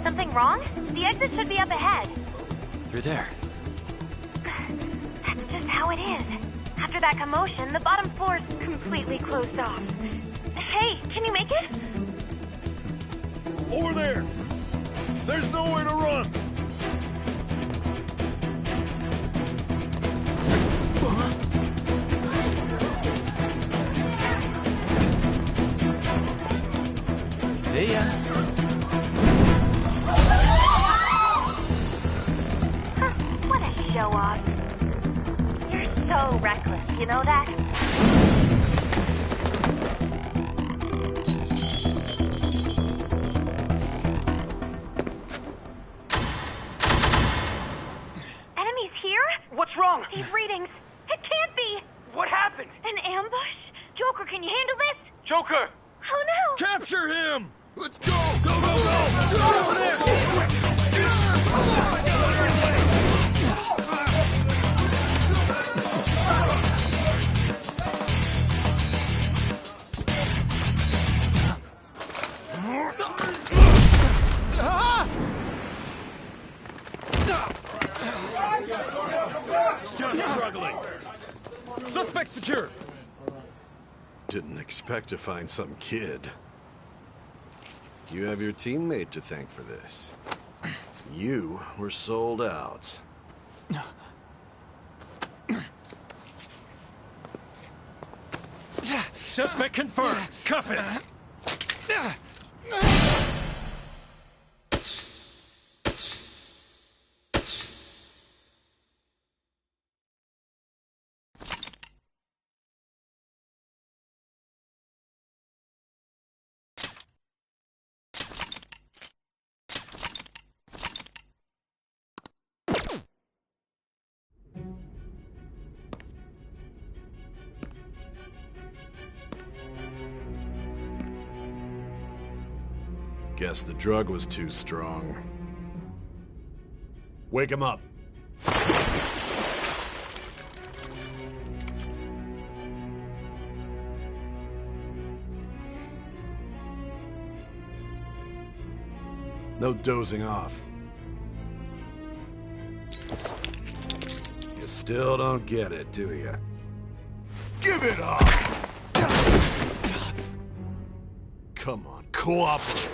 Something wrong? The exit should be up ahead.
Through there.
That's just how it is. After that commotion, the bottom floor's completely closed off. Hey, can you make it?
Over there! There's nowhere to run!
See ya.
What a show-off. You're so reckless, you know that? Enemies here?
What's wrong?
These readings. It can't be.
What happened?
An ambush? Joker, can you handle this?
Joker!
Oh no!
Capture him! Let's go! Go, go, go! Get over there!
Still struggling. Suspect secure.
Didn't expect to find some kid. You have your teammate to thank for this. You were sold out.
Suspect confirmed. Cuff it.
Guess the drug was too strong. Wake him up. No dozing off. You still don't get it, do you? Give it up! Come on, cooperate.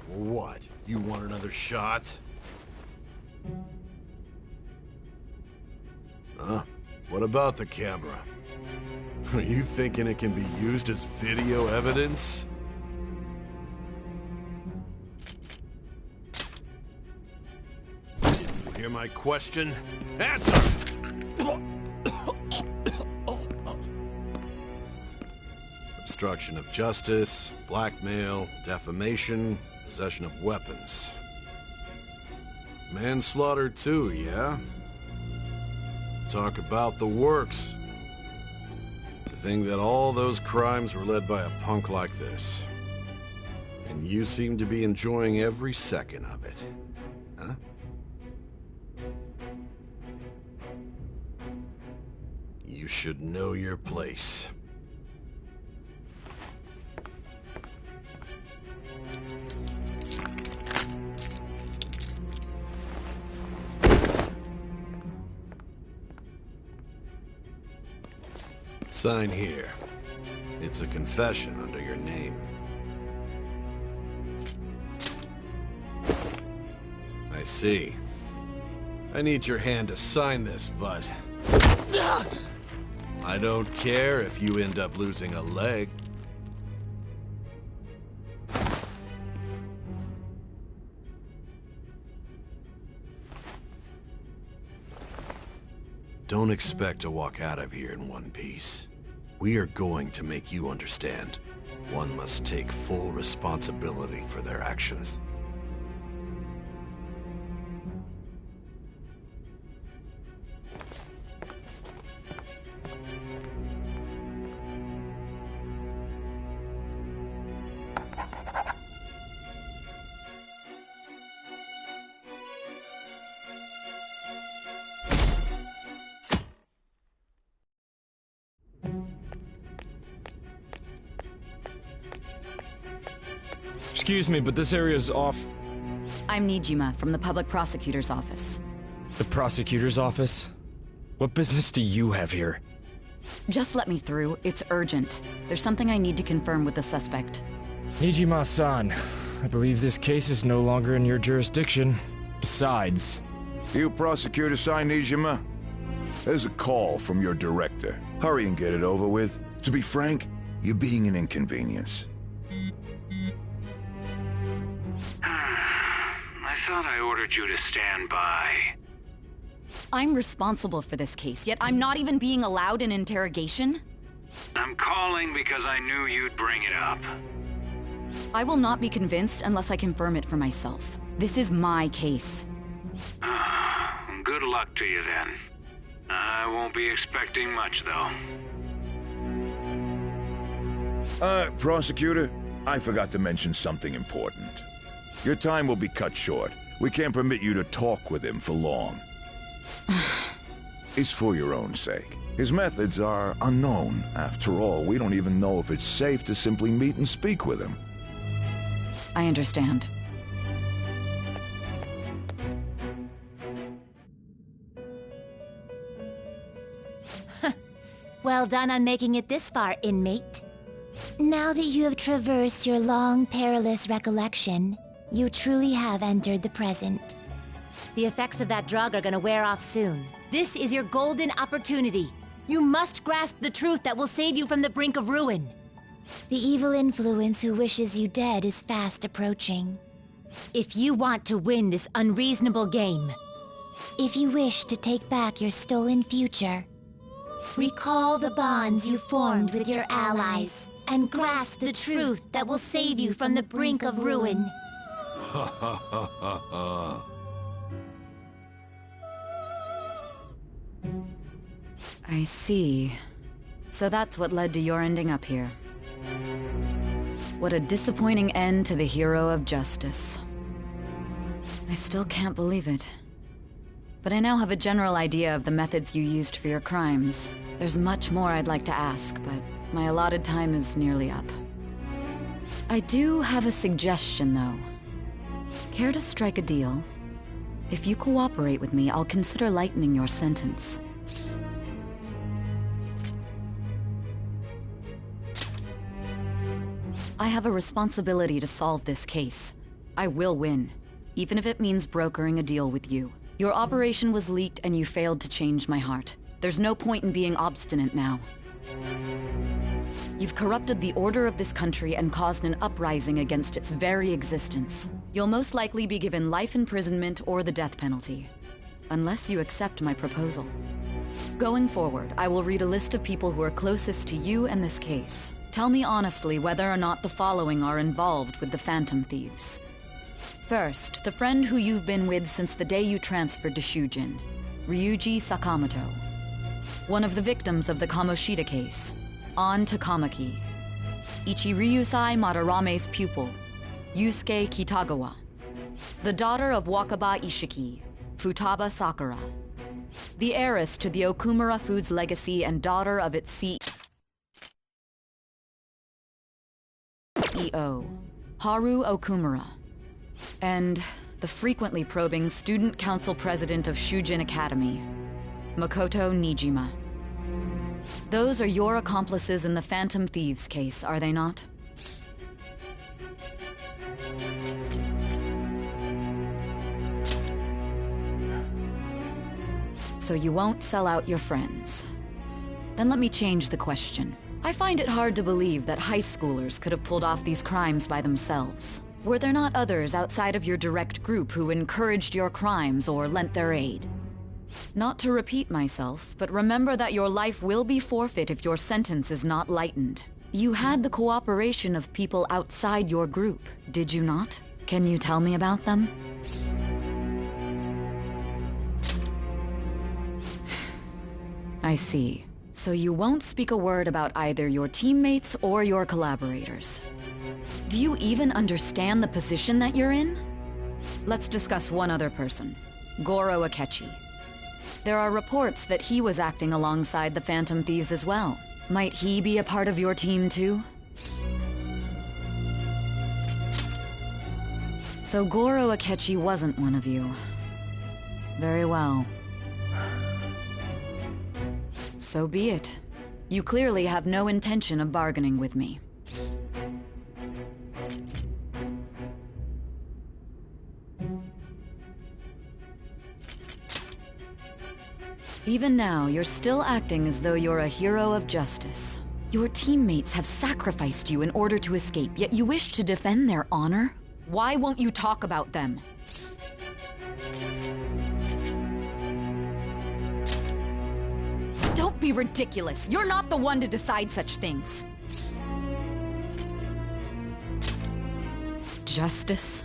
What? You want another shot? Huh? What about the camera? Are you thinking it can be used as video evidence? Hear my question? Answer! Obstruction of justice, blackmail, defamation, possession of weapons. Manslaughter too, yeah? Talk about the works. To think that all those crimes were led by a punk like this. And you seem to be enjoying every second of it. Huh? You should know your place. Sign here. It's a confession under your name. I see. I need your hand to sign this, but I don't care if you end up losing a leg. Don't expect to walk out of here in one piece. We are going to make you understand. One must take full responsibility for their actions.
Excuse me, but this area's off.
I'm Nijima from the Public Prosecutor's Office.
The Prosecutor's Office? What business do you have here?
Just let me through. It's urgent. There's something I need to confirm with the suspect.
Nijima-san, I believe this case is no longer in your jurisdiction. Besides...
You Prosecutor-san, Nijima? There's a call from your director. Hurry and get it over with. To be frank, you're being an inconvenience.
I thought I ordered you to stand by.
I'm responsible for this case, yet I'm not even being allowed an interrogation?
I'm calling because I knew you'd bring it up.
I will not be convinced unless I confirm it for myself. This is my case.
Good luck to you then. I won't be expecting much, though.
Prosecutor, I forgot to mention something important. Your time will be cut short. We can't permit you to talk with him for long. It's for your own sake. His methods are unknown. After all, we don't even know if it's safe to simply meet and speak with him.
I understand.
Well done on making it this far, inmate. Now that you have traversed your long, perilous recollection, you truly have entered the present. The effects of that drug are gonna wear off soon. This is your golden opportunity. You must grasp the truth that will save you from the brink of ruin. The evil influence who wishes you dead is fast approaching. If you want to win this unreasonable game, if you wish to take back your stolen future, recall the bonds you formed with your allies and grasp the truth that will save you from the brink of ruin.
Ha ha ha ha ha.
I see. So that's what led to your ending up here. What a disappointing end to the hero of justice. I still can't believe it. But I now have a general idea of the methods you used for your crimes. There's much more I'd like to ask, but my allotted time is nearly up. I do have a suggestion, though. Care to strike a deal? If you cooperate with me, I'll consider lightening your sentence. I have a responsibility to solve this case. I will win, even if it means brokering a deal with you. Your operation was leaked and you failed to change my heart. There's no point in being obstinate now. You've corrupted the order of this country and caused an uprising against its very existence. You'll most likely be given life imprisonment or the death penalty, unless you accept my proposal. Going forward, I will read a list of people who are closest to you and this case. Tell me honestly whether or not the following are involved with the Phantom Thieves. First, the friend who you've been with since the day you transferred to Shujin, Ryuji Sakamoto. One of the victims of the Kamoshida case, An Takamaki. Ichiryusai Madarame's pupil, Yusuke Kitagawa. The daughter of Wakaba Ishiki, Futaba Sakura. The heiress to the Okumura Foods legacy and daughter of its CEO, Haru Okumura. And the frequently probing student council president of Shujin Academy, Makoto Nijima. Those are your accomplices in the Phantom Thieves case, are they not? So you won't sell out your friends. Then let me change the question. I find it hard to believe that high schoolers could have pulled off these crimes by themselves. Were there not others outside of your direct group who encouraged your crimes or lent their aid? Not to repeat myself, but remember that your life will be forfeit if your sentence is not lightened. You had the cooperation of people outside your group, did you not? Can you tell me about them? I see. So you won't speak a word about either your teammates or your collaborators. Do you even understand the position that you're in? Let's discuss one other person, Goro Akechi. There are reports that he was acting alongside the Phantom Thieves as well. Might he be a part of your team too? So Goro Akechi wasn't one of you. Very well. So be it. You clearly have no intention of bargaining with me. Even now, you're still acting as though you're a hero of justice. Your teammates have sacrificed you in order to escape, yet you wish to defend their honor? Why won't you talk about them? Don't be ridiculous. You're not the one to decide such things. Justice?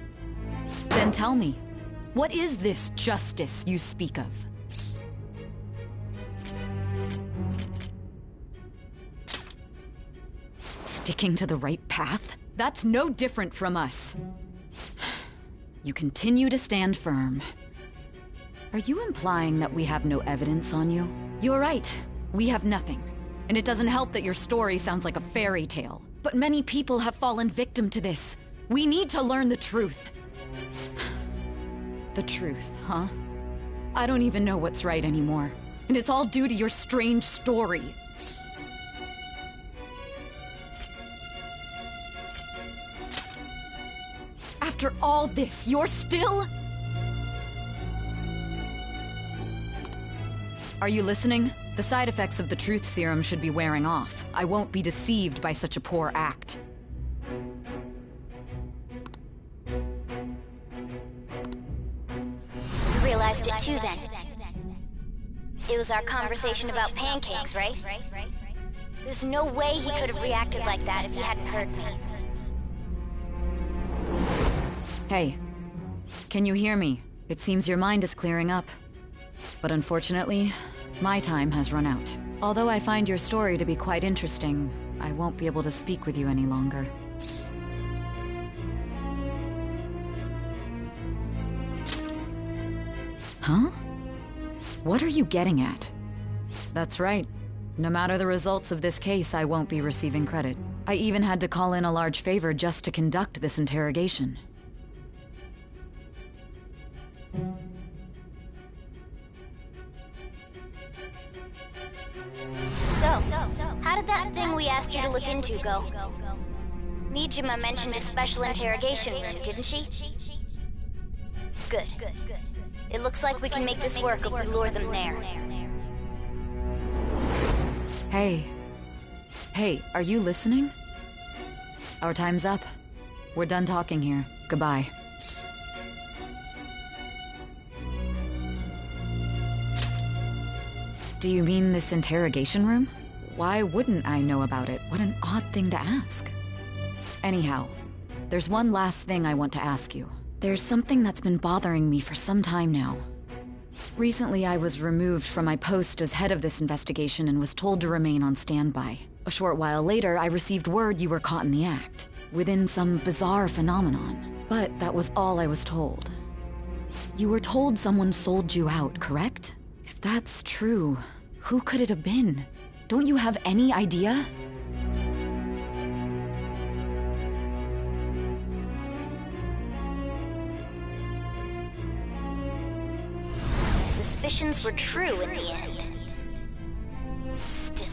Then tell me, what is this justice you speak of? Sticking to the right path? That's no different from us. You continue to stand firm. Are you implying that we have no evidence on you? You're right. We have nothing. And it doesn't help that your story sounds like a fairy tale. But many people have fallen victim to this. We need to learn the truth. The truth, huh? I don't even know what's right anymore. And it's all due to your strange story. After all this, you're still... Are you listening? The side effects of the truth serum should be wearing off. I won't be deceived by such a poor act.
You realized it too then. It was our conversation about pancakes, right? There's no way he could have reacted like that if he hadn't heard me.
Hey, can you hear me? It seems your mind is clearing up. But unfortunately, my time has run out. Although I find your story to be quite interesting, I won't be able to speak with you any longer. Huh? What are you getting at? That's right. No matter the results of this case, I won't be receiving credit. I even had to call in a large favor just to conduct this interrogation.
So, how did that thing we asked you to look into go? Nijima mentioned a special interrogation room, didn't she? Good. It looks like we can make this work if we lure them there.
Hey. Hey, are you listening? Our time's up. We're done talking here. Goodbye. Do you mean this interrogation room? Why wouldn't I know about it? What an odd thing to ask. Anyhow, there's one last thing I want to ask you. There's something that's been bothering me for some time now. Recently, I was removed from my post as head of this investigation and was told to remain on standby. A short while later, I received word you were caught in the act, within some bizarre phenomenon. But that was all I was told. You were told someone sold you out, correct? If that's true, who could it have been? Don't you have any idea?
My suspicions were true in the end. Still,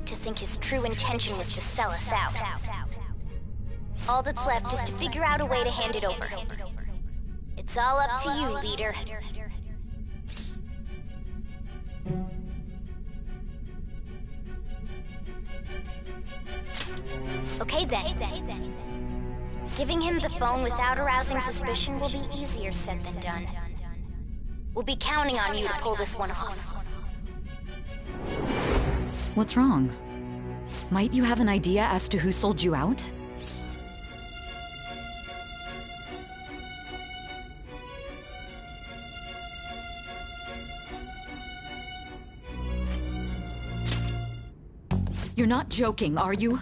to think his true intention was to sell us out. All that's left is to figure out a way to hand it over. It's all up to you, leader. Okay then. Giving him the phone without arousing suspicion will be easier said than done. We'll be counting on you to pull this one off.
What's wrong? Might you have an idea as to who sold you out? You're not joking, are you?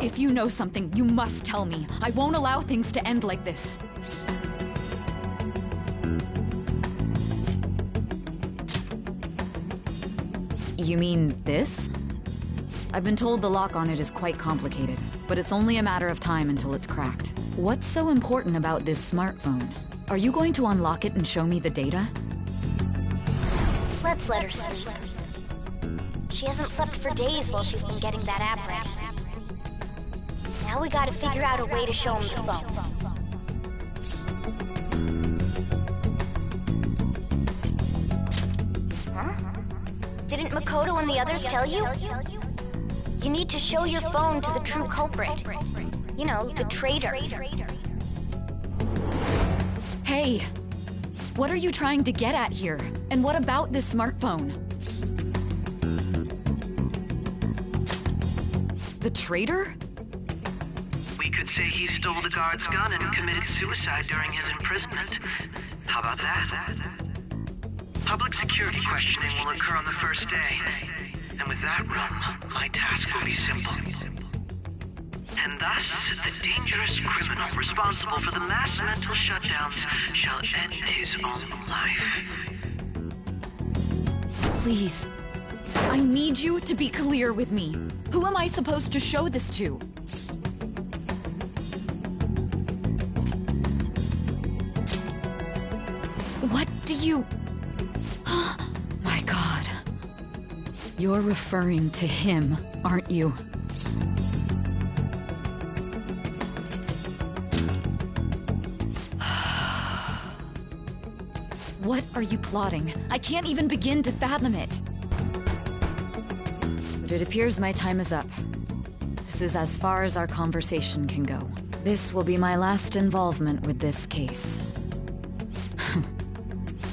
If you know something, you must tell me. I won't allow things to end like this. You mean this? I've been told the lock on it is quite complicated, but it's only a matter of time until it's cracked. What's so important about this smartphone? Are you going to unlock it and show me the data?
Let's let her sleep. She hasn't slept for days while she's been getting that app ready. Now we gotta figure out a way to show him the phone. Huh? Didn't Makoto and the others tell you? You need to show your phone to the true culprit. You know, the traitor.
Hey! What are you trying to get at here? And what about this smartphone? The traitor?
We could say he stole the guard's gun and committed suicide during his imprisonment. How about that? Public security questioning will occur on the first day. And with that room, my task will be simple. And thus, the dangerous criminal responsible for the mass mental shutdowns shall end his own life.
Please. I need you to be clear with me. Who am I supposed to show this to? What do you... My God. You're referring to him, aren't you? What are you plotting? I can't even begin to fathom it. But it appears my time is up. This is as far as our conversation can go. This will be my last involvement with this case.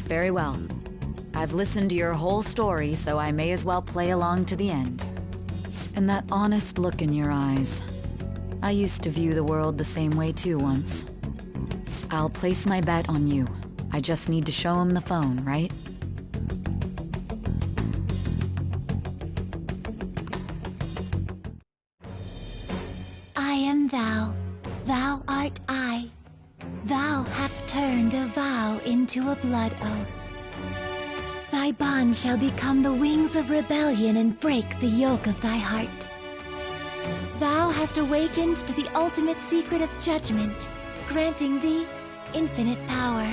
Very well. I've listened to your whole story, so I may as well play along to the end. And that honest look in your eyes. I used to view the world the same way too once. I'll place my bet on you. I just need to show him the phone, right?
I am thou, thou art I. Thou hast turned a vow into a blood oath. Thy bond shall become the wings of rebellion and break the yoke of thy heart. Thou hast awakened to the ultimate secret of judgment, granting thee infinite power.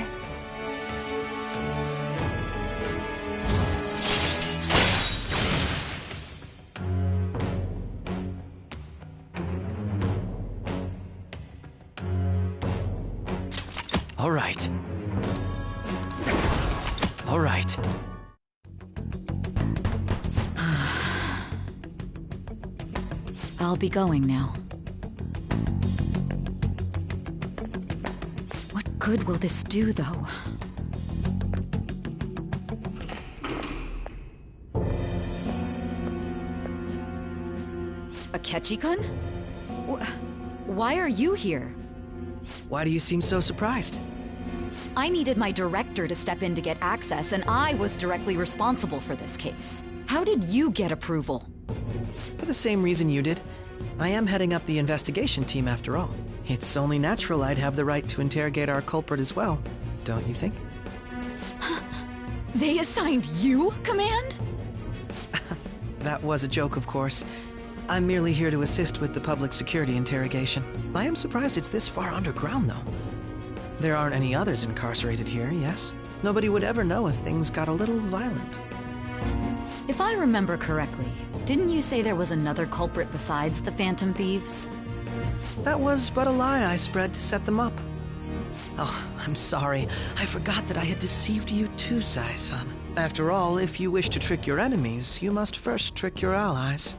All right. All right.
I'll be going now. What good will this do, though? Akechi-kun? Why are you here?
Why do you seem so surprised?
I needed my director to step in to get access, and I was directly responsible for this case. How did you get approval?
For the same reason you did. I am heading up the investigation team after all. It's only natural I'd have the right to interrogate our culprit as well, don't you think?
They assigned you command?
That was a joke, of course. I'm merely here to assist with the public security interrogation. I am surprised it's this far underground, though. There aren't any others incarcerated here, yes? Nobody would ever know if things got a little violent.
If I remember correctly, didn't you say there was another culprit besides the Phantom Thieves?
That was but a lie I spread to set them up. Oh, I'm sorry. I forgot that I had deceived you too, Sai-san. After all, if you wish to trick your enemies, you must first trick your allies.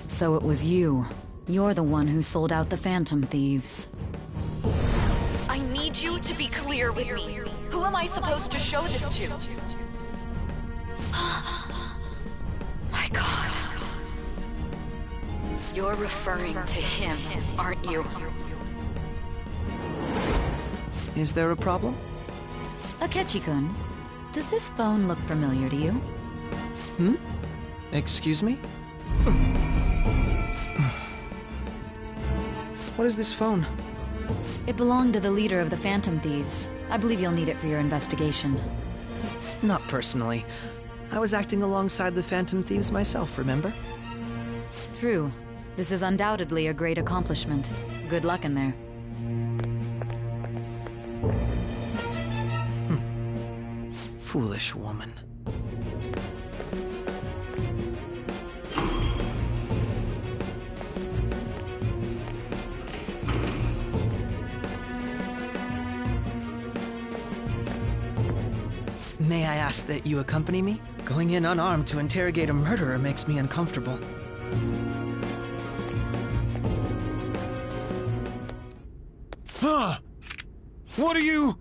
So it was you. You're the one who sold out the Phantom Thieves.
I need you to be clear with me. Who am I supposed to show this to? My God. You're referring to him, aren't you?
Is there a problem?
Akechi-kun, does this phone look familiar to you?
Hmm? Excuse me? What is this phone?
It belonged to the leader of the Phantom Thieves. I believe you'll need it for your investigation.
Not personally. I was acting alongside the Phantom Thieves myself, remember?
True. This is undoubtedly a great accomplishment. Good luck in there.
Foolish woman. May I ask that you accompany me? Going in unarmed to interrogate a murderer makes me uncomfortable.
Huh? What are you...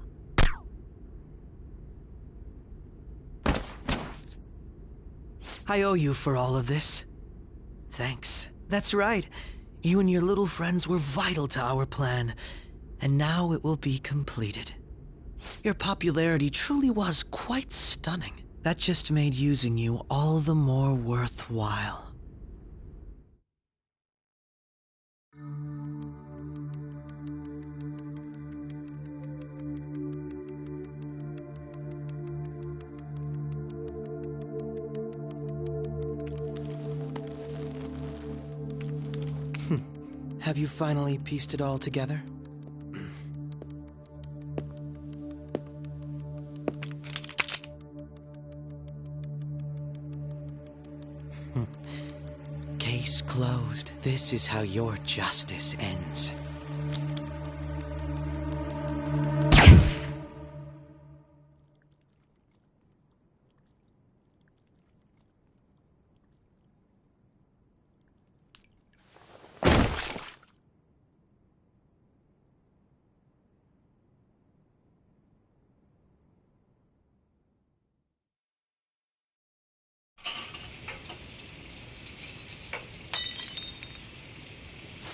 I owe you for all of this. Thanks. That's right. You and your little friends were vital to our plan, and now it will be completed. Your popularity truly was quite stunning. That just made using you all the more worthwhile. Have you finally pieced it all together? Case closed. This is how your justice ends.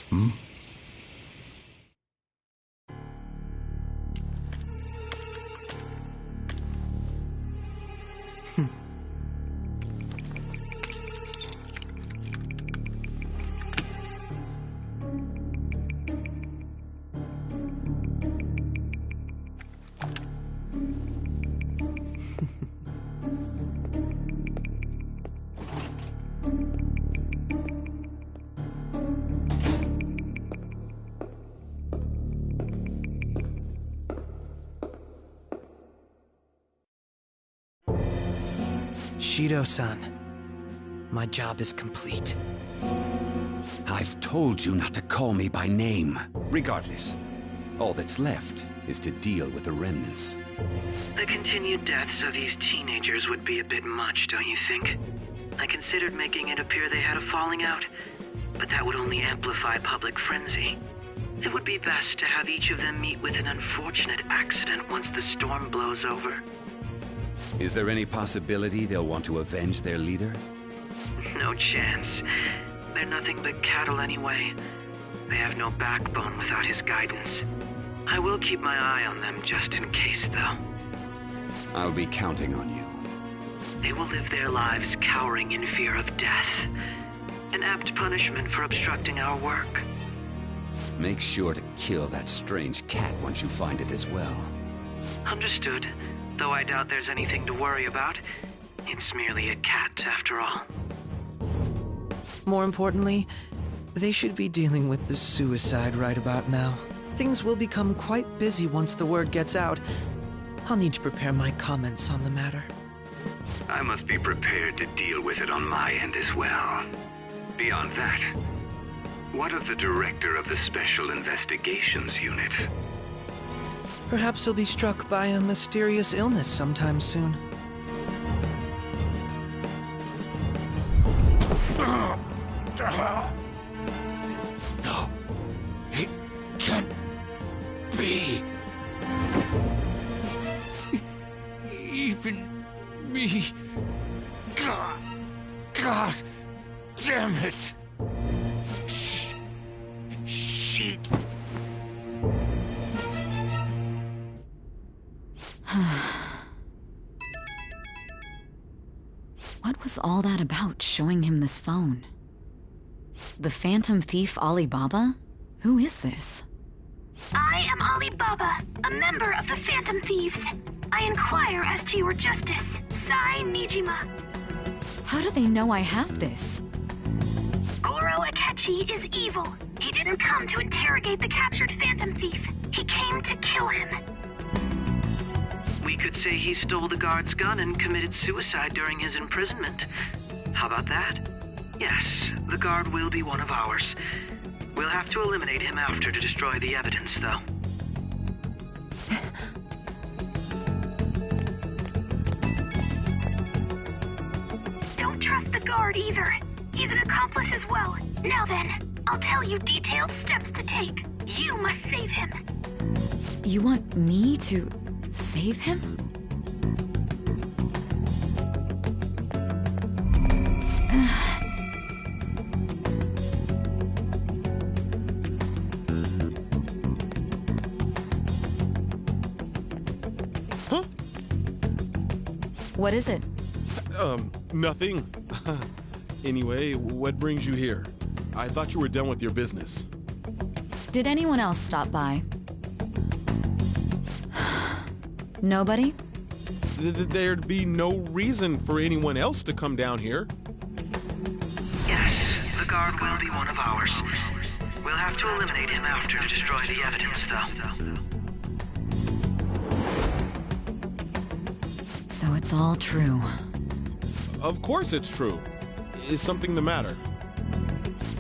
Hmm?
Shido-san, my job is complete.
I've told you not to call me by name. Regardless, all that's left is to deal with the remnants.
The continued deaths of these teenagers would be a bit much, don't you think? I considered making it appear they had a falling out, but that would only amplify public frenzy. It would be best to have each of them meet with an unfortunate accident once the storm blows over.
Is there any possibility they'll want to avenge their leader?
No chance. They're nothing but cattle anyway. They have no backbone without his guidance. I will keep my eye on them just in case, though.
I'll be counting on you.
They will live their lives cowering in fear of death. An apt punishment for obstructing our work.
Make sure to kill that strange cat once you find it as well.
Understood. Though I doubt there's anything to worry about. It's merely a cat, after all.
More importantly, they should be dealing with the suicide right about now. Things will become quite busy once the word gets out. I'll need to prepare my comments on the matter.
I must be prepared to deal with it on my end as well. Beyond that, what of the director of the Special Investigations Unit?
Perhaps he'll be struck by a mysterious illness sometime soon.
No, it can't be. Even me. God damn it. Shit.
What was all that about, showing him this phone? The Phantom Thief Alibaba? Who is this?
I am Alibaba, a member of the Phantom Thieves. I inquire as to your justice, Sai Nijima.
How do they know I have this?
Goro Akechi is evil. He didn't come to interrogate the captured Phantom Thief. He came to kill him.
We could say he stole the guard's gun and committed suicide during his imprisonment. How about that? Yes, the guard will be one of ours. We'll have to eliminate him after to destroy the evidence, though.
Don't trust the guard either. He's an accomplice as well. Now then, I'll tell you detailed steps to take. You must save him.
You want me to save him?
Huh?
What is it?
Nothing. Anyway, what brings you here? I thought you were done with your business.
Did anyone else stop by? Nobody?
There'd be no reason for anyone else to come down here.
Yes, the guard will be one of ours. We'll have to eliminate him after to destroy the evidence, though.
So it's all true.
Of course it's true. Is something the matter?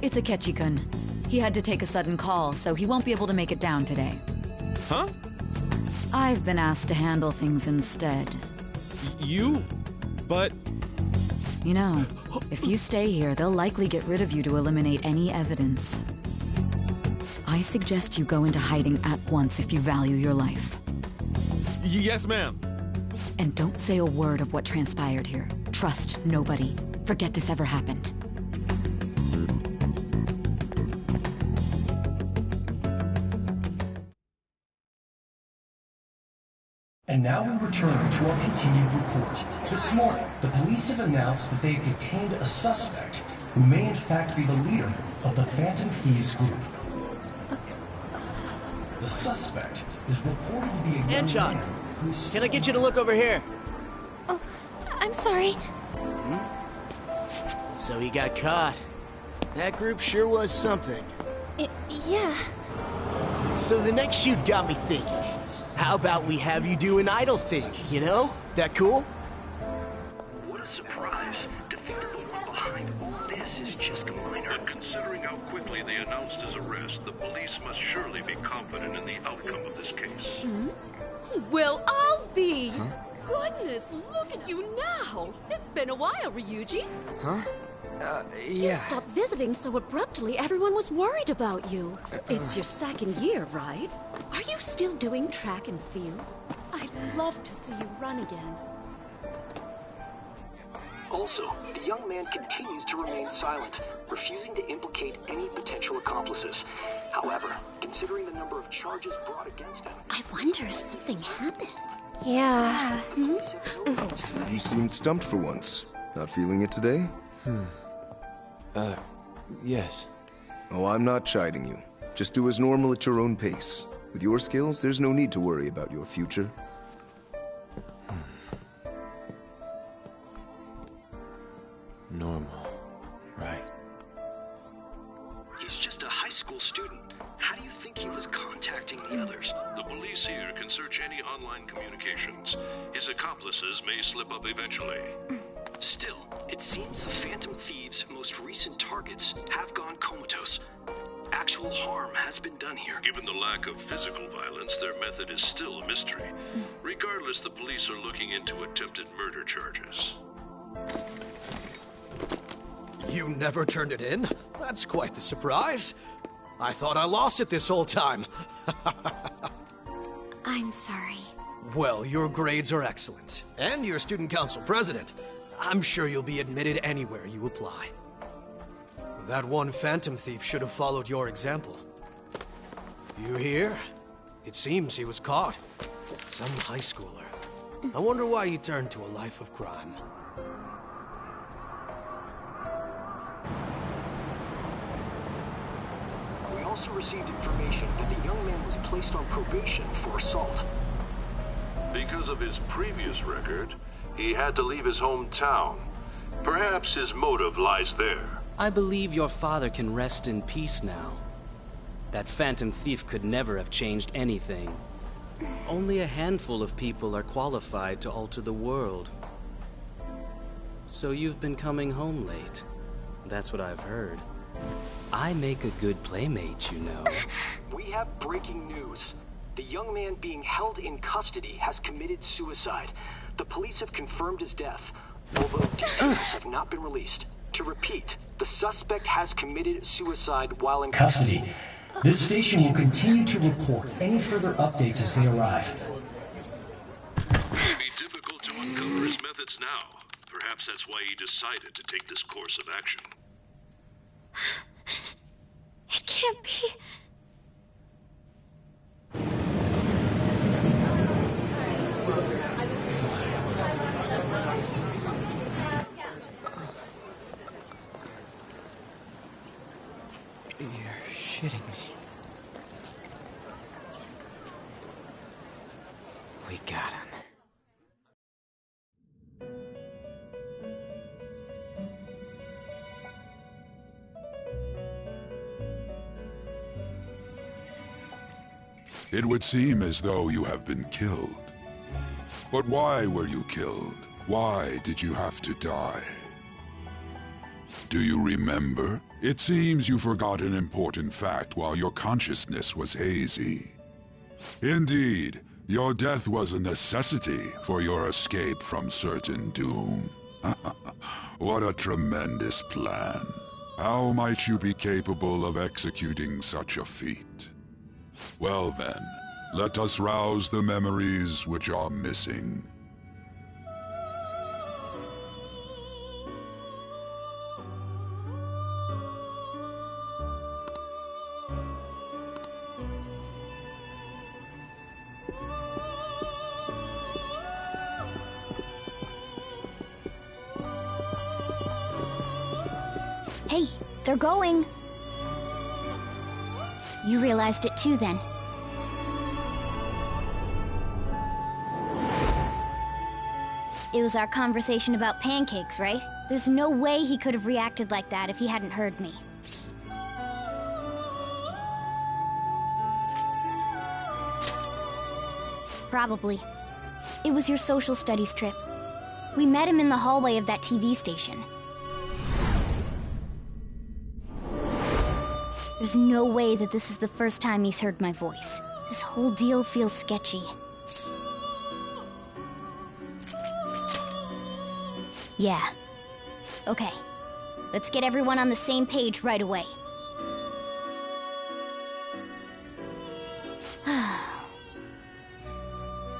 It's Akechi-kun. He had to take a sudden call, so he won't be able to make it down today.
Huh?
I've been asked to handle things instead.
You? But...
You know, if you stay here, they'll likely get rid of you to eliminate any evidence. I suggest you go into hiding at once if you value your life.
Yes, ma'am.
And don't say a word of what transpired here. Trust nobody. Forget this ever happened.
And now we return to our continued report. This morning, the police have announced that they've detained a suspect who may in fact be the leader of the Phantom Thieves group. The suspect is reported to be a young man who's...
Can I get you to look over here?
Oh, I'm sorry.
So he got caught. That group sure was something.
Yeah.
So the next shoot got me thinking. How about we have you do an idol thing, you know? That cool?
What a surprise.
announced his arrest, the police must surely be confident in the outcome of this case.
Well, I'll be! Goodness, look at you now! It's been a while, Ryuji.
Huh?
You stopped visiting so abruptly, everyone was worried about you. It's your second year, right? Are you still doing track and field? I'd love to see you run again.
Also, the young man continues to remain silent, refusing to implicate any potential accomplices. However, considering the number of charges brought against him...
I wonder if something happened.
Yeah.
You seemed stumped for once. Not feeling it today?
Yes.
Oh, I'm not chiding you. Just do as normal at your own pace. With your skills, there's no need to worry about your future.
Normal. Right.
He's just a high school student. How do you think he was contacting the others?
The police here can search any online communications. His accomplices may slip up eventually.
Still, it seems the Phantom Thieves' most recent targets have gone comatose. Actual harm has been done here.
Given the lack of physical violence, their method is still a mystery. Regardless, the police are looking into attempted murder charges.
You never turned it in? That's quite the surprise. I thought I lost it this whole time.
I'm sorry.
Well, your grades are excellent. And you're student council president. I'm sure you'll be admitted anywhere you apply. That one Phantom Thief should have followed your example. You hear? It seems he was caught. Some high schooler. I wonder why he turned to a life of crime.
We also received information that the young man was placed on probation for assault.
Because of his previous record, he had to leave his hometown. Perhaps his motive lies there.
I believe your father can rest in peace now. That Phantom Thief could never have changed anything. Only a handful of people are qualified to alter the world. So you've been coming home late. That's what I've heard. I make a good playmate, you know.
We have breaking news. The young man being held in custody has committed suicide. The police have confirmed his death, although details have not been released. To repeat, the suspect has committed suicide while in
Custody. This station will continue to report any further updates as they arrive.
It may be difficult to uncover his methods now. Perhaps that's why he decided to take this course of action.
It can't be.
You're shitting me. We got him.
It would seem as though you have been killed. But why were you killed? Why did you have to die? Do you remember? It seems you forgot an important fact while your consciousness was hazy. Indeed, your death was a necessity for your escape from certain doom. What a tremendous plan. How might you be capable of executing such a feat? Well then, let us rouse the memories which are missing.
Hey, they're going. You realized it too, then. It was our conversation about pancakes, right? There's no way he could have reacted like that if he hadn't heard me. Probably. It was your social studies trip. We met him in the hallway of that TV station. There's no way that this is the first time he's heard my voice. This whole deal feels sketchy. Yeah. Okay. Let's get everyone on the same page right away.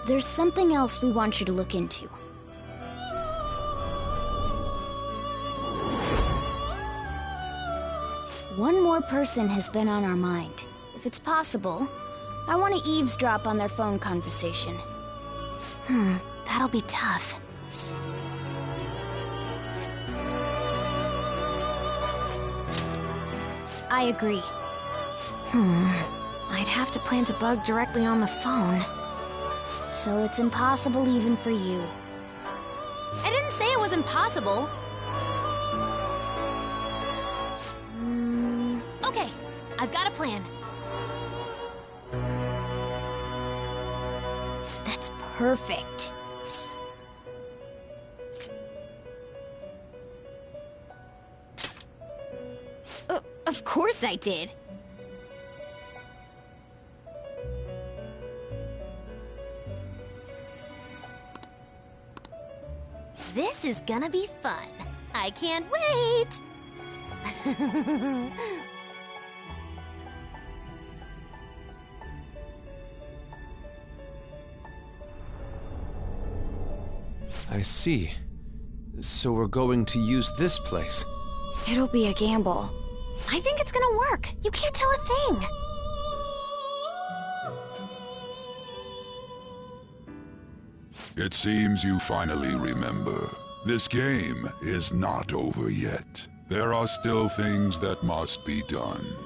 There's something else we want you to look into. One more person has been on our mind. If it's possible, I want to eavesdrop on their phone conversation. That'll be tough. I agree. I'd have to plant a bug directly on the phone. So it's impossible even for you. I didn't say it was impossible. Okay, I've got a plan. That's perfect. Of course I did. This is gonna be fun. I can't wait!
I see. So we're going to use this place.
It'll be a gamble.
I think it's gonna work. You can't tell a thing.
It seems you finally remember. This game is not over yet. There are still things that must be done.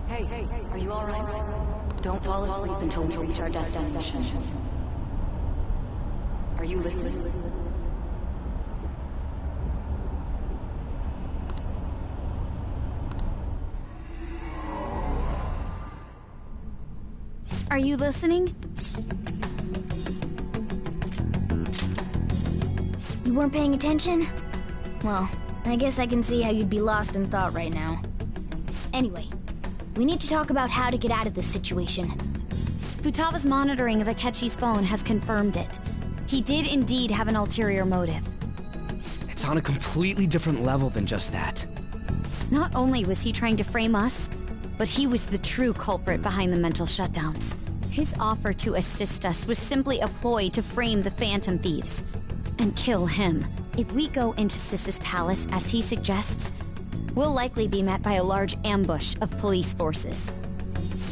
Hey, are you alright? Don't fall asleep until we reach our destination. Are you listening?
Are you listening? You weren't paying attention? Well, I guess I can see how you'd be lost in thought right now. Anyway, we need to talk about how to get out of this situation.
Futaba's monitoring of Akechi's phone has confirmed it. He did indeed have an ulterior motive.
It's on a completely different level than just that.
Not only was he trying to frame us, but he was the true culprit behind the mental shutdowns. His offer to assist us was simply a ploy to frame the Phantom Thieves and kill him. If we go into Sis's palace as he suggests, we'll likely be met by a large ambush of police forces.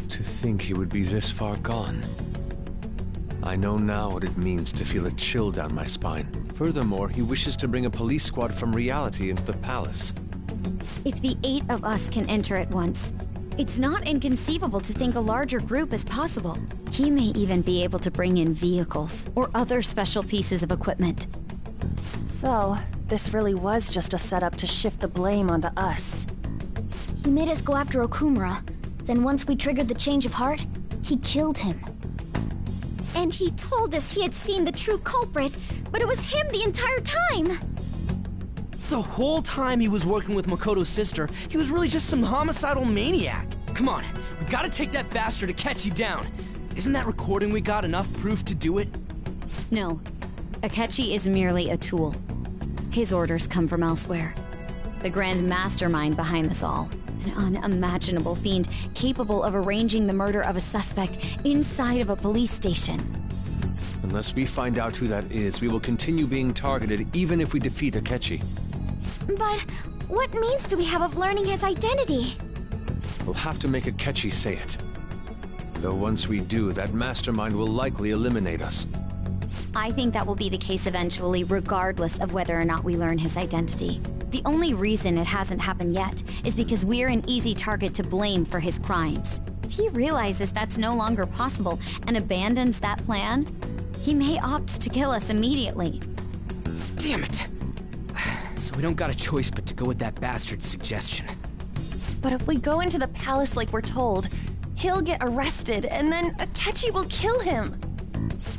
To think he would be this far gone. I know now what it means to feel a chill down my spine. Furthermore, he wishes to bring a police squad from reality into the palace.
If the 8 of us can enter at once, it's not inconceivable to think a larger group is possible. He may even be able to bring in vehicles or other special pieces of equipment.
So, this really was just a setup to shift the blame onto us.
He made us go after Okumura, then once we triggered the change of heart, he killed him.
And he told us he had seen the true culprit, but it was him the entire time!
The whole time he was working with Makoto's sister, he was really just some homicidal maniac. Come on, we gotta take that bastard Akechi down. Isn't that recording we got enough proof to do it?
No. Akechi is merely a tool. His orders come from elsewhere. The grand mastermind behind this all. An unimaginable fiend capable of arranging the murder of a suspect inside of a police station.
Unless we find out who that is, we will continue being targeted even if we defeat Akechi.
But what means do we have of learning his identity?
We'll have to make Akechi say it. Though once we do, that mastermind will likely eliminate us.
I think that will be the case eventually, regardless of whether or not we learn his identity. The only reason it hasn't happened yet is because we're an easy target to blame for his crimes. If he realizes that's no longer possible and abandons that plan, he may opt to kill us immediately.
Damn it! So we don't got a choice but to go with that bastard's suggestion.
But if we go into the palace like we're told, he'll get arrested and then Akechi will kill him.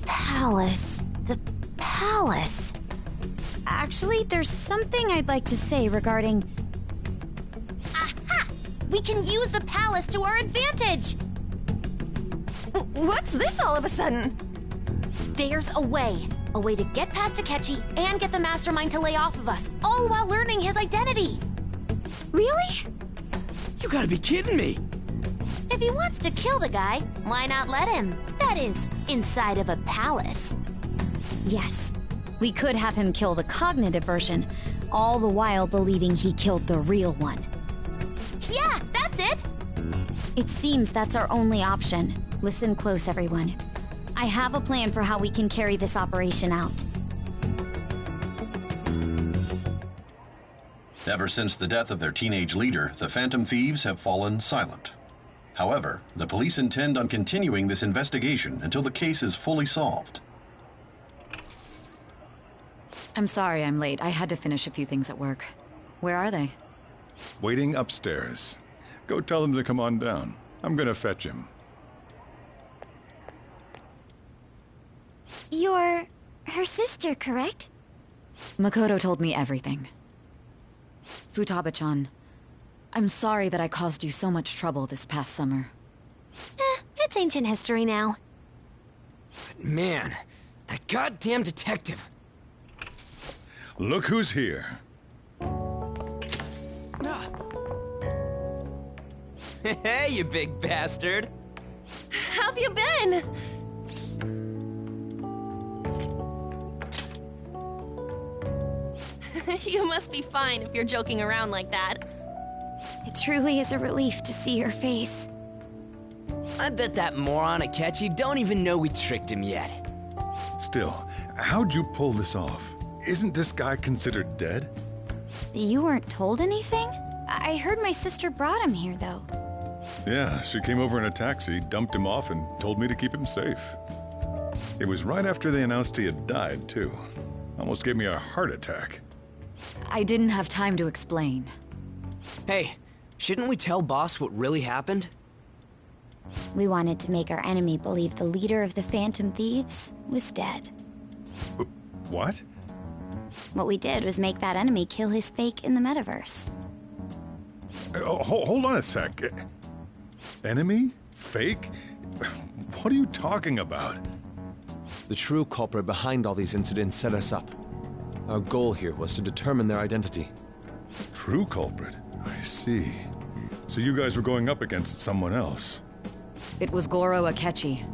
Palace. The palace. Actually, there's something I'd like to say regarding...
Aha! We can use the palace to our advantage!
What's this all of a sudden?
There's a way. A way to get past Akechi and get the mastermind to lay off of us, all while learning his identity. Really?
You gotta be kidding me!
If he wants to kill the guy, why not let him? That is, inside of a palace.
Yes. We could have him kill the cognitive version, all the while believing he killed the real one.
Yeah, that's it!
It seems that's our only option. Listen close, everyone. I have a plan for how we can carry this operation out.
Ever since the death of their teenage leader, the Phantom Thieves have fallen silent. However, the police intend on continuing this investigation until the case is fully solved.
I'm sorry I'm late. I had to finish a few things at work. Where are they?
Waiting upstairs. Go tell them to come on down. I'm gonna fetch him.
You're her sister, correct?
Makoto told me everything. Futaba-chan, I'm sorry that I caused you so much trouble this past summer.
It's ancient history now.
Man, that goddamn detective.
Look who's here.
Hey, you big bastard.
How've you been? You must be fine if you're joking around like that.
It truly is a relief to see your face.
I bet that moron Akechi don't even know we tricked him yet.
Still, how'd you pull this off? Isn't this guy considered dead?
You weren't told anything? I heard my sister brought him here, though.
Yeah, she came over in a taxi, dumped him off, and told me to keep him safe. It was right after they announced he had died, too. Almost gave me a heart attack.
I didn't have time to explain.
Hey, shouldn't we tell Boss what really happened?
We wanted to make our enemy believe the leader of the Phantom Thieves was dead.
What?
What we did was make that enemy kill his fake in the metaverse.
Hold on a sec. Enemy? Fake? What are you talking about?
The true culprit behind all these incidents set us up. Our goal here was to determine their identity.
True culprit? I see. So you guys were going up against someone else.
It was Goro Akechi.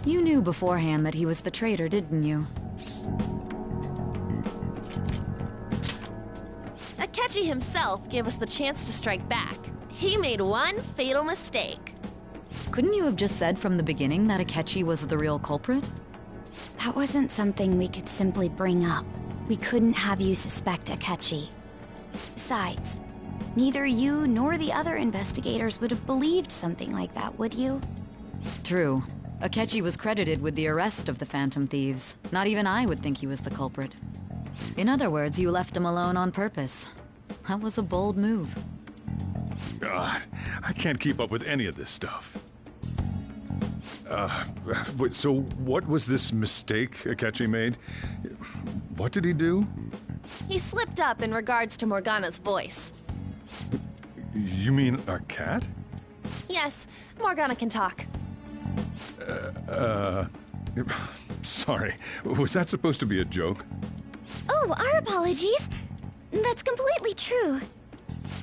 You knew beforehand that he was the traitor, didn't you?
Akechi himself gave us the chance to strike back. He made one fatal mistake.
Couldn't you have just said from the beginning that Akechi was the real culprit?
That wasn't something we could simply bring up. We couldn't have you suspect Akechi. Besides, neither you nor the other investigators would have believed something like that, would you?
True. Akechi was credited with the arrest of the Phantom Thieves. Not even I would think he was the culprit. In other words, you left him alone on purpose. That was a bold move.
God, I can't keep up with any of this stuff. So what was this mistake Akechi made? What did he do?
He slipped up in regards to Morgana's voice.
You mean a cat?
Yes, Morgana can talk.
Sorry. Was that supposed to be a joke?
Oh, our apologies. That's completely true.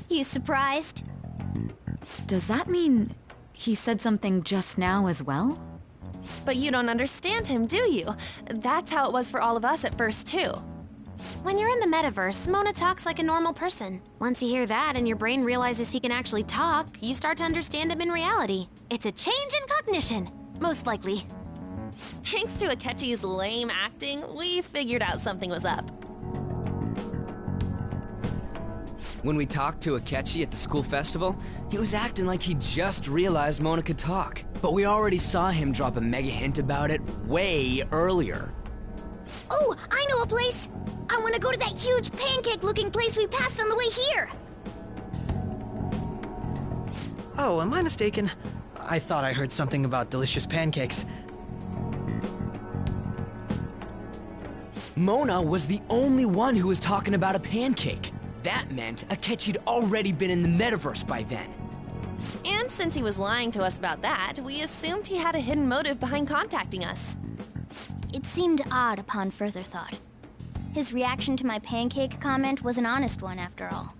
You surprised?
Does that mean he said something just now as well?
But you don't understand him, do you? That's how it was for all of us at first, too.
When you're in the metaverse, Mona talks like a normal person. Once you hear that and your brain realizes he can actually talk, you start to understand him in reality. It's a change in cognition, most likely.
Thanks to Akechi's lame acting, we figured out something was up.
When we talked to Akechi at the school festival, he was acting like he just realized Mona could talk. But we already saw him drop a mega hint about it way earlier.
Oh, I know a place! I want to go to that huge pancake-looking place we passed on the way here!
Oh, am I mistaken? I thought I heard something about delicious pancakes.
Mona was the only one who was talking about a pancake. That meant Akechi'd already been in the metaverse by then.
And since he was lying to us about that, we assumed he had a hidden motive behind contacting us.
It seemed odd upon further thought. His reaction to my pancake comment was an honest one, after all.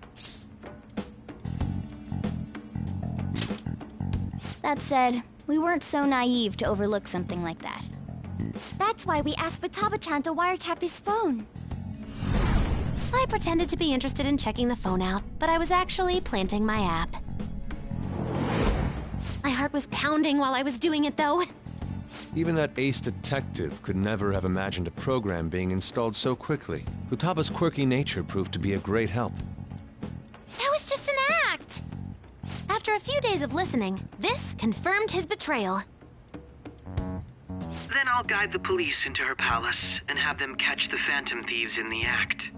That said, we weren't so naive to overlook something like that. That's why we asked Futaba-chan to wiretap his phone.
I pretended to be interested in checking the phone out, but I was actually planting my app. My heart was pounding while I was doing it, though.
Even that ace detective could never have imagined a program being installed so quickly. Futaba's quirky nature proved to be a great help.
That was just an act! After a few days of listening, this confirmed his betrayal.
Then I'll guide the police into her palace and have them catch the Phantom Thieves in the act.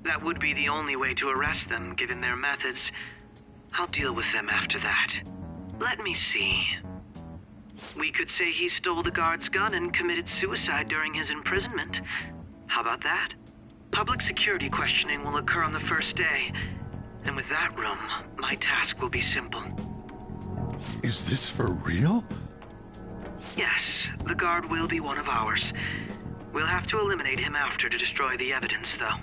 That would be the only way to arrest them, given their methods. I'll deal with them after that. Let me see. We could say he stole the guard's gun and committed suicide during his imprisonment. How about that? Public security questioning will occur on the first day. And with that room, my task will be simple.
Is this for real?
Yes, the guard will be one of ours. We'll have to eliminate him after to destroy the evidence, though.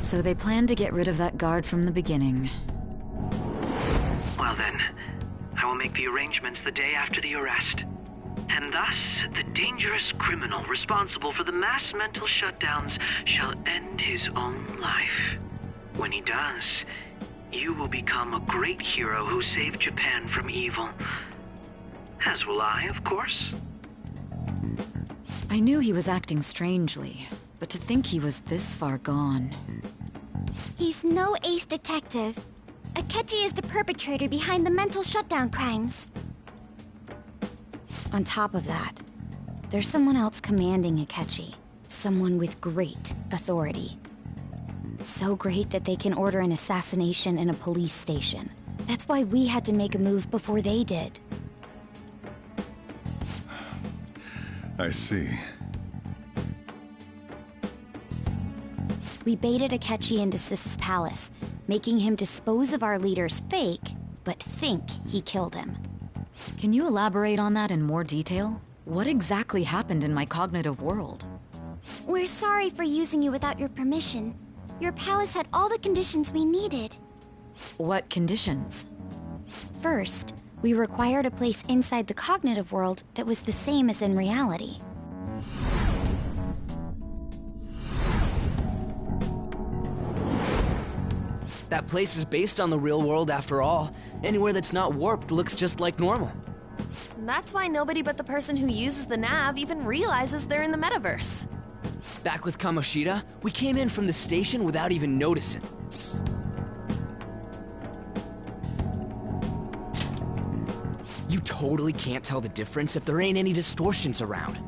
So they planned to get rid of that guard from the beginning.
Well then, I will make the arrangements the day after the arrest. And thus, the dangerous criminal responsible for the mass mental shutdowns shall end his own life. When he does, you will become a great hero who saved Japan from evil. As will I, of course.
I knew he was acting strangely, but to think he was this far gone.
He's no ace detective. Akechi is the perpetrator behind the mental shutdown crimes.
On top of that, there's someone else commanding Akechi. Someone with great authority. So great that they can order an assassination in a police station. That's why we had to make a move before they did.
I see.
We baited Akechi into Sis's palace, making him dispose of our leader's fake, but think he killed him.
Can you elaborate on that in more detail? What exactly happened in my cognitive world?
We're sorry for using you without your permission. Your palace had all the conditions we needed.
What conditions?
First, we required a place inside the cognitive world that was the same as in reality.
That place is based on the real world after all. Anywhere that's not warped looks just like normal.
That's why nobody but the person who uses the nav even realizes they're in the metaverse.
Back with Kamoshida, we came in from the station without even noticing. You totally can't tell the difference if there ain't any distortions around.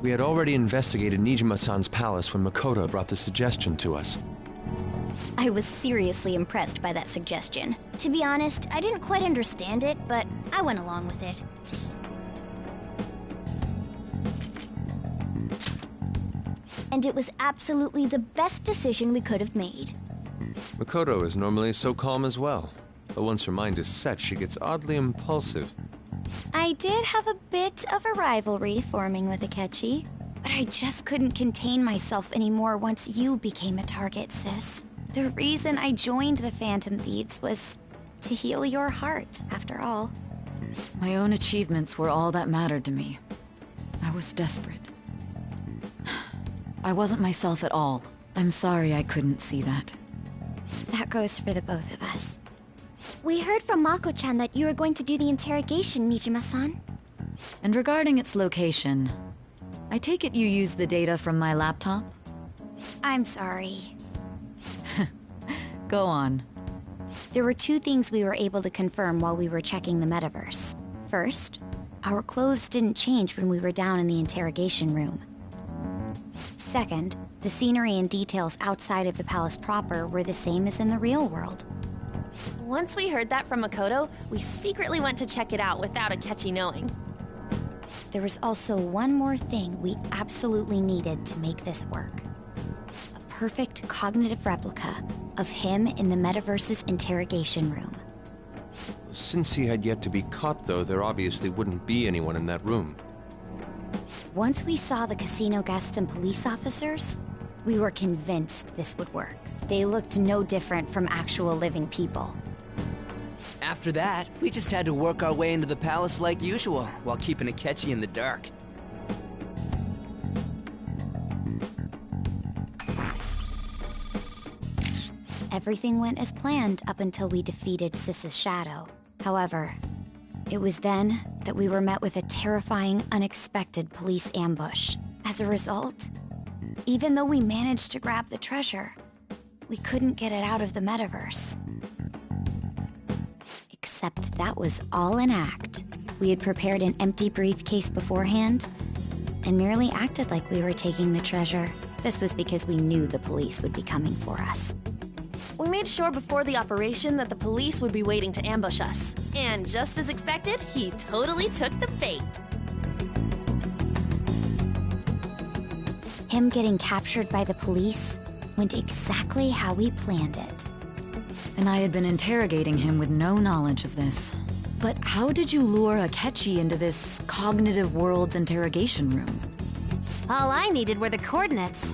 We had already investigated Nijima-san's palace when Makoto brought the suggestion to us.
I was seriously impressed by that suggestion. To be honest, I didn't quite understand it, but I went along with it. And it was absolutely the best decision we could have made.
Makoto is normally so calm as well, but once her mind is set, she gets oddly impulsive.
I did have a bit of a rivalry forming with Akechi, but I just couldn't contain myself anymore once you became a target, sis. The reason I joined the Phantom Thieves was to heal your heart, after all.
My own achievements were all that mattered to me. I was desperate. I wasn't myself at all. I'm sorry I couldn't see that.
That goes for the both of us. We heard from Mako-chan that you were going to do the interrogation, Mijima-san.
And regarding its location, I take it you used the data from my laptop?
I'm sorry.
Go on.
There were two things we were able to confirm while we were checking the metaverse. First, our clothes didn't change when we were down in the interrogation room. Second, the scenery and details outside of the palace proper were the same as in the real world.
Once we heard that from Makoto, we secretly went to check it out without Akechi knowing.
There was also one more thing we absolutely needed to make this work. A perfect cognitive replica of him in the metaverse's interrogation room.
Since he had yet to be caught, though, there obviously wouldn't be anyone in that room.
Once we saw the casino guests and police officers, we were convinced this would work. They looked no different from actual living people.
After that, we just had to work our way into the palace like usual, while keeping Akechi in the dark.
Everything went as planned up until we defeated Sis's shadow. However, it was then that we were met with a terrifying, unexpected police ambush. As a result, even though we managed to grab the treasure, we couldn't get it out of the metaverse. Except that was all an act. We had prepared an empty briefcase beforehand, and merely acted like we were taking the treasure. This was because we knew the police would be coming for us.
We made sure before the operation that the police would be waiting to ambush us. And just as expected, he totally took the bait.
Him getting captured by the police went exactly how we planned it.
And I had been interrogating him with no knowledge of this. But how did you lure Akechi into this cognitive world's interrogation room?
All I needed were the coordinates.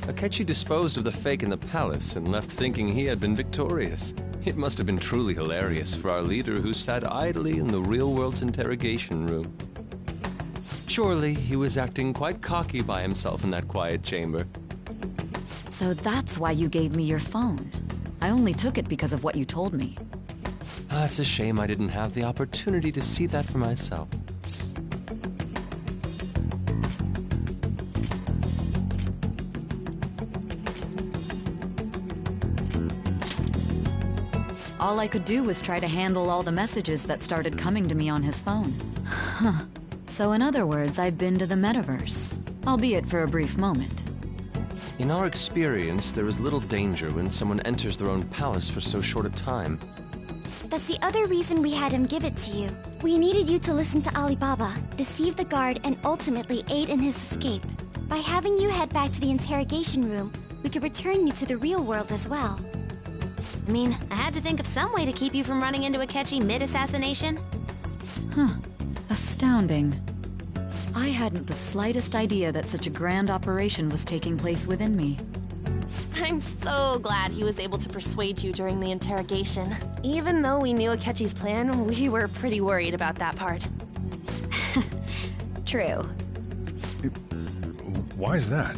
Akechi disposed of the fake in the palace and left thinking he had been victorious. It must have been truly hilarious for our leader who sat idly in the real world's interrogation room. Surely he was acting quite cocky by himself in that quiet chamber.
So that's why you gave me your phone. I only took it because of what you told me.
It's a shame I didn't have the opportunity to see that for myself.
All I could do was try to handle all the messages that started coming to me on his phone. Huh. So in other words, I've been to the metaverse, albeit for a brief moment.
In our experience, there is little danger when someone enters their own palace for so short a time.
That's the other reason we had him give it to you. We needed you to listen to Alibaba, deceive the guard, and ultimately aid in his escape. By having you head back to the interrogation room, we could return you to the real world as well.
I mean, I had to think of some way to keep you from running into Akechi mid-assassination.
Huh. Astounding. I hadn't the slightest idea that such a grand operation was taking place within me.
I'm so glad he was able to persuade you during the interrogation. Even though we knew Akechi's plan, we were pretty worried about that part.
True.
Why is that?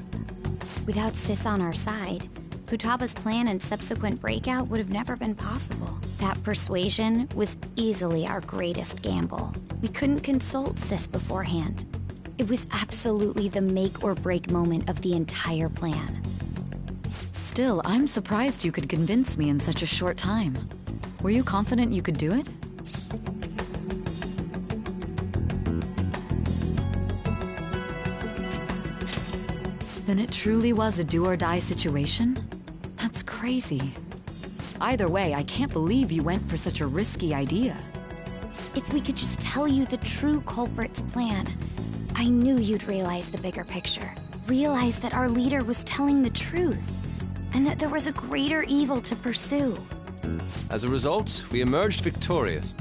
Without Sis on our side, Futaba's plan and subsequent breakout would have never been possible. That persuasion was easily our greatest gamble. We couldn't consult Sis beforehand. It was absolutely the make or break moment of the entire plan.
Still, I'm surprised you could convince me in such a short time. Were you confident you could do it? Then it truly was a do-or-die situation? That's crazy. Either way, I can't believe you went for such a risky idea.
If we could just tell you the true culprit's plan, I knew you'd realize the bigger picture. Realize that our leader was telling the truth, and that there was a greater evil to pursue.
As a result, we emerged victorious.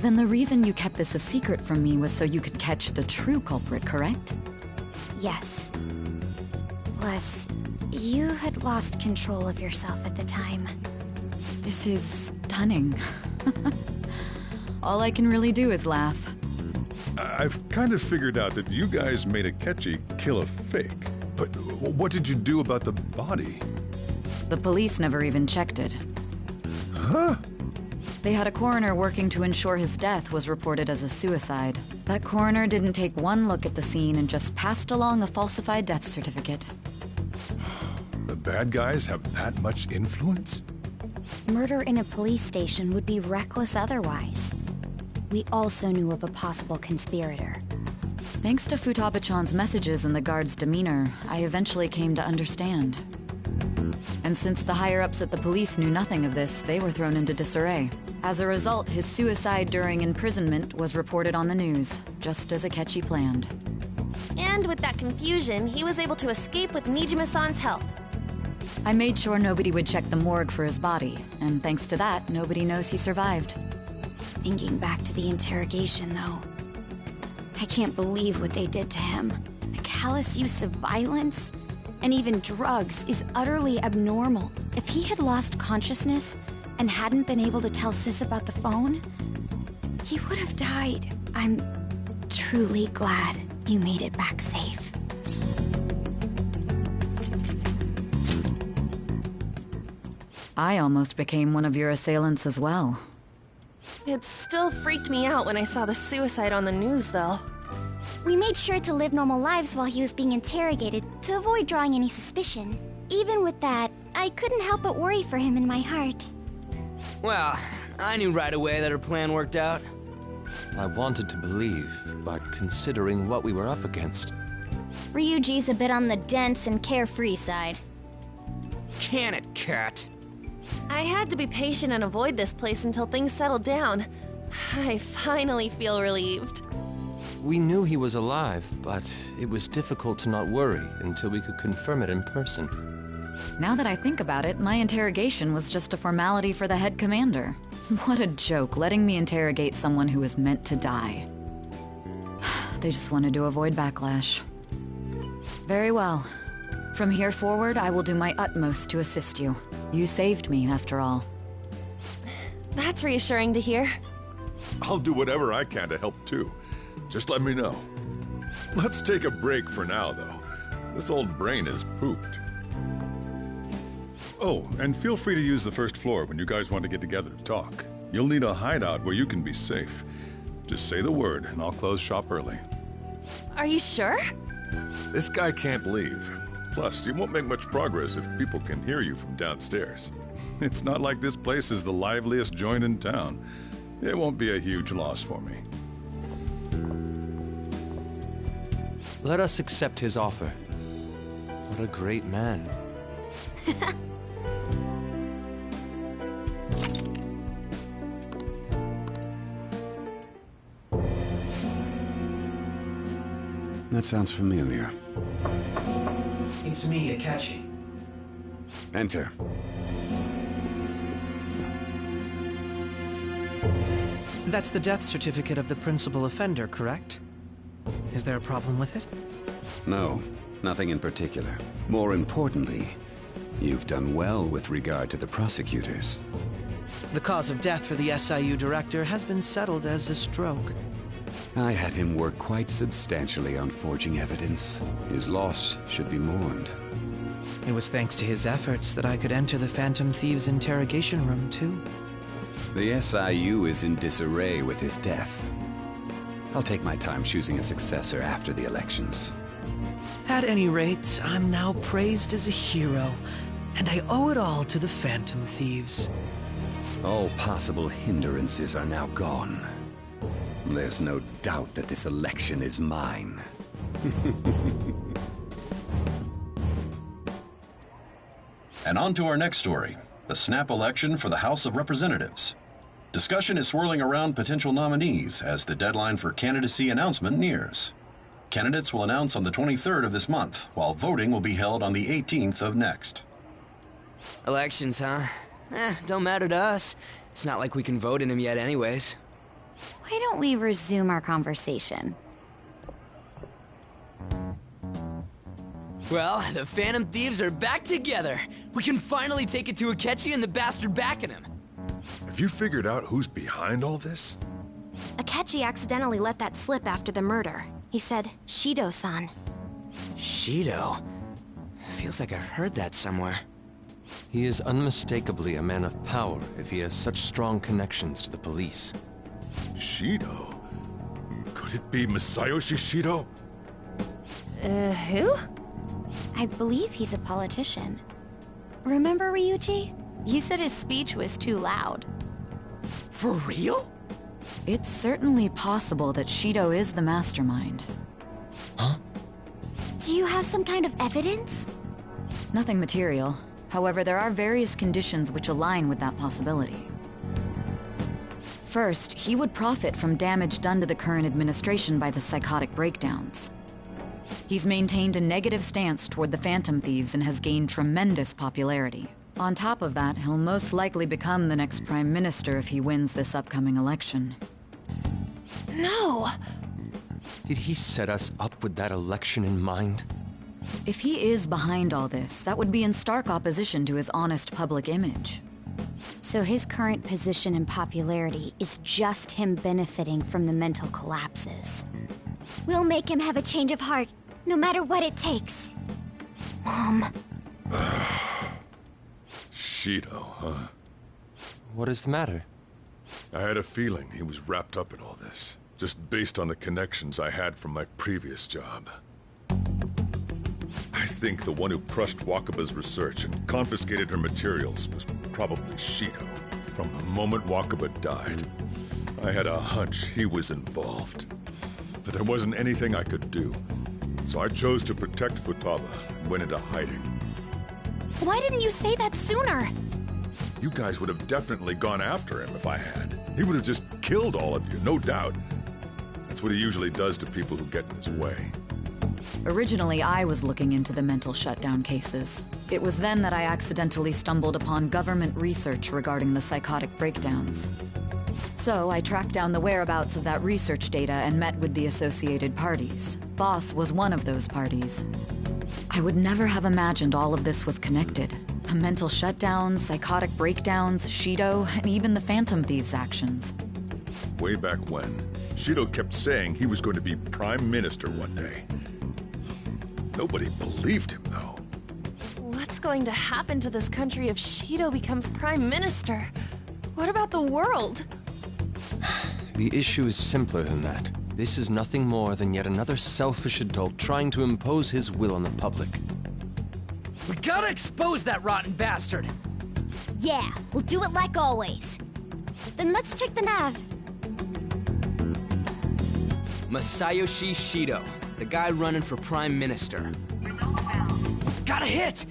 Then the reason you kept this a secret from me was so you could catch the true culprit, correct?
Yes. Plus, you had lost control of yourself at the time.
This is stunning. All I can really do is laugh.
I've kind of figured out that you guys made Akechi kill a fake. But what did you do about the body?
The police never even checked it.
Huh?
They had a coroner working to ensure his death was reported as a suicide. That coroner didn't take one look at the scene and just passed along a falsified death certificate.
The bad guys have that much influence?
Murder in a police station would be reckless otherwise. We also knew of a possible conspirator.
Thanks to Futaba-chan's messages and the guard's demeanor, I eventually came to understand. And since the higher-ups at the police knew nothing of this, they were thrown into disarray. As a result, his suicide during imprisonment was reported on the news, just as Akechi planned.
And with that confusion, he was able to escape with Nijima-san's help.
I made sure nobody would check the morgue for his body, and thanks to that, nobody knows he survived.
Thinking back to the interrogation, though, I can't believe what they did to him. The callous use of violence, and even drugs, is utterly abnormal. If he had lost consciousness and hadn't been able to tell Sis about the phone, he would have died. I'm truly glad you made it back safe.
I almost became one of your assailants as well.
It still freaked me out when I saw the suicide on the news, though.
We made sure to live normal lives while he was being interrogated to avoid drawing any suspicion. Even with that, I couldn't help but worry for him in my heart.
Well, I knew right away that her plan worked out.
I wanted to believe, but considering what we were up against...
Ryuji's a bit on the dense and carefree side.
Can it, Cat?
I had to be patient and avoid this place until things settled down. I finally feel relieved.
We knew he was alive, but it was difficult to not worry until we could confirm it in person.
Now that I think about it, my interrogation was just a formality for the head commander. What a joke, letting me interrogate someone who was meant to die. They just wanted to avoid backlash. Very well. From here forward, I will do my utmost to assist you. You saved me, after all.
That's reassuring to hear.
I'll do whatever I can to help too. Just let me know. Let's take a break for now, though. This old brain is pooped. Oh, and feel free to use the first floor when you guys want to get together to talk. You'll need a hideout where you can be safe. Just say the word, and I'll close shop early.
Are you sure?
This guy can't leave. Plus, you won't make much progress if people can hear you from downstairs. It's not like this place is the liveliest joint in town. It won't be a huge loss for me.
Let us accept his offer. What a great man.
That sounds familiar.
It's me, Akechi.
Enter.
That's the death certificate of the principal offender, correct? Is there a problem with it?
No, nothing in particular. More importantly, you've done well with regard to the prosecutors.
The cause of death for the SIU director has been settled as a stroke.
I had him work quite substantially on forging evidence. His loss should be mourned.
It was thanks to his efforts that I could enter the Phantom Thieves' interrogation room, too.
The SIU is in disarray with his death. I'll take my time choosing a successor after the elections.
At any rate, I'm now praised as a hero, And I owe it all to the Phantom Thieves.
All possible hindrances are now gone. There's no doubt that this election is mine.
And on to our next story, the snap election for the House of Representatives. Discussion is swirling around potential nominees as the deadline for candidacy announcement nears. Candidates will announce on the 23rd of this month, while voting will be held on the 18th of next.
Elections, huh? Don't matter to us. It's not like we can vote in them yet anyways.
Why don't we resume our conversation?
Well, the Phantom Thieves are back together. We can finally take it to Akechi and the bastard backing him.
Have you figured out who's behind all this?
Akechi accidentally let that slip after the murder. He said, Shido-san.
Shido? Feels like I heard that somewhere.
He is unmistakably a man of power if he has such strong connections to the police.
Shido? Could it be Masayoshi Shido?
Who? I believe he's a politician. Remember Ryuji? You said his speech was too loud.
For real?
It's certainly possible that Shido is the mastermind.
Huh?
Do you have some kind of evidence?
Nothing material. However, there are various conditions which align with that possibility. First, he would profit from damage done to the current administration by the psychotic breakdowns. He's maintained a negative stance toward the Phantom Thieves and has gained tremendous popularity. On top of that, he'll most likely become the next Prime Minister if he wins this upcoming election.
No!
Did he set us up with that election in mind?
If he is behind all this, that would be in stark opposition to his honest public image.
So his current position and popularity is just him benefiting from the mental collapses.
We'll make him have a change of heart, no matter what it takes. Mom.
Shido, huh?
What is the matter?
I had a feeling he was wrapped up in all this, just based on the connections I had from my previous job. I think the one who crushed Wakaba's research and confiscated her materials was probably Shido. From the moment Wakaba died, I had a hunch he was involved. But there wasn't anything I could do, so I chose to protect Futaba and went into hiding.
Why didn't you say that sooner?
You guys would have definitely gone after him if I had. He would have just killed all of you, no doubt. That's what he usually does to people who get in his way.
Originally, I was looking into the mental shutdown cases. It was then that I accidentally stumbled upon government research regarding the psychotic breakdowns. So I tracked down the whereabouts of that research data and met with the associated parties. Boss was one of those parties. I would never have imagined all of this was connected. The mental shutdowns, psychotic breakdowns, Shido, and even the Phantom Thieves' actions.
Way back when, Shido kept saying he was going to be Prime Minister one day. Nobody believed him, though.
What's going to happen to this country if Shido becomes Prime Minister? What about the world?
The issue is simpler than that. This is nothing more than yet another selfish adult trying to impose his will on the public.
We gotta expose that rotten bastard!
Yeah, we'll do it like always. Then let's check the nav.
Masayoshi Shido, the guy running for Prime Minister. Got a hit!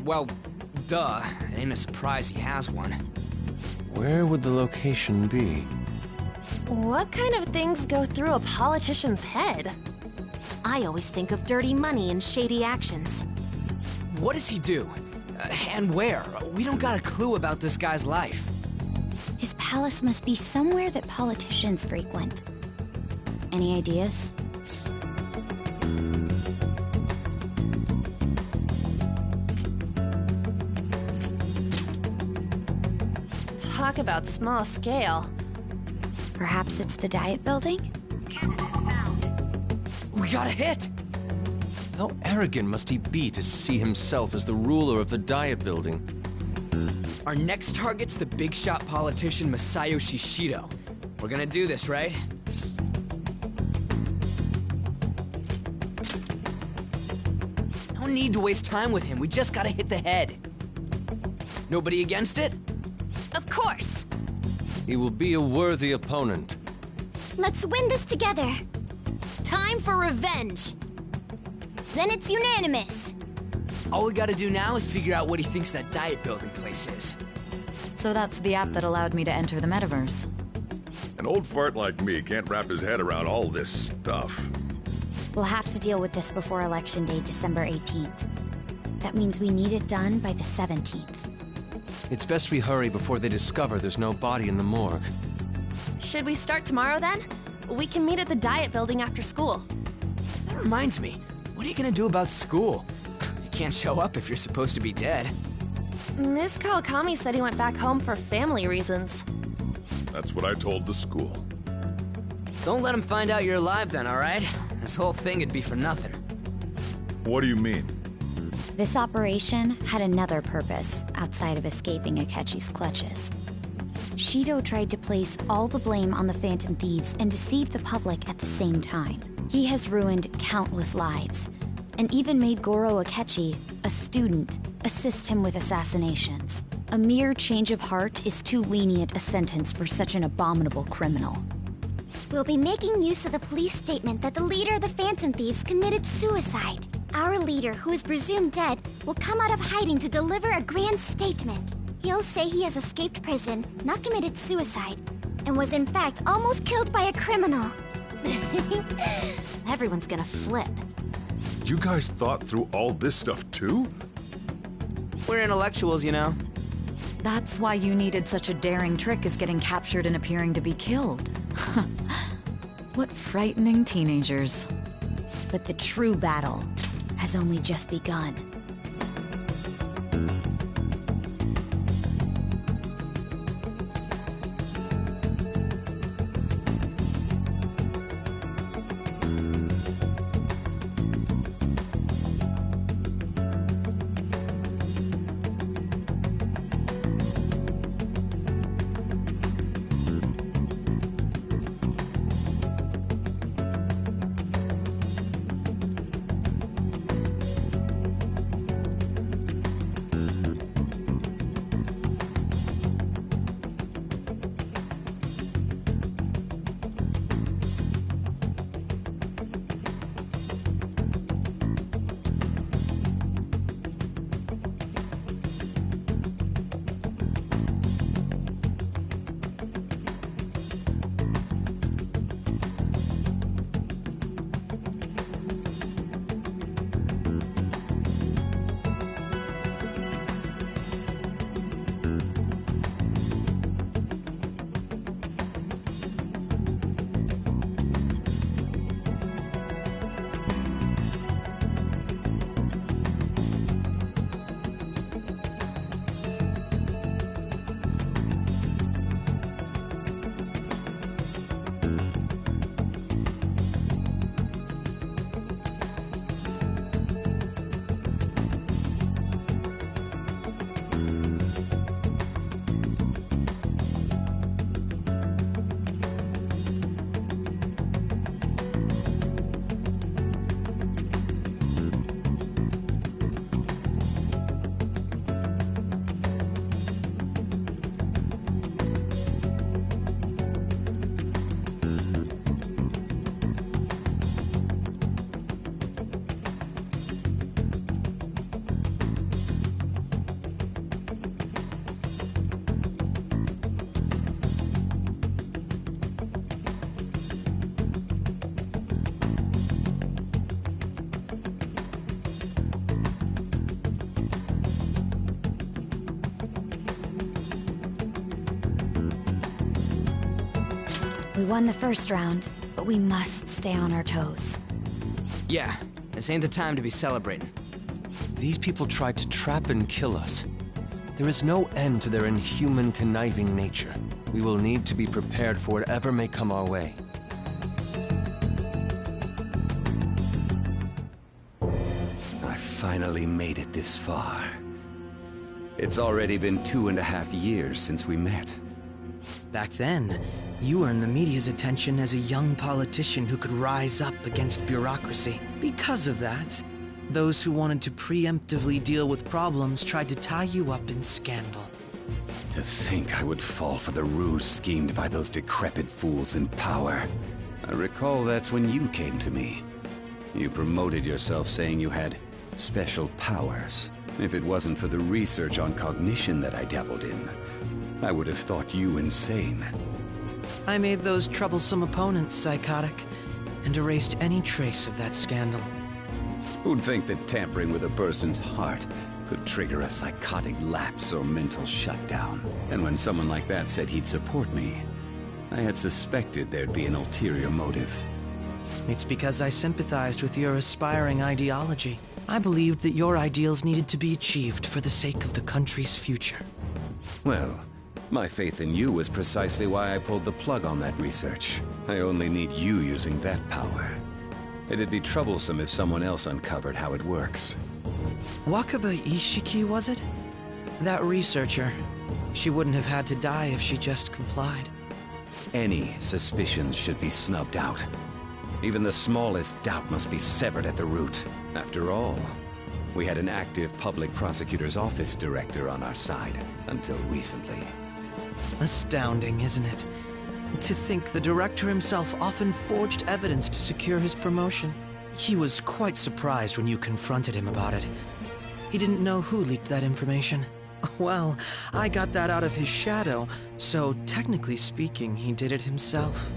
Well, duh. It ain't a surprise he has one.
Where would the location be?
What kind of things go through a politician's head?
I always think of dirty money and shady actions.
What does he do? And where? We don't got a clue about this guy's life.
His palace must be somewhere that politicians frequent. Any ideas?
Talk about small scale.
Perhaps it's the Diet Building?
We got a hit!
How arrogant must he be to see himself as the ruler of the Diet Building?
Our next target's the big shot politician Masayoshi Shido. We're gonna do this, right? No need to waste time with him. We just gotta hit the head. Nobody against it?
Of course!
He will be a worthy opponent.
Let's win this together.
Time for revenge. Then it's unanimous.
All we gotta do now is figure out what he thinks that diet building place is.
So that's the app that allowed me to enter the metaverse.
An old fart like me can't wrap his head around all this stuff.
We'll have to deal with this before Election Day, December 18th. That means we need it done by the 17th.
It's best we hurry before they discover there's no body in the morgue.
Should we start tomorrow then? We can meet at the diet building after school.
That reminds me, what are you gonna do about school? You can't show up if you're supposed to be dead.
Miss Kawakami said he went back home for family reasons.
That's what I told the school.
Don't let him find out you're alive then, alright? This whole thing would be for nothing.
What do you mean?
This operation had another purpose outside of escaping Akechi's clutches. Shido tried to place all the blame on the Phantom Thieves and deceive the public at the same time. He has ruined countless lives, and even made Goro Akechi, a student, assist him with assassinations. A mere change of heart is too lenient a sentence for such an abominable criminal.
We'll be making use of the police statement that the leader of the Phantom Thieves committed suicide. Our leader, who is presumed dead, will come out of hiding to deliver a grand statement. He'll say he has escaped prison, not committed suicide, and was in fact almost killed by a criminal.
Everyone's gonna flip.
You guys thought through all this stuff too?
We're intellectuals, you know.
That's why you needed such a daring trick as getting captured and appearing to be killed. What frightening teenagers.
But the true battle has only just begun. We won the first round, but we must stay on our toes.
Yeah, this ain't the time to be celebrating.
These people tried to trap and kill us. There is no end to their inhuman, conniving nature. We will need to be prepared for whatever may come our way.
I finally made it this far. It's already been 2.5 years since we met.
Back then, you earned the media's attention as a young politician who could rise up against bureaucracy. Because of that, Those who wanted to preemptively deal with problems tried to tie you up in scandal.
To think I would fall for the ruse schemed by those decrepit fools in power. I recall that's when you came to me. You promoted yourself saying you had special powers. If it wasn't for the research on cognition that I dabbled in, I would have thought you insane.
I made those troublesome opponents psychotic, and erased any trace of that scandal.
Who'd think that tampering with a person's heart could trigger a psychotic lapse or mental shutdown? And when someone like that said he'd support me, I had suspected there'd be an ulterior motive.
It's because I sympathized with your aspiring ideology. I believed that your ideals needed to be achieved for the sake of the country's future.
Well, my faith in you was precisely why I pulled the plug on that research. I only need you using that power. It'd be troublesome if someone else uncovered how it works.
Wakaba Ishiki, was it? That researcher. She wouldn't have had to die if she just complied.
Any suspicions should be snubbed out. Even the smallest doubt must be severed at the root. After all, we had an active public prosecutor's office director on our side, until recently.
Astounding, isn't it? To think the director himself often forged evidence to secure his promotion. He was quite surprised when you confronted him about it. He didn't know who leaked that information. Well, I got that out of his shadow, so technically speaking, he did it himself.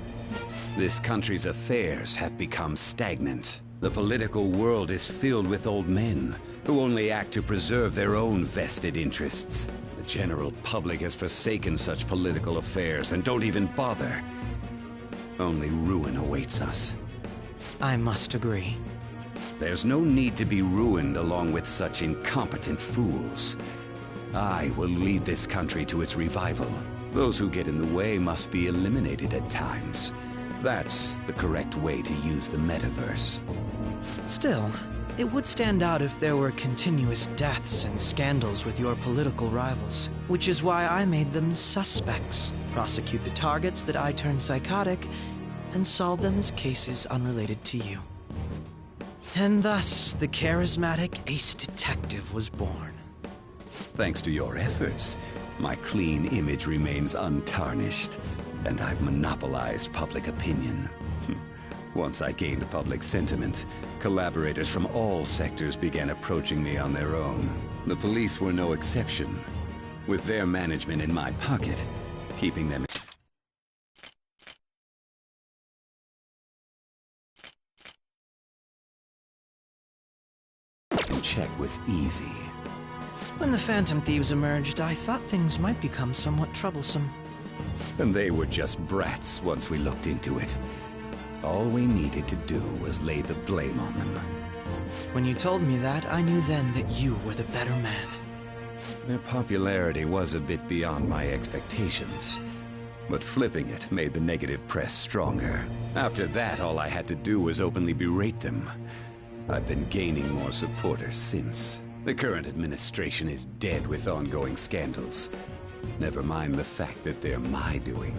This country's affairs have become stagnant. The political world is filled with old men who only act to preserve their own vested interests. The general public has forsaken such political affairs and don't even bother. Only ruin awaits us.
I must agree.
There's no need to be ruined along with such incompetent fools. I will lead this country to its revival. Those who get in the way must be eliminated at times. That's the correct way to use the metaverse.
Still, it would stand out if there were continuous deaths and scandals with your political rivals, which is why I made them suspects. Prosecute the targets that I turned psychotic, and solve them as cases unrelated to you. And thus, the charismatic ace detective was born.
Thanks to your efforts, my clean image remains untarnished, and I've monopolized public opinion. Once I gained public sentiment, collaborators from all sectors began approaching me on their own. The police were no exception, with their management in my pocket, keeping them in check was easy.
When the Phantom Thieves emerged, I thought things might become somewhat troublesome.
And they were just brats once we looked into it. All we needed to do was lay the blame on them.
When you told me that, I knew then that you were the better man.
Their popularity was a bit beyond my expectations. But flipping it made the negative press stronger. After that, all I had to do was openly berate them. I've been gaining more supporters since. The current administration is dead with ongoing scandals. Never mind the fact that they're my doing.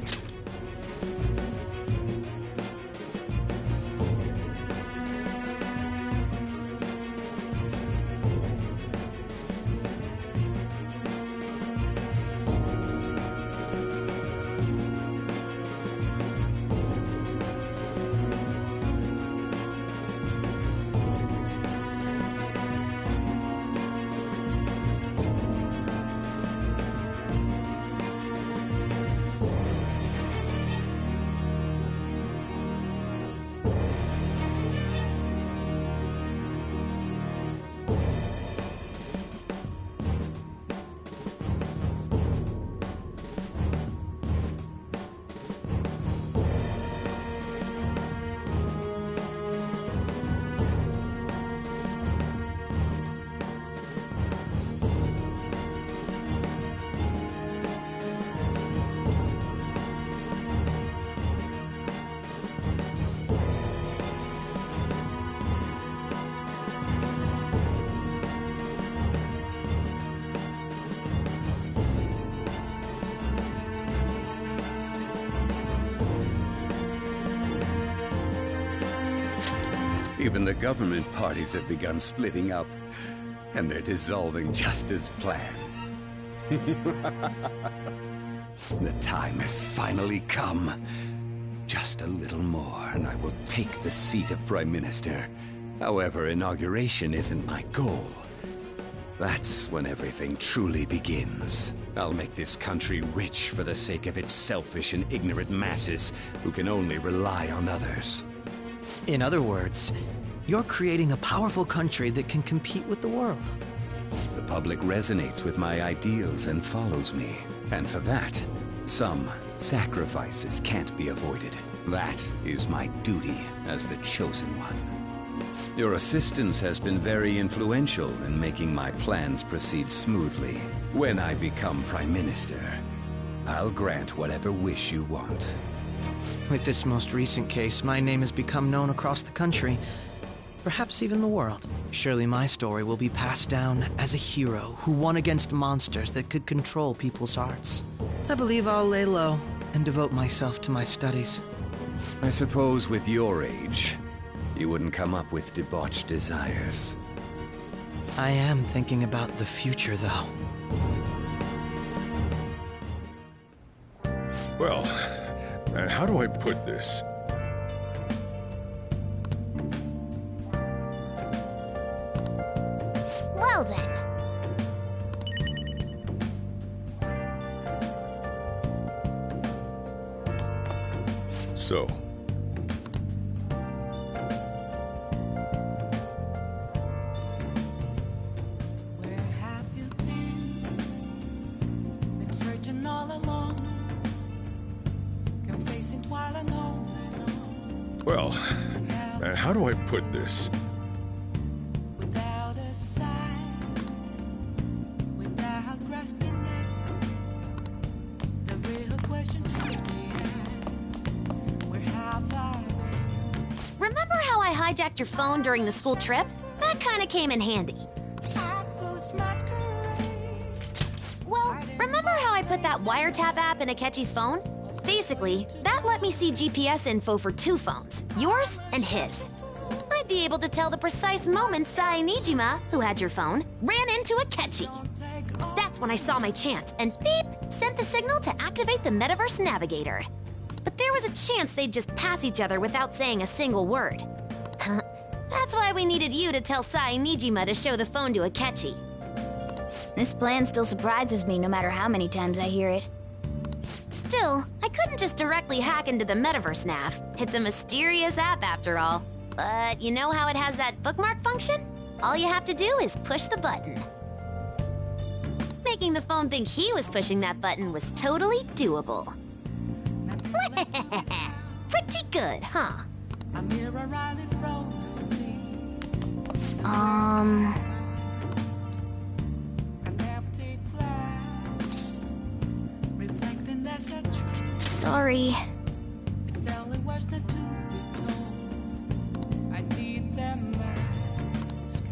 Even the government parties have begun splitting up, and they're dissolving just as planned. The time has finally come. Just a little more, and I will take the seat of Prime Minister. However, inauguration isn't my goal. That's when everything truly begins. I'll make this country rich for the sake of its selfish and ignorant masses who can only rely on others.
In other words, you're creating a powerful country that can compete with the world.
The public resonates with my ideals and follows me. And for that, some sacrifices can't be avoided. That is my duty as the chosen one. Your assistance has been very influential in making my plans proceed smoothly. When I become Prime Minister, I'll grant whatever wish you want.
With this most recent case, my name has become known across the country, perhaps even the world. Surely my story will be passed down as a hero who won against monsters that could control people's hearts. I believe I'll lay low and devote myself to my studies.
I suppose with your age, you wouldn't come up with debauched desires.
I am thinking about the future, though.
Well, how do I put this?
Well then.
So, well, how do I put this?
Without a sign, without grasping it, the real question to be asked, where have I been?
Remember how I hijacked your phone during the school trip? That kind of came in handy. Well, remember how I put that wiretap app in Akechi's phone? Basically, that let me see GPS info for 2 phones, yours and his. I'd be able to tell the precise moment Sai Nijima, who had your phone, ran into Akechi. That's when I saw my chance, and beep, sent the signal to activate the Metaverse Navigator. But there was a chance they'd just pass each other without saying a single word. That's why we needed you to tell Sai Nijima to show the phone to Akechi. This plan still surprises me no matter how many times I hear it. Still, I couldn't just directly hack into the Metaverse Nav. It's a mysterious app after all. But you know how it has that bookmark function? All you have to do is push the button. Making the phone think he was pushing that button was totally doable. Pretty good, huh? Sorry.
It's only worse than to be told. I need that mask.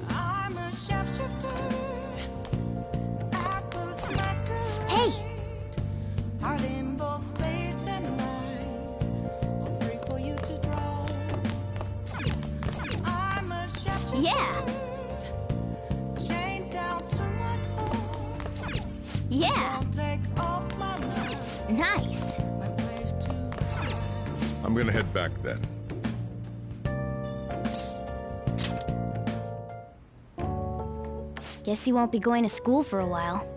I'm a sharpshooter at the masquerade.
Hey!
Are they in both face and mind? All free for you to draw. I'm a sharpshooter.
Yeah!
Chained down to my core.
Yeah!
Don't take off my mask.
Nice!
I'm gonna head back then.
Guess you won't be going to school for a while.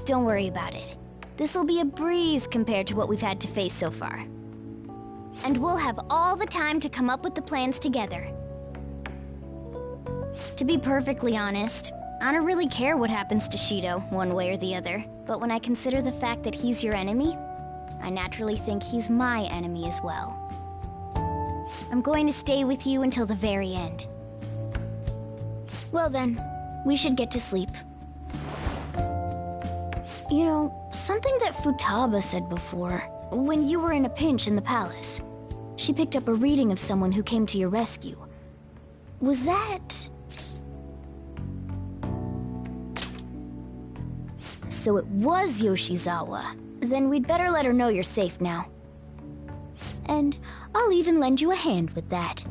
Don't worry about it. This'll be a breeze compared to what we've had to face so far. And we'll have all the time to come up with the plans together. To be perfectly honest, I don't really care what happens to Shido, one way or the other. But when I consider the fact that he's your enemy, I naturally think he's my enemy as well. I'm going to stay with you until the very end. Well then, we should get to sleep. You know, something that Futaba said before, when you were in a pinch in the palace, she picked up a reading of someone who came to your rescue. Was that... So it was Yoshizawa. Then we'd better let her know you're safe now. and I'll even lend you a hand with that.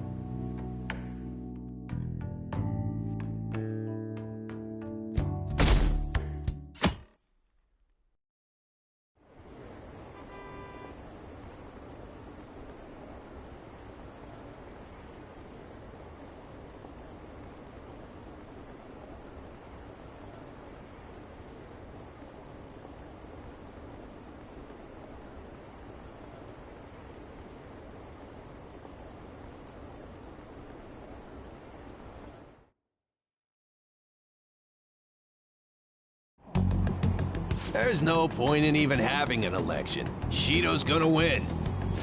There's no point in even having an election. Shido's gonna win.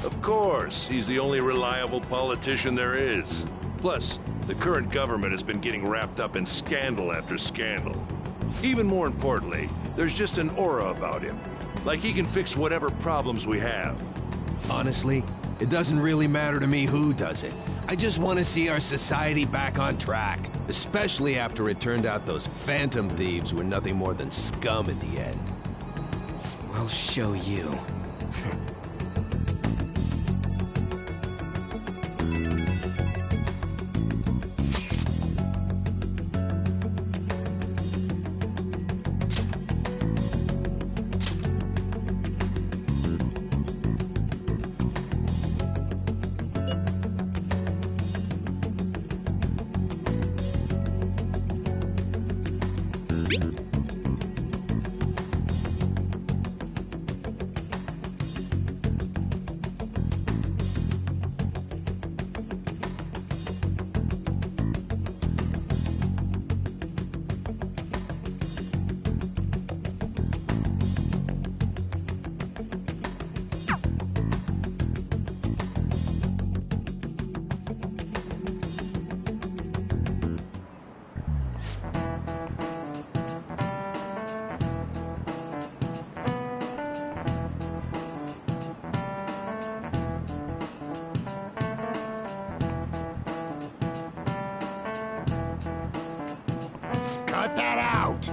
Of course, he's the only reliable politician there is. Plus, the current government has been getting wrapped up in scandal after scandal. Even more importantly, there's just an aura about him. Like he can fix whatever problems we have.
Honestly, it doesn't really matter to me who does it. I just want to see our society back on track. Especially after it turned out those Phantom Thieves were nothing more than scum in the end.
We'll show you.
Cut that out!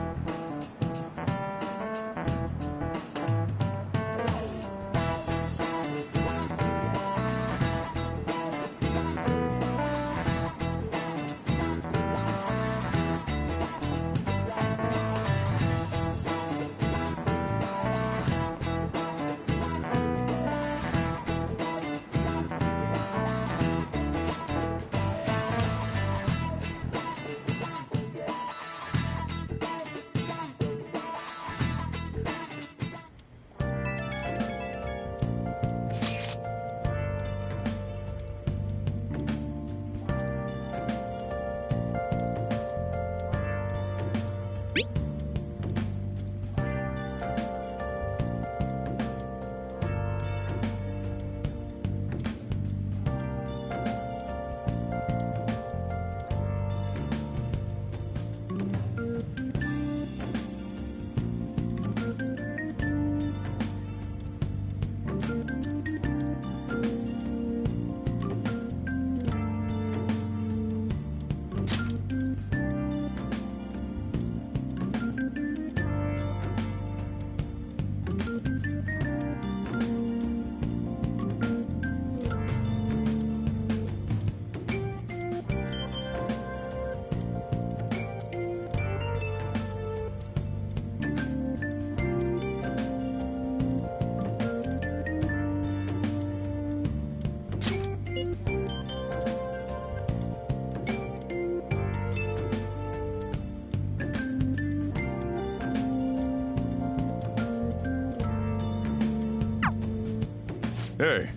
Hey.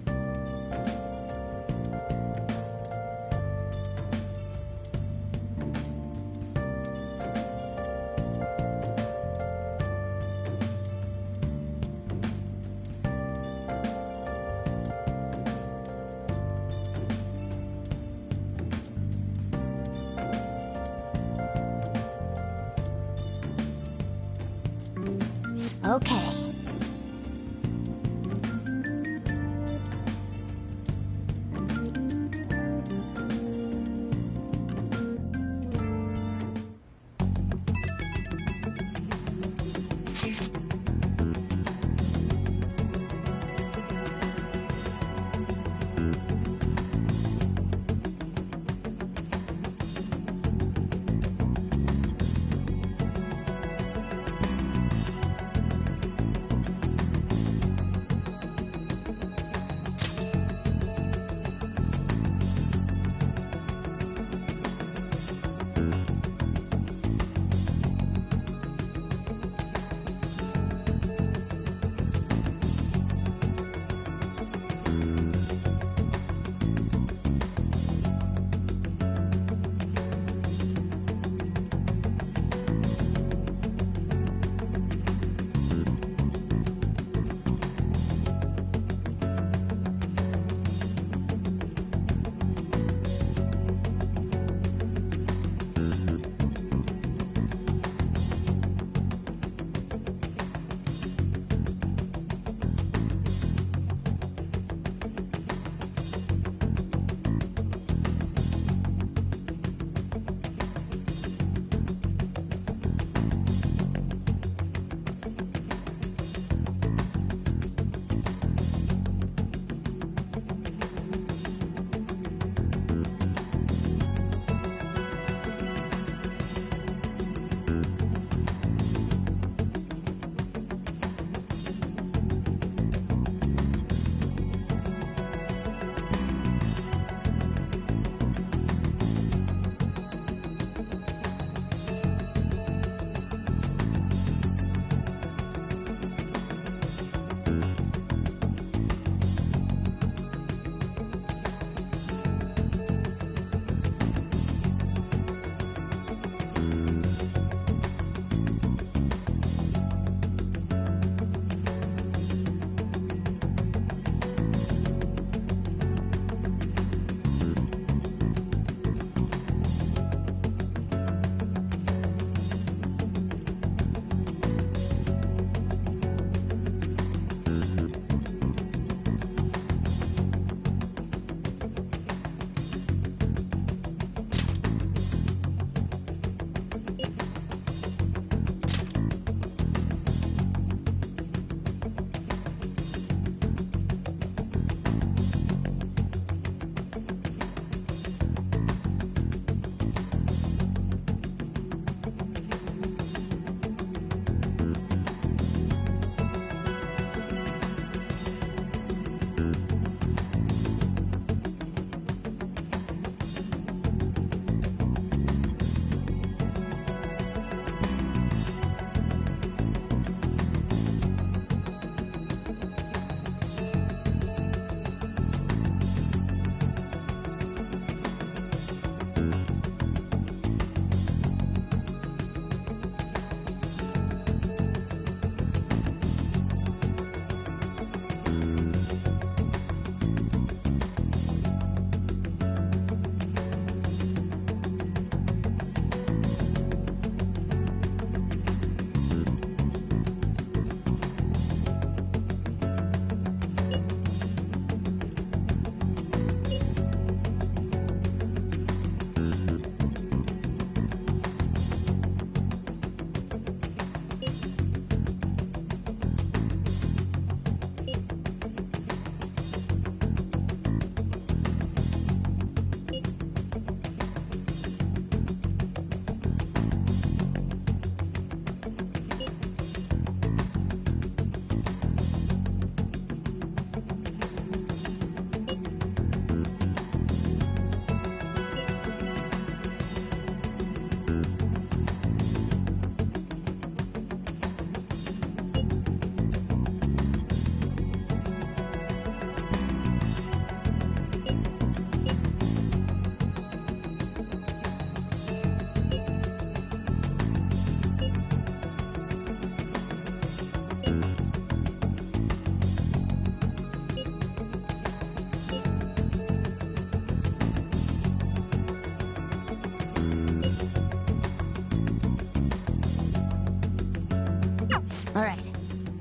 Okay.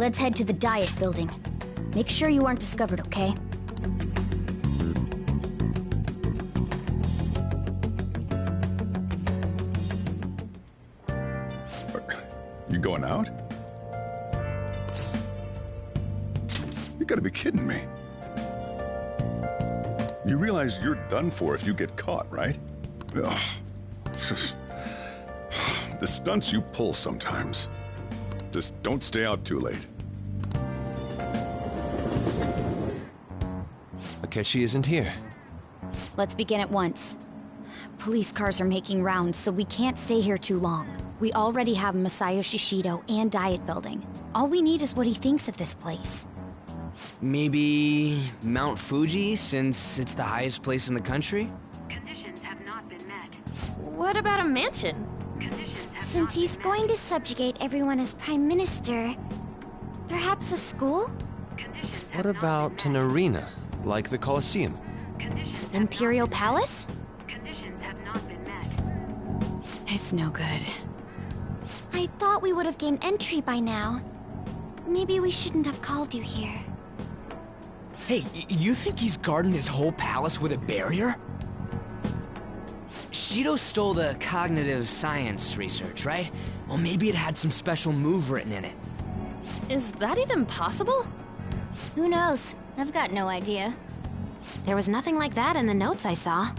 Let's head to the Diet Building. Make sure you aren't discovered, okay?
You going out? You gotta be kidding me. You realize you're done for if you get caught, right? Ugh. The stunts you pull sometimes. Just don't stay out too late.
Akechi isn't here.
Let's begin at once. Police cars are making rounds, so we can't stay here too long. We already have Masayoshi Shido and Diet Building. All we need is what he thinks of this place.
Maybe Mount Fuji, since it's the highest place in the country?
Conditions have not been met.
What about a mansion?
Since he's going to subjugate everyone as Prime Minister, perhaps a school?
What about an arena, like the Colosseum?
Imperial Palace?
It's no good.
I thought we would have gained entry by now. Maybe we shouldn't have called you here.
Hey, you think he's guarding his whole palace with a barrier? Shido stole the cognitive science research, right? Well, maybe it had some special move written in it.
Is that even possible?
Who knows? I've got no idea.
There was nothing like that in the notes I saw.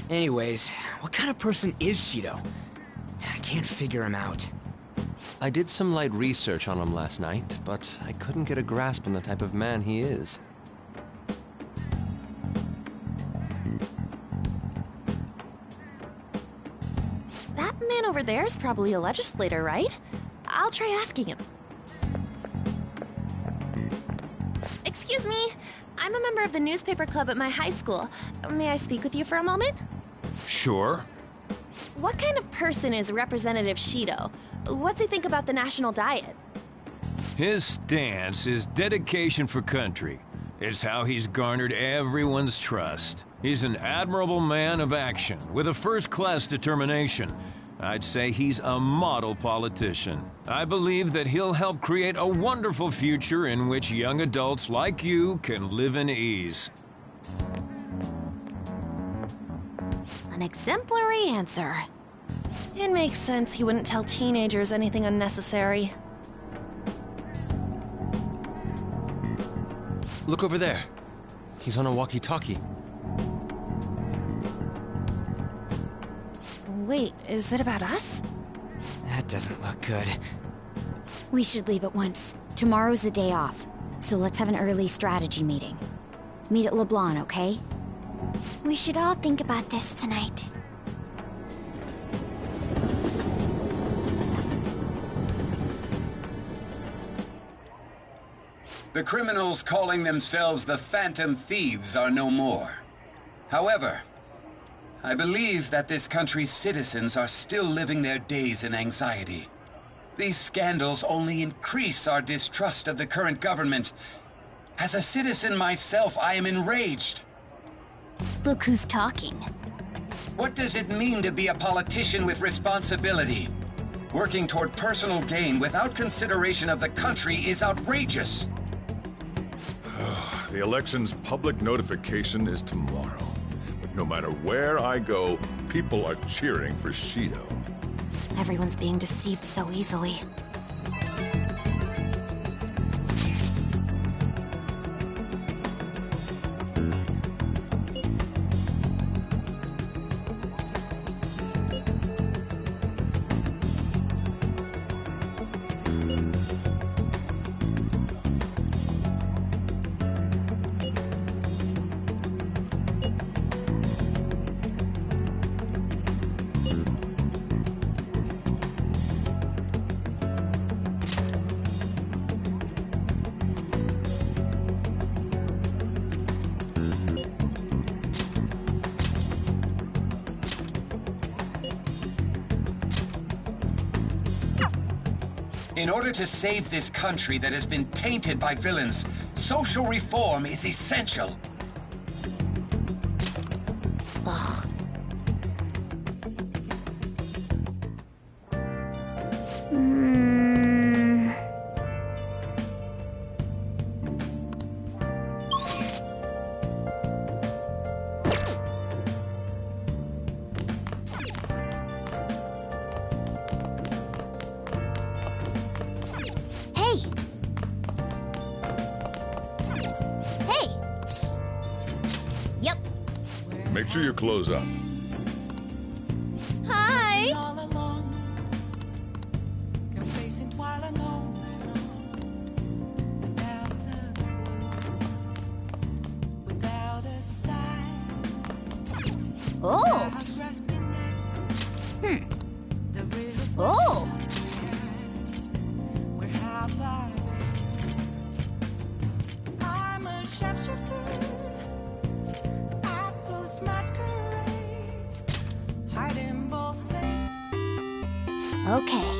Anyways, what kind of person is Shido? I can't figure him out.
I did some light research on him last night, but I couldn't get a grasp on the type of man he is.
That man over there is probably a legislator, right? I'll try asking him. Excuse me, I'm a member of the newspaper club at my high school. May I speak with you for a moment?
Sure.
What kind of person is Representative Shido? What's he think about the national diet?
His stance is dedication for country. It's how he's garnered everyone's trust. He's an admirable man of action, with a first-class determination. I'd say he's a model politician. I believe that he'll help create a wonderful future in which young adults like you can live in ease.
An exemplary answer. It makes sense he wouldn't tell teenagers anything unnecessary.
Look over there. He's on a walkie-talkie.
Wait, is it about us?
That doesn't look good.
We should leave at once. Tomorrow's the day off, so let's have an early strategy meeting. Meet at LeBlanc, okay?
We should all think about this tonight.
The criminals calling themselves the Phantom Thieves are no more. However, I believe that this country's citizens are still living their days in anxiety. These scandals only increase our distrust of the current government. As a citizen myself, I am enraged.
Look who's talking.
What does it mean to be a politician with responsibility? Working toward personal gain without consideration of the country is outrageous.
The election's public notification is tomorrow. But no matter where I go, people are cheering for Shido.
Everyone's being deceived so easily.
In order to save this country that has been tainted by villains, social reform is essential.
Ugh.
Make sure you close up.
Hi!
All alone, complacent while alone and on, without a clue, without a sign.
Oh! Oh!
Where have I been? I'm a sharpshooter at Ghost Masquerade, hiding both faces.
Okay.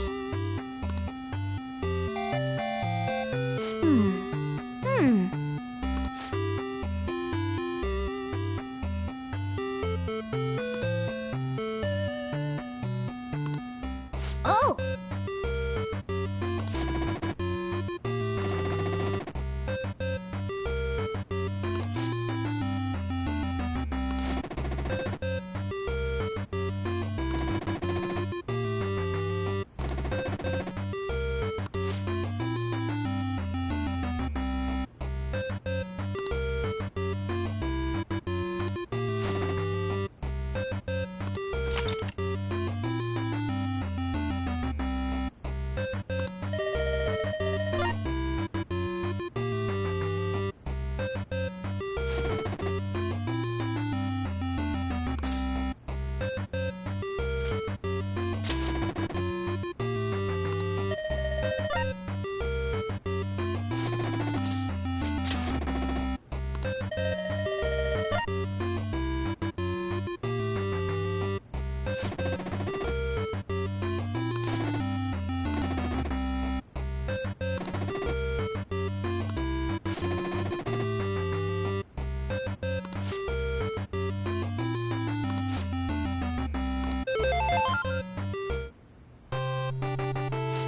Oh!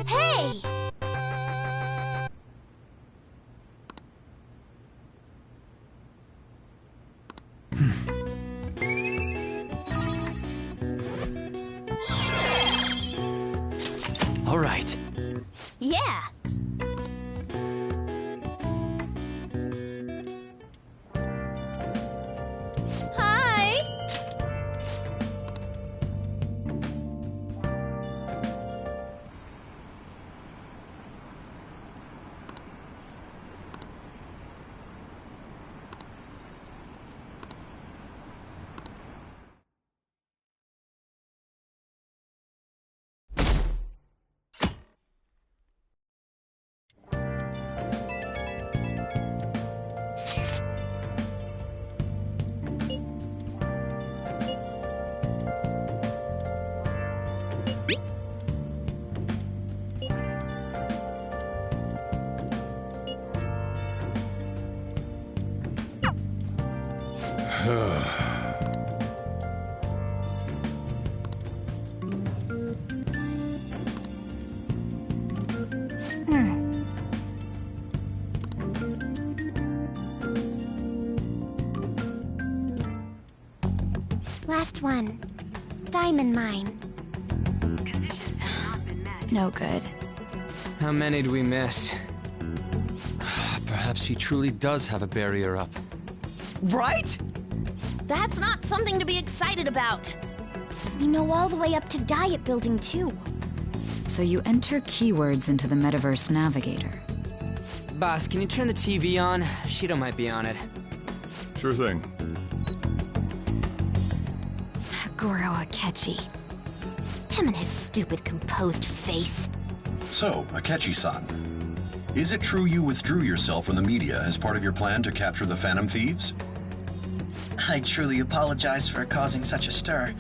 Hey!
All right.
Yeah! Hi!
Last one. Diamond mine.
No good.
How many do we miss? Perhaps he truly does have a barrier up. Right?
That's not something to be excited about.
We know all the way up to Diet Building, too.
So you enter keywords into the Metaverse Navigator.
Boss, can you turn the TV on? Shido might be on it.
Sure thing.
Goro Akechi. Him and his stupid composed face.
So, Akechi-san, is it true you withdrew yourself from the media as part of your plan to capture the Phantom Thieves?
I truly apologize for causing such a stir.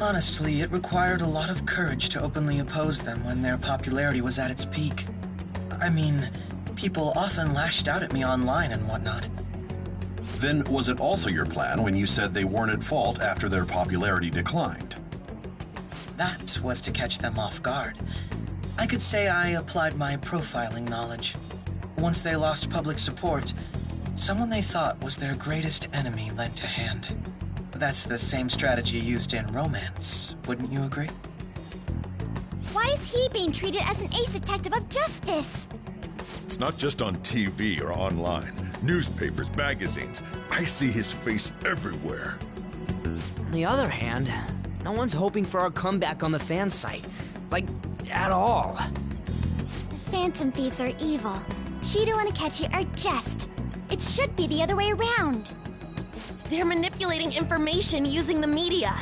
Honestly, it required a lot of courage to openly oppose them when their popularity was at its peak. I mean, people often lashed out at me online and whatnot.
Then was it also your plan when you said they weren't at fault after their popularity declined?
That was to catch them off guard. I could say I applied my profiling knowledge. Once they lost public support, someone they thought was their greatest enemy lent a hand. That's the same strategy used in romance, wouldn't you agree?
Why is he being treated as an ace detective of justice?
It's not just on TV or online. Newspapers, magazines. I see his face everywhere.
On the other hand, no one's hoping for our comeback on the fan site. Like, at all.
The Phantom Thieves are evil. Shido and Akechi are just. It should be the other way around.
They're manipulating information using the media.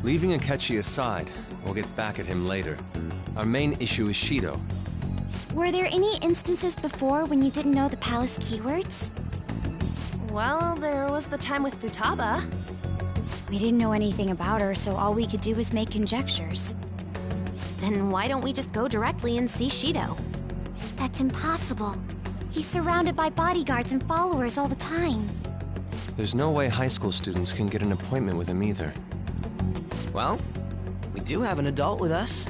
Leaving Akechi aside, we'll get back at him later. Our main issue is Shido.
Were there any instances before when you didn't know the palace keywords?
Well, there was the time with Futaba.
We didn't know anything about her, so all we could do was make conjectures.
Then why don't we just go directly and see Shido?
That's impossible. He's surrounded by bodyguards and followers all the time.
There's no way high school students can get an appointment with him either.
Well, we do have an adult with us.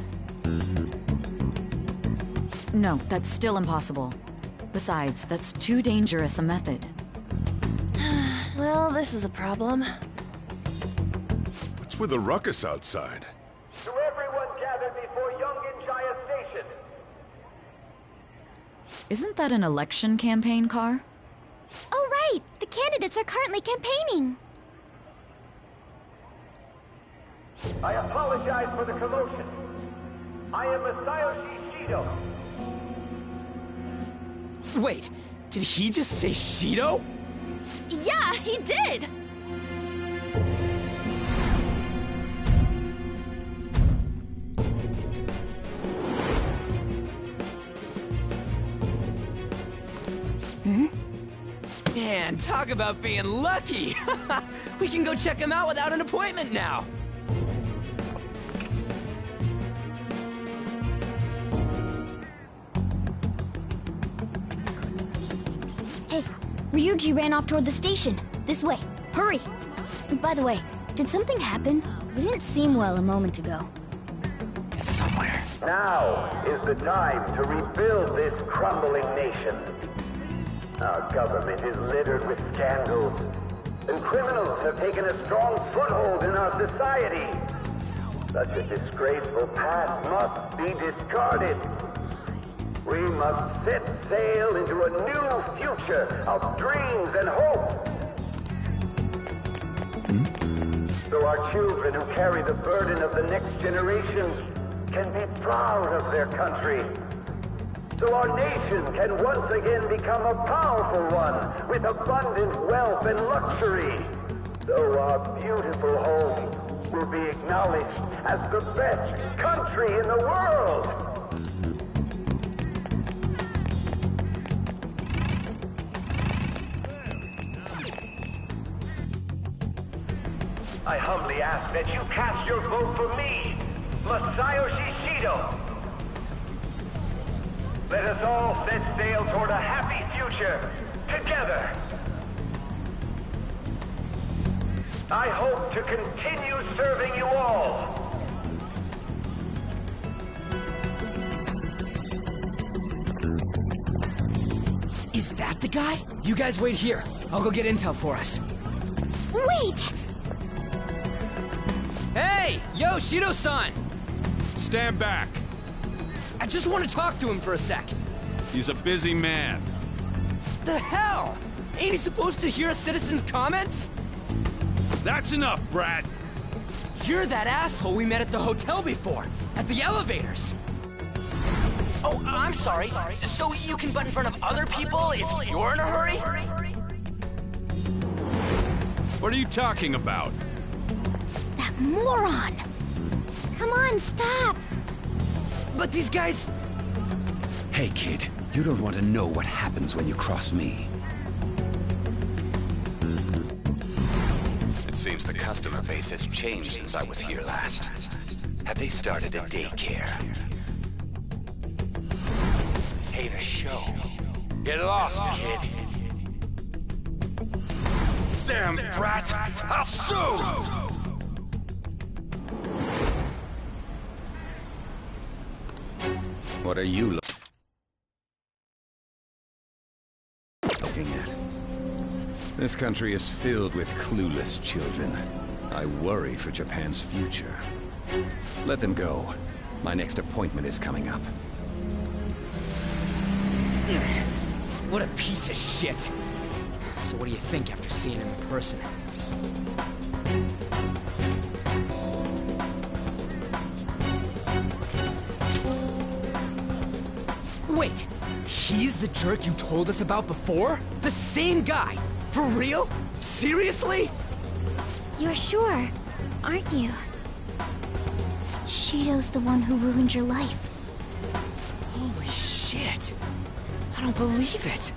No, that's still impossible. Besides, that's too dangerous a method.
Well, this is a problem.
What's with the ruckus outside?
To everyone gathered before Yongin Jaya Station.
Isn't that an election campaign car?
Oh, right! The candidates are currently campaigning.
I apologize for the commotion. I am Masayoshi Shido.
Wait, did he just say Shido?
Yeah, he did!
Man, talk about being lucky! We can go check him out without an appointment now!
Hey, Ryuji ran off toward the station. This way. Hurry! By the way, did something happen? We didn't seem well a moment ago.
It's somewhere.
Now is the time to rebuild this crumbling nation. Our government is littered with scandals, and criminals have taken a strong foothold in our society. Such a disgraceful past must be discarded. We must set sail into a new future of dreams and hope. So our children who carry the burden of the next generation can be proud of their country. So our nation can once again become a powerful one with abundant wealth and luxury. So our beautiful home will be acknowledged as the best country in the world. I humbly ask that you cast your vote for me, Masayoshi Shido. Let us all set sail toward a happy future, together. I hope to continue serving you all.
Is that the guy? You guys wait here. I'll go get intel for us.
Wait!
Hey! Yo, Shido-san!
Stand back.
I just want to talk to him for a sec.
He's a busy man.
The hell? Ain't he supposed to hear a citizen's comments?
That's enough, Brad.
You're that asshole we met at the hotel before, at the elevators. Oh, I'm sorry. So you can butt in front of other people if you're in a hurry?
What are you talking about?
That moron! Come on, stop!
But these guys...
Hey, kid, you don't want to know what happens when you cross me. It seems the customer base has changed since I was here last. Have they started a daycare?
Hate a show. Get lost, kid.
Damn brat! I'll sue!
What are you looking at? This country is filled with clueless children. I worry for Japan's future. Let them go. My next appointment is coming up.
What a piece of shit. So what do you think after seeing him in person? Wait, he's the jerk you told us about before? The same guy? For real? Seriously?
You're sure, aren't you? Shido's the one who ruined your life.
Holy shit. I don't believe it.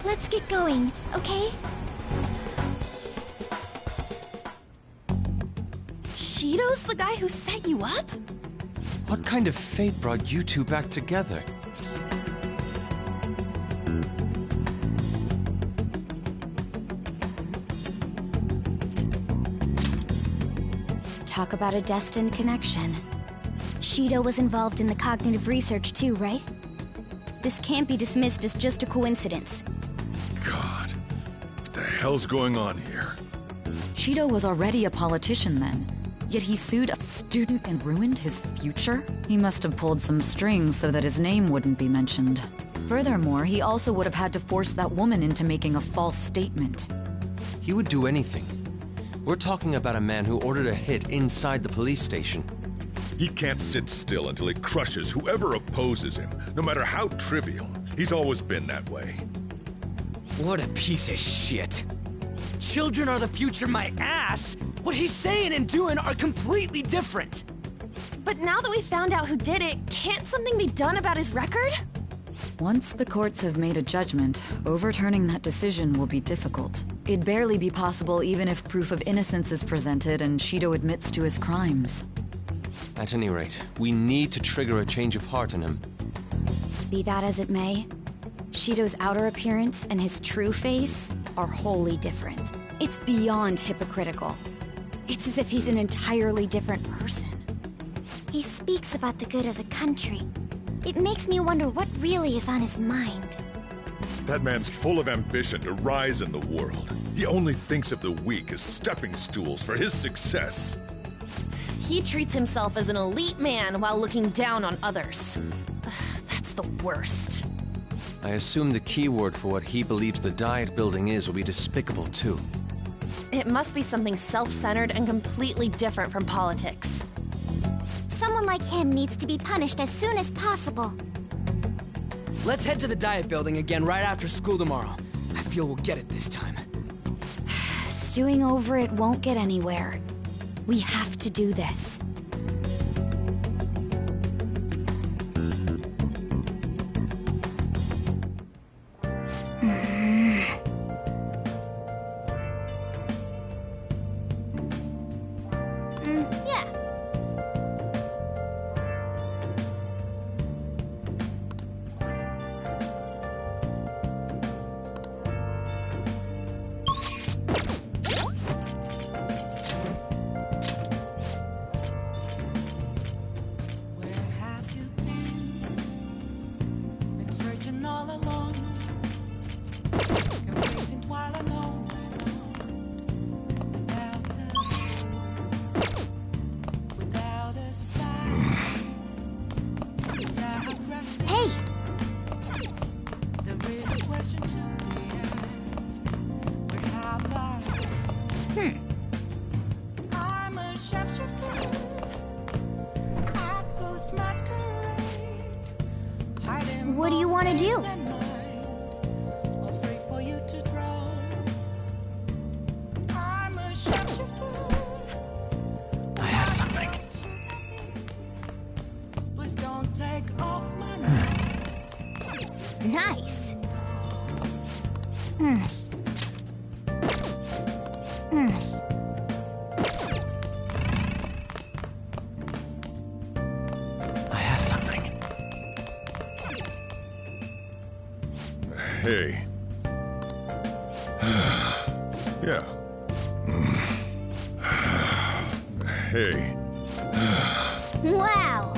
Let's get going, okay?
Shido's the guy who set you up?
What kind of fate brought you two back together?
Talk about a destined connection. Shido was involved in the cognitive research too, right? This can't be dismissed as just a coincidence.
God, what the hell's going on here?
Shido was already a politician then, yet he sued a student and ruined his future? He must have pulled some strings so that his name wouldn't be mentioned. Furthermore, he also would have had to force that woman into making a false statement.
He would do anything. We're talking about a man who ordered a hit inside the police station.
He can't sit still until he crushes whoever opposes him, no matter how trivial. He's always been that way.
What a piece of shit. Children are the future, my ass! What he's saying and doing are completely different!
But now that we found out who did it, can't something be done about his record?
Once the courts have made a judgment, overturning that decision will be difficult. It'd barely be possible even if proof of innocence is presented and Shido admits to his crimes.
At any rate, we need to trigger a change of heart in him.
Be that as it may, Shido's outer appearance and his true face are wholly different. It's beyond hypocritical. It's as if he's an entirely different person. He speaks about the good of the country. It makes me wonder what really is on his mind.
That man's full of ambition to rise in the world. He only thinks of the weak as stepping stools for his success.
He treats himself as an elite man while looking down on others. That's the worst.
I assume the key word for what he believes the Diet Building is will be despicable too.
It must be something self-centered and completely different from politics.
Someone like him needs to be punished as soon as possible.
Let's head to the Diet Building again right after school tomorrow. I feel we'll get it this time.
Stewing over it won't get anywhere. We have to do this.
Yeah.
Been searching all along, confessing while alone, without a sign, without rest.
Hey!
The real question to be asked: where have I? I'm a sharpshooter. I post masquerade.
What do you want to do?
Afraid for you to draw. I'm a sharpshooter.
I have something.
Please don't take off my mask.
Nice.
I have something.
Hey. Yeah. Hey.
Wow.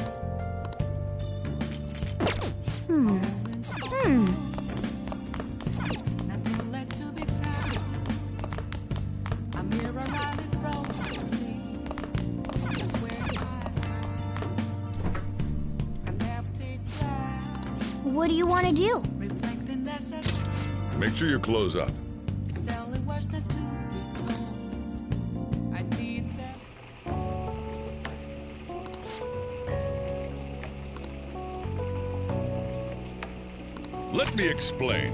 Nothing left to be found. A mirror around in front of me. Is where an empty glass.
What do you want to do?
Reflecting that's it.
Make sure you close up.
It's telling words not to be told. I need that.
Let me explain.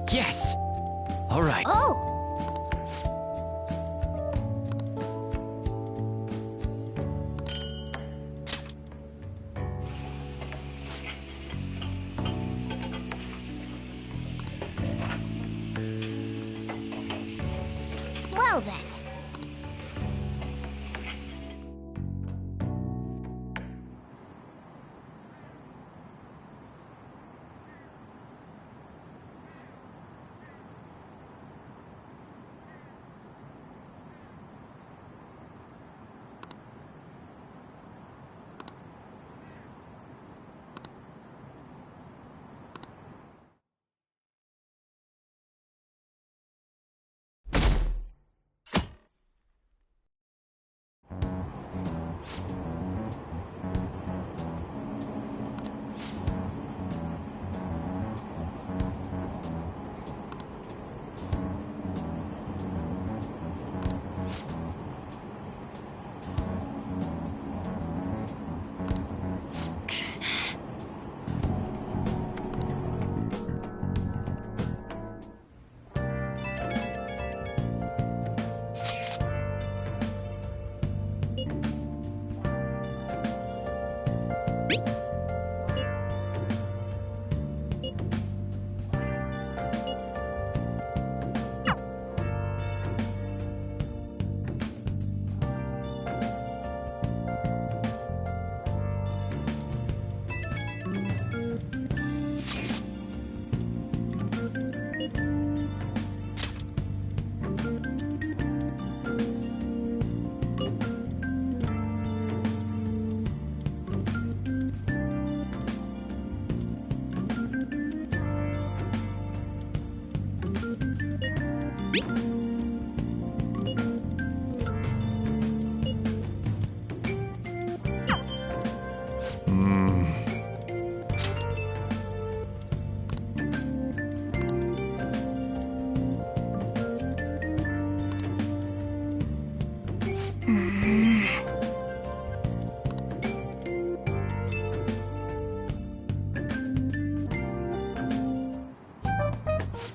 Yes! All right.
Oh! Well then.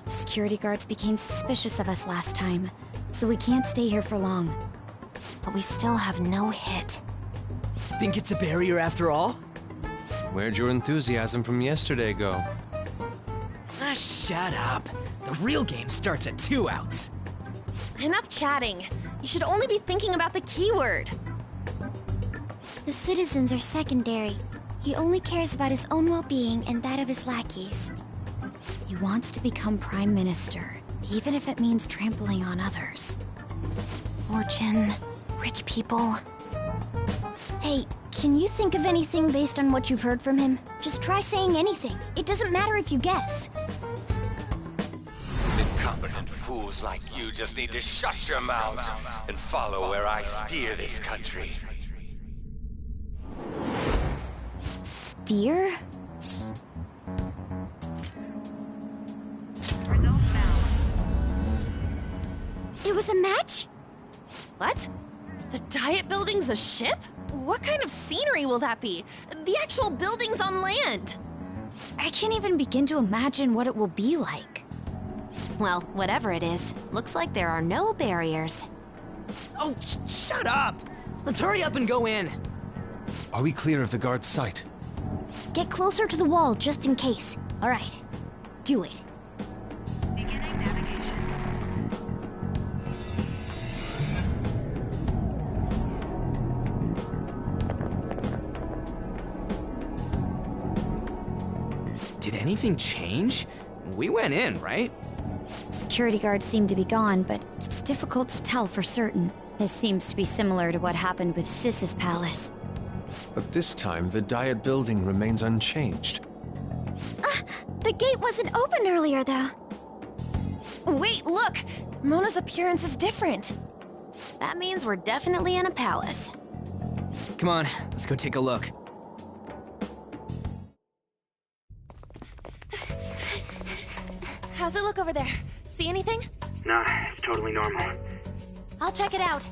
Security guards became suspicious of us last time, so we can't stay here for long.
But we still have no hit.
Think it's a barrier after all?
Where'd your enthusiasm from yesterday go?
Ah, shut up. The real game starts at 2 outs.
Enough chatting. You should only be thinking about the keyword.
The citizens are secondary. He only cares about his own well-being and that of his lackeys.
He wants to become Prime Minister, even if it means trampling on others.
Fortune, rich people.
Hey, can you think of anything based on what you've heard from him? Just try saying anything. It doesn't matter if you guess.
Incompetent fools like you just need to shut your mouths and follow where I steer this country.
Steer? It was a match?
What? The Diet Building's a ship? What kind of scenery will that be? The actual building's on land.
I can't even begin to imagine what it will be like.
Well, whatever it is, looks like there are no barriers.
Oh, shut up! Let's hurry up and go in.
Are we clear of the guard's sight?
Get closer to the wall just in case. All right, do it.
Did anything change? We went in, right?
Security guards seem to be gone, but it's difficult to tell for certain. This seems to be similar to what happened with Sis's palace.
But this time, the Diet Building remains unchanged.
The gate wasn't open earlier, though.
Wait, look!
Mona's appearance is different.
That means we're definitely in a palace.
Come on, let's go take a look.
How's it look over there? See anything?
Nah, it's totally normal.
I'll check it out.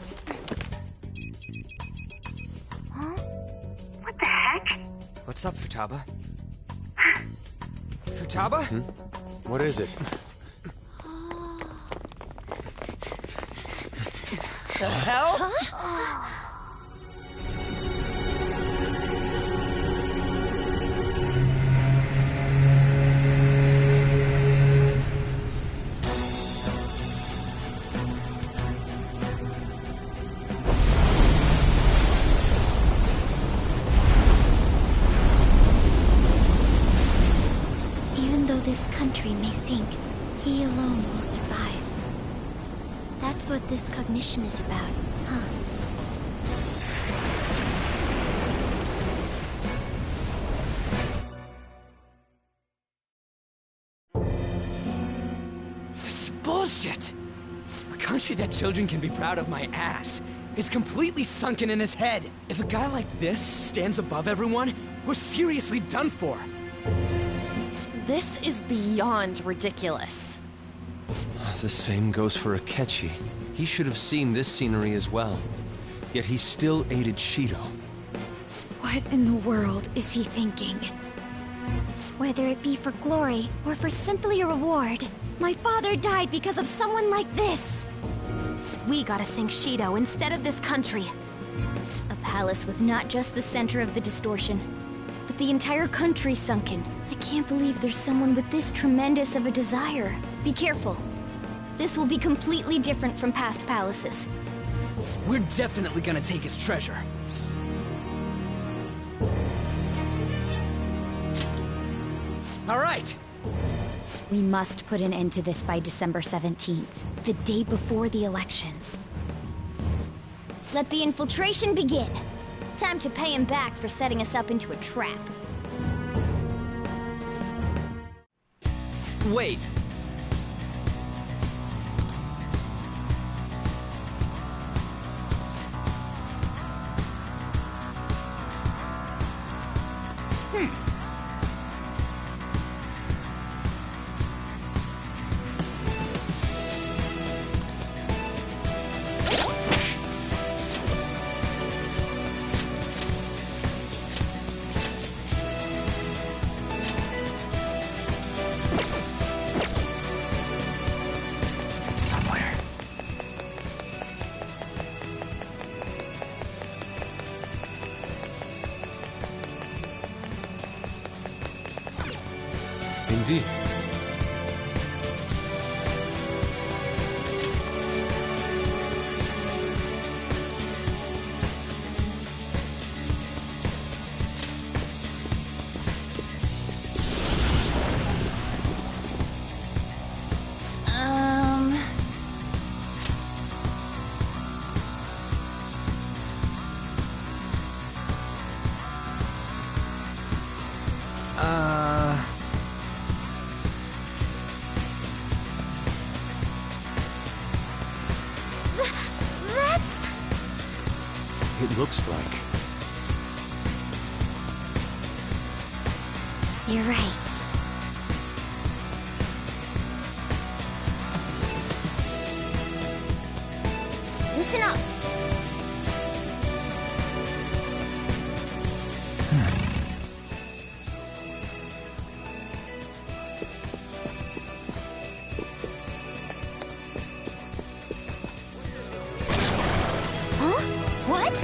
Huh?
What the heck?
What's up, Futaba? Futaba?
What is it?
The hell?
Huh?
Even though this country may sink, he alone will survive. That's what this cognition is about, huh?
This is bullshit! A country that children can be proud of my ass is completely sunken in his head. If a guy like this stands above everyone, we're seriously done for.
This is beyond ridiculous.
The same goes for Akechi. He should have seen this scenery as well. Yet he still aided Shido.
What in the world is he thinking?
Whether it be for glory or for simply a reward, my father died because of someone like this.
We gotta sink Shido instead of this country.
A palace with not just the center of the distortion, but the entire country sunken. I can't believe there's someone with this tremendous of a desire. Be careful. This will be completely different from past palaces.
We're definitely gonna take his treasure. All right.
We must put an end to this by December 17th, the day before the elections.
Let the infiltration begin. Time to pay him back for setting us up into a trap.
Wait. Indeed.
That's...
It looks like.
You're right. Listen up. Huh? What?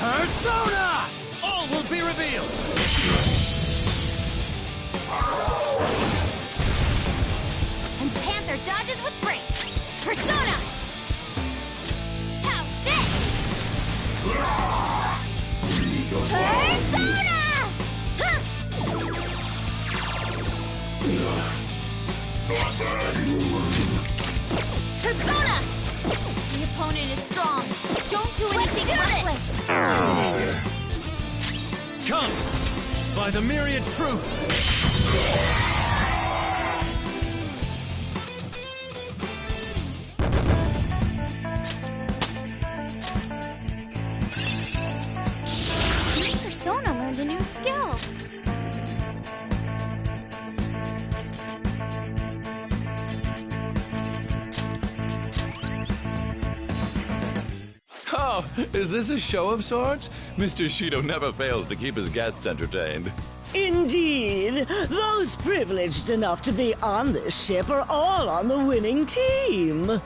Persona!
by the myriad truths!
Persona learned a new skill.
Oh, is this a show of sorts? Mr. Shido never fails to keep his guests entertained.
Indeed. Those privileged enough to be on this ship are all on the winning team.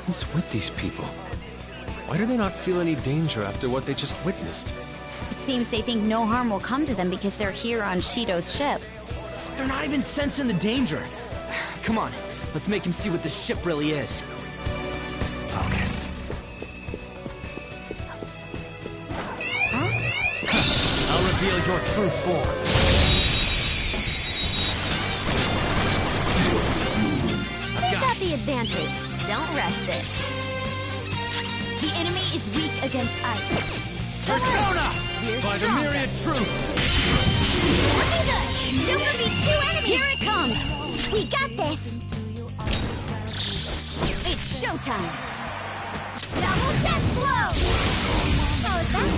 What's with these people? Why do they not feel any danger after what they just witnessed?
It seems they think no harm will come to them because they're here on Shido's ship.
They're not even sensing the danger. Come on, let's make him see what this ship really is. Focus. I'll reveal your true form.
We've got the advantage. Don't rush this. The enemy is weak against ice.
Persona!
We're
By the
stronger.
myriad truths!
Looking good! Don't defeat two enemies! Here it comes! We got this! It's showtime! Double death blow! What was that?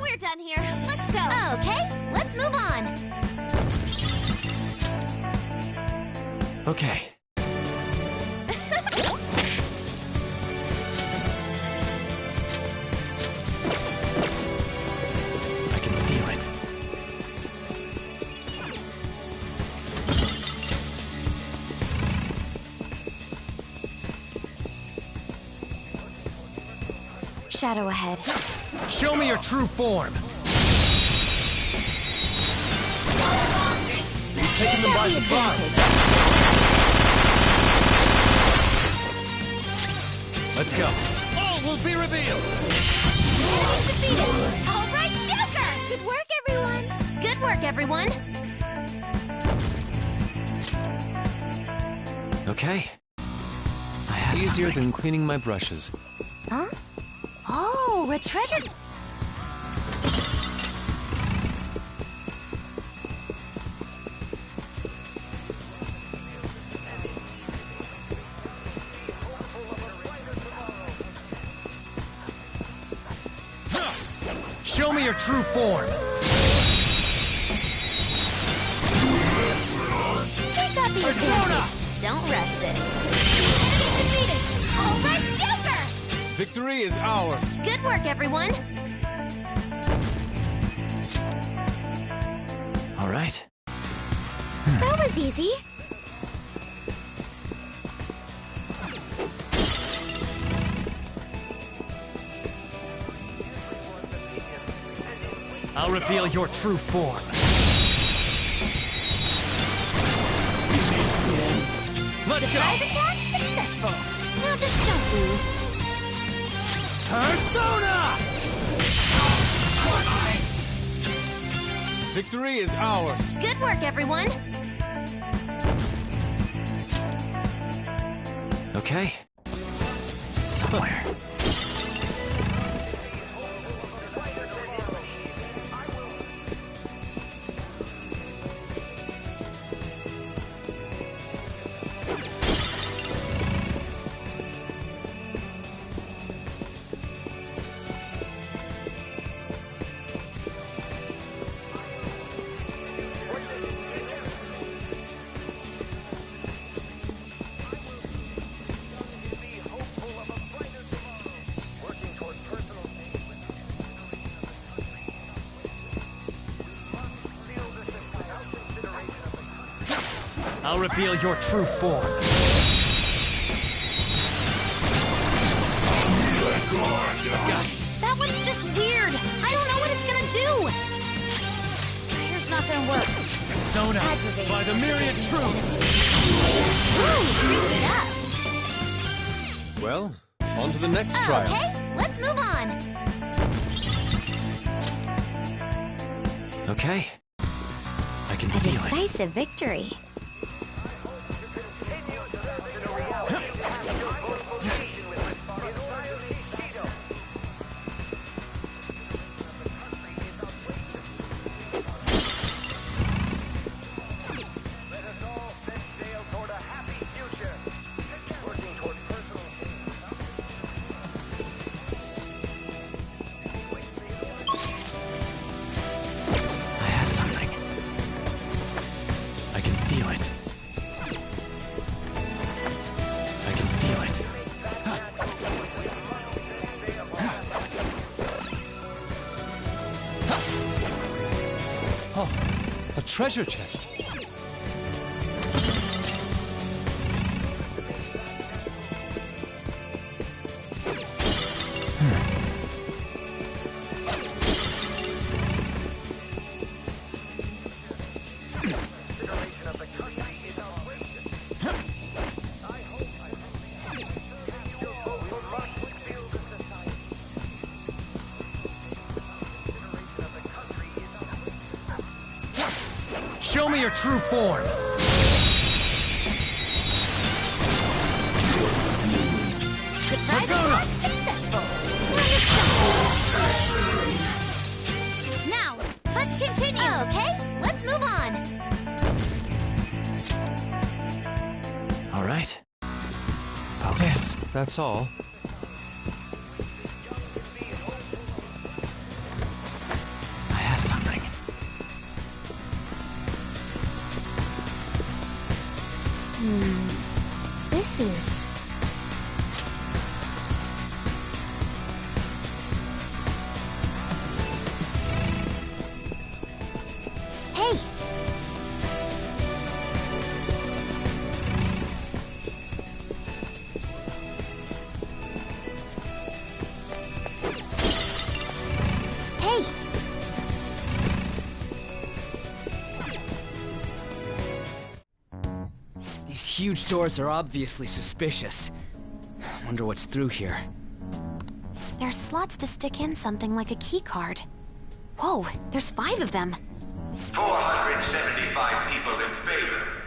We're done here. Let's go! Okay, let's move on!
Okay. I can feel it.
Shadow ahead.
Show me your true form! You've taken them by surprise! Let's go. All will be revealed!
Enemies defeated! All right, Joker! Good work, everyone! Good work, everyone!
Okay. Easier than cleaning my brushes.
Huh? Oh, a treasure...
Show me your true form!
Take out the
Persona!
advantage. Don't rush this. Enemy defeated! All right, Joker!
Victory is ours!
Good work, everyone!
All right.
That was easy.
I'll reveal your true form. Let's
Surprise
go!
attack successful. Now just don't lose.
Persona! Victory is ours.
Good work, everyone.
Okay. Somewhere.
I'll reveal your true form. Got it.
That one's just weird. I don't know what it's gonna do. Fire's not gonna work.
Persona!
Aggravating.
By the myriad truths!
Ooh, grease it up.
Well, on to the next trial.
Okay, let's move on.
Okay. I can
A
feel it.
decisive victory.
treasure chest.
Show me your true form.
Surprise attack successful. Now, let's continue. Okay, let's move on.
All right. Focus. That's all. I have something.
This is... Hey! Hey!
These huge doors are obviously suspicious. Wonder what's through here.
There's slots to stick in something like a key card. Whoa, there's 5 of them.
475 people in favor.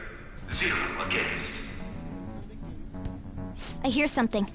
0 against.
I hear something.